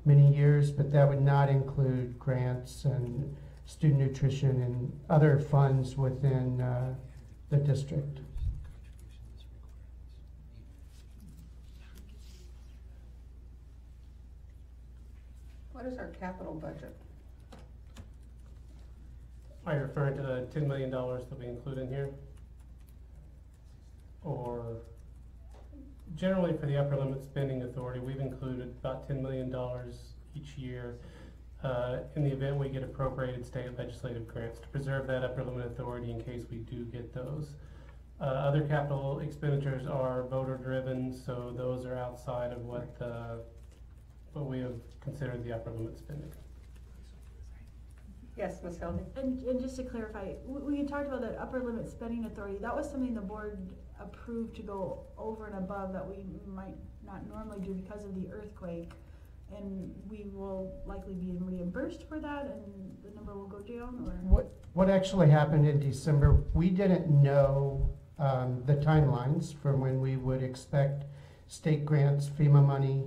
many years, but that would not include grants and student nutrition and other funds within the district. What is our capital budget? Are you referring to the $10 million that we include in here? Or generally for the upper limit spending authority, we've included about $10 million each year in the event we get appropriated state legislative grants to preserve that upper limit authority in case we do get those. Other capital expenditures are voter driven, so those are outside of what the but we have considered the upper limit spending. Yes, Ms. Hildy? And just to clarify, we had talked about that upper limit spending authority. That was something the board approved to go over and above that we might not normally do because of the earthquake. And we will likely be reimbursed for that and the number will go down, or? What actually happened in December, we didn't know the timelines for when we would expect state grants, FEMA money.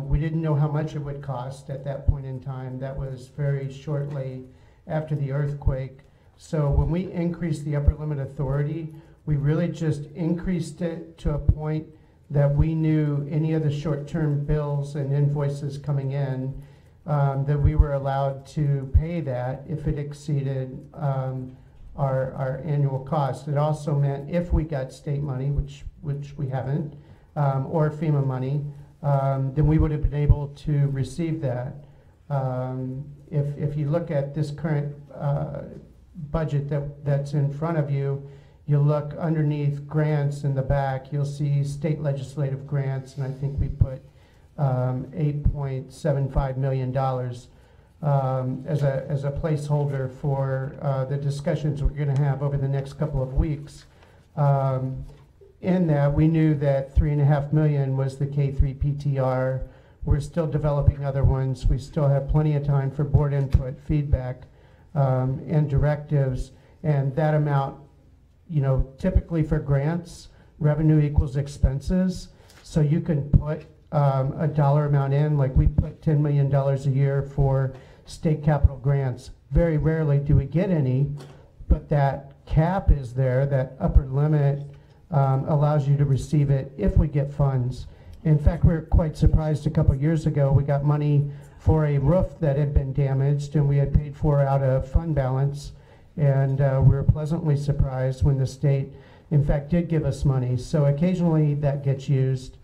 We didn't know how much it would cost at that point in time. That was very shortly after the earthquake. So when we increased the upper limit authority, we really just increased it to a point that we knew any of the short-term bills and invoices coming in, that we were allowed to pay that if it exceeded our annual cost. It also meant if we got state money, which we haven't, or FEMA money, then we would have been able to receive that. If you look at this current budget that's in front of you, you look underneath grants in the back, you'll see state legislative grants, and I think we put $8.75 million as a placeholder for the discussions we're going to have over the next couple of weeks. In that, we knew that $3.5 million was the K-3 PTR. We're still developing other ones. We still have plenty of time for board input, feedback, and directives. And that amount, you know, typically for grants, revenue equals expenses. So you can put a dollar amount in, like we put $10 million a year for state capital grants. Very rarely do we get any, but that cap is there, that upper limit allows you to receive it if we get funds. In fact, we were quite surprised a couple of years ago. We got money for a roof that had been damaged and we had paid for out of fund balance. And we were pleasantly surprised when the state, in fact, did give us money. So occasionally that gets used.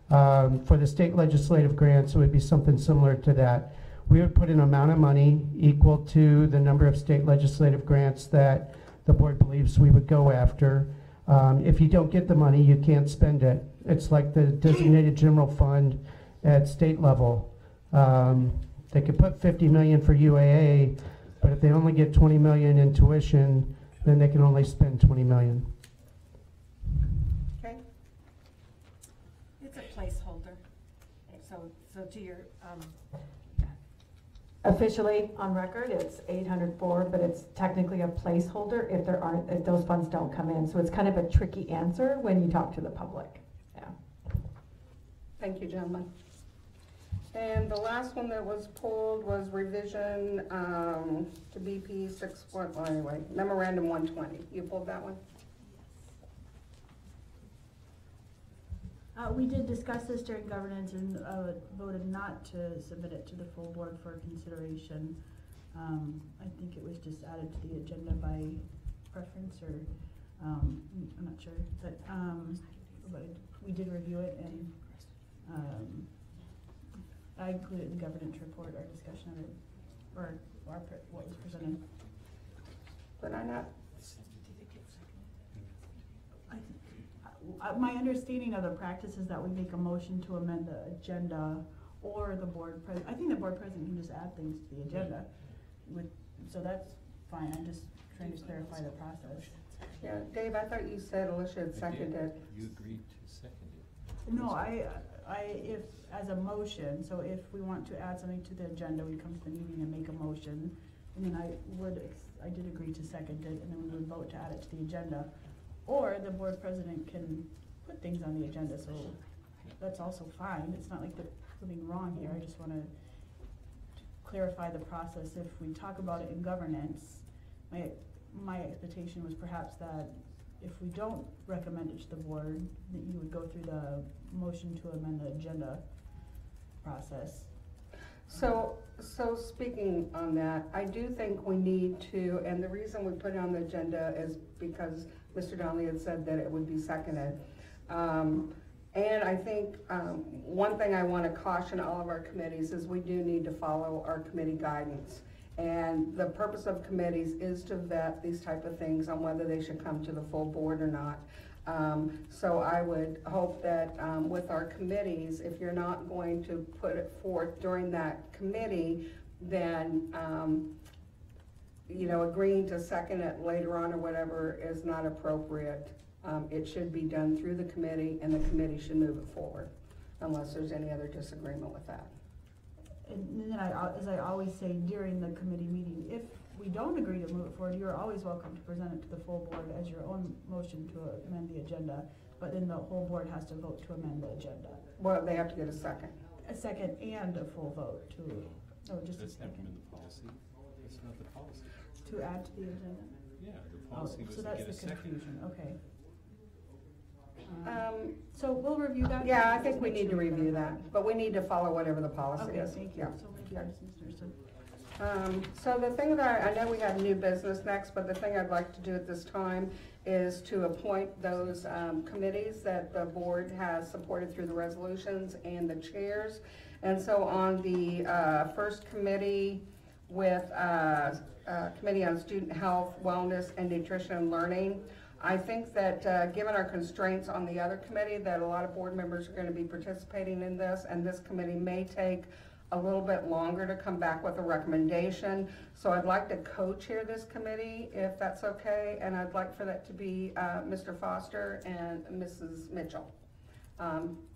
For the state legislative grants, it would be something similar to that. We would put an amount of money equal to the number of state legislative grants that the board believes we would go after. If you don't get the money, you can't spend it. It's like the designated general fund at state level. They could put $50 million for UAA, but if they only get $20 million in tuition, then they can only spend $20 million. Okay. It's a placeholder. So to your, Officially on record, it's 804, but it's technically a placeholder if those funds don't come in. So it's kind of a tricky answer when you talk to the public. Yeah. Thank you, gentlemen. And the last one that was pulled was revision to BP 6.1, well, anyway, Memorandum 120. You pulled that one? We did discuss this during governance and voted not to submit it to the full board for consideration. I think it was just added to the agenda by preference, or I'm not sure, but we did review it, and I included in the governance report our discussion of it, or what was presented. But I not. My understanding of the practice is that we make a motion to amend the agenda, or the board president. I think the board president can just add things to the agenda. So that's fine. I'm just trying to clarify the process. Yeah, Dave, I thought you said Alicia had seconded. You agreed to second it. No, if as a motion. So if we want to add something to the agenda, we come to the meeting and make a motion, and then I did agree to second it, and then we would vote to add it to the agenda. Or the board president can put things on the agenda, so that's also fine. It's not like there's something wrong here. I just want to clarify the process. If we talk about it in governance, my expectation was perhaps that if we don't recommend it to the board, that you would go through the motion to amend the agenda process. So speaking on that, I do think we need to, and the reason we put it on the agenda is because Mr. Donnelly had said that it would be seconded. And I think one thing I want to caution all of our committees is we do need to follow our committee guidance. And the purpose of committees is to vet these type of things on whether they should come to the full board or not. So I would hope that with our committees, if you're not going to put it forth during that committee, then you know, agreeing to second it later on or whatever is not appropriate. It should be done through the committee, and the committee should move it forward, unless there's any other disagreement with that. And then as I always say during the committee meeting, if we don't agree to move it forward, you're always welcome to present it to the full board as your own motion to amend the agenda, but then the whole board has to vote to amend the agenda. Well, they have to get a second. A second and a full vote to, oh, just a That's never second. been the policy. That's not the policy. To add to the agenda? Yeah, the policy was So to that's get a the second. confusion, okay. So we'll review that? Yeah, I think we need to review that, but we need to follow whatever the policy Okay, is. thank you. Yeah. So thank you, Ms. Thurston. So the thing that I know we have new business next, but the thing I'd like to do at this time is to appoint those committees that the board has supported through the resolutions and the chairs. And so on the first committee with Committee on Student Health, Wellness, and Nutrition and Learning, I think that given our constraints on the other committee, that a lot of board members are going to be participating in this, and this committee may take a little bit longer to come back with a recommendation. So I'd like to co-chair this committee, if that's okay, and I'd like for that to be Mr. Foster and Mrs. Mitchell.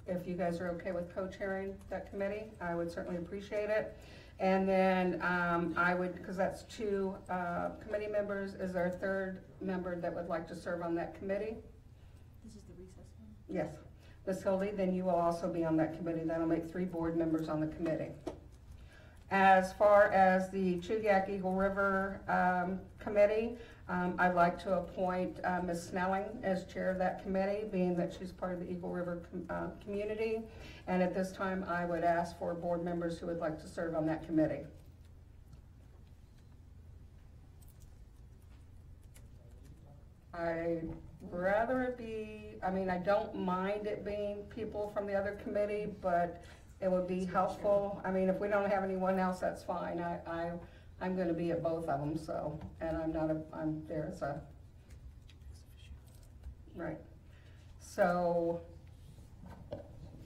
If you guys are okay with co-chairing that committee, I would certainly appreciate it. And then I would, because that's two committee members, is there a third member that would like to serve on that committee? This is the recess one? Yes. Ms. Hildy, then you will also be on that committee. That'll make 3 board members on the committee. As far as the Chugach Eagle River committee, I'd like to appoint Ms. Snelling as chair of that committee, being that she's part of the Eagle River community. And at this time, I would ask for board members who would like to serve on that committee. I'd rather it be, I mean, I don't mind it being people from the other committee, but it would be helpful. I mean, if we don't have anyone else, that's fine. I'm going to be at both of them, so, and I'm there as a, right. So,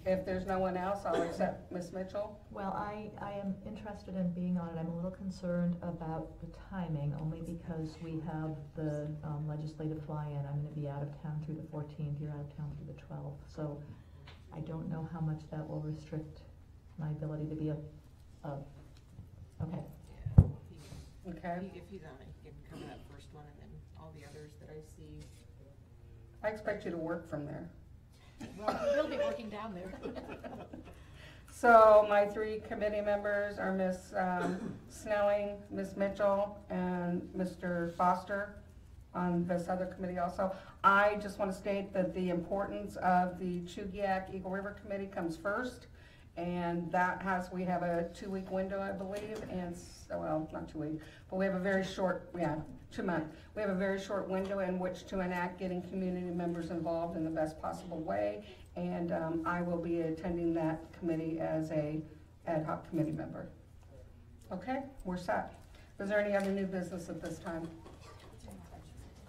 if there's no one else, I'll accept Ms. Mitchell. Well, I am interested in being on it. I'm a little concerned about the timing, only because we have the legislative fly-in. I'm going to be out of town through the 14th, you're out of town through the 12th. So I don't know how much that will restrict my ability to be okay. Okay. If he's on it, he can cover that first one, and then all the others that I see. I expect you to work from there. Well, he'll be working down there. So my 3 committee members are Ms. Snelling, Ms. Mitchell, and Mr. Foster on this other committee also. I just want to state that the importance of the Chugach Eagle River Committee comes first, and that we have a 2-week window, I believe, and, well, not 2 weeks, but we have a very short, 2 months. We have a very short window in which to enact getting community members involved in the best possible way, and I will be attending that committee as a ad hoc committee member. Okay, we're set. Is there any other new business at this time?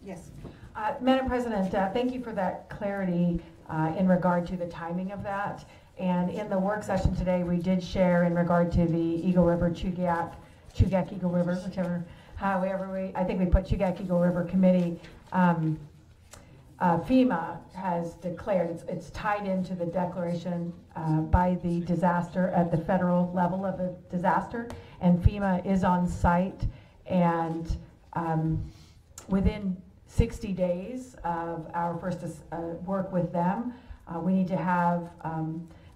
Yes. Madam President, thank you for that clarity in regard to the timing of that. And in the work session today, we did share in regard to the Eagle River, Chugach Eagle River, whichever, however I think we put Chugach Eagle River Committee. FEMA has declared, it's tied into the declaration by the disaster at the federal level of a disaster, and FEMA is on site, and within 60 days of our first work with them, we need to have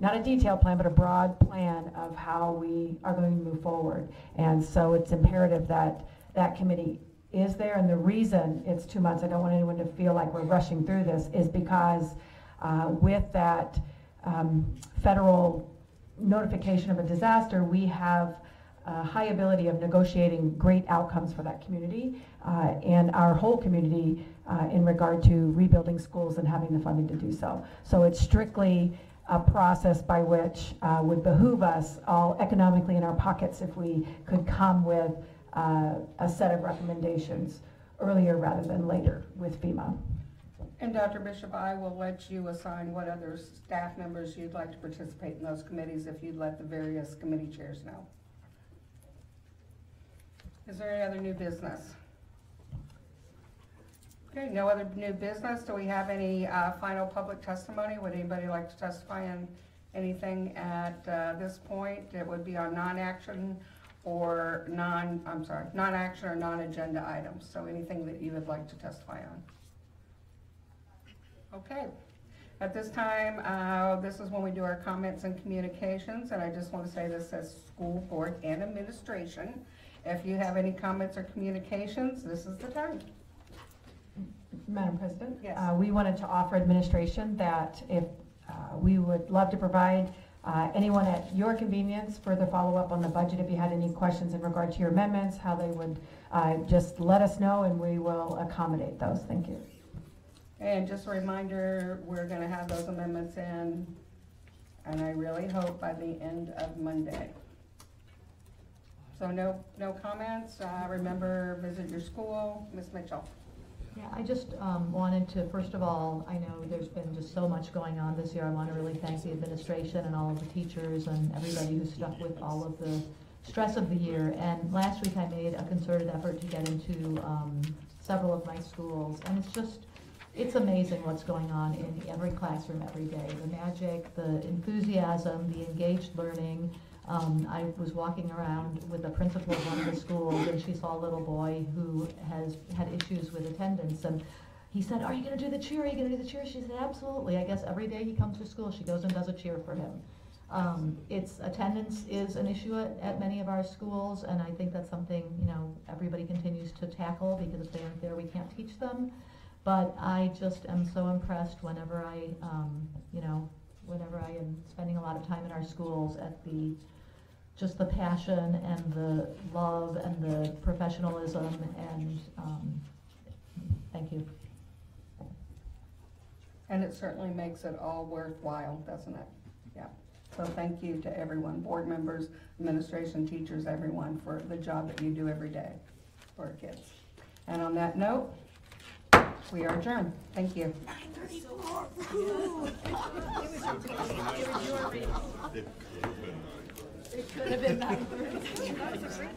not a detailed plan, but a broad plan of how we are going to move forward. And so it's imperative that that committee is there, and the reason it's 2 months, I don't want anyone to feel like we're rushing through this, is because with that federal notification of a disaster, we have a high ability of negotiating great outcomes for that community and our whole community in regard to rebuilding schools and having the funding to do so. So it's strictly a process by which would behoove us all economically in our pockets if we could come with a set of recommendations earlier rather than later with FEMA. And Dr. Bishop, I will let you assign what other staff members you'd like to participate in those committees if you'd let the various committee chairs know. Is there any other new business? Okay, no other new business. Do we have any final public testimony? Would anybody like to testify on anything at this point? It would be on non-action or non-action or non-agenda items. So anything that you would like to testify on. Okay. At this time, this is when we do our comments and communications, and I just want to say this as school board and administration. If you have any comments or communications, this is the time. Madam President? Yes. We wanted to offer administration that if we would love to provide anyone at your convenience further follow-up on the budget. If you had any questions in regard to your amendments, how they would just let us know and we will accommodate those. Thank you. And just a reminder, we're going to have those amendments in, and I really hope by the end of Monday. So no comments. Remember, visit your school. Ms. Mitchell. Yeah, I just wanted to, first of all, I know there's been just so much going on this year. I want to really thank the administration and all of the teachers and everybody who stuck with all of the stress of the year. And last week I made a concerted effort to get into several of my schools, and it's amazing what's going on in every classroom every day. The magic, the enthusiasm, the engaged learning. I was walking around with the principal of one of the schools, and she saw a little boy who has had issues with attendance, and he said, "Are you going to do the cheer? Are you going to do the cheer?" She said, "Absolutely." I guess every day he comes to school, she goes and does a cheer for him. Attendance is an issue at many of our schools, and I think that's something, everybody continues to tackle, because if they aren't there, we can't teach them. But I just am so impressed whenever I am spending a lot of time in our schools at just the passion and the love and the professionalism, and thank you. And it certainly makes it all worthwhile, doesn't it? Yeah. So thank you to everyone, board members, administration, teachers, everyone, for the job that you do every day for our kids. And on that note, we are adjourned. Thank you. 9:34. It could have been 9:30.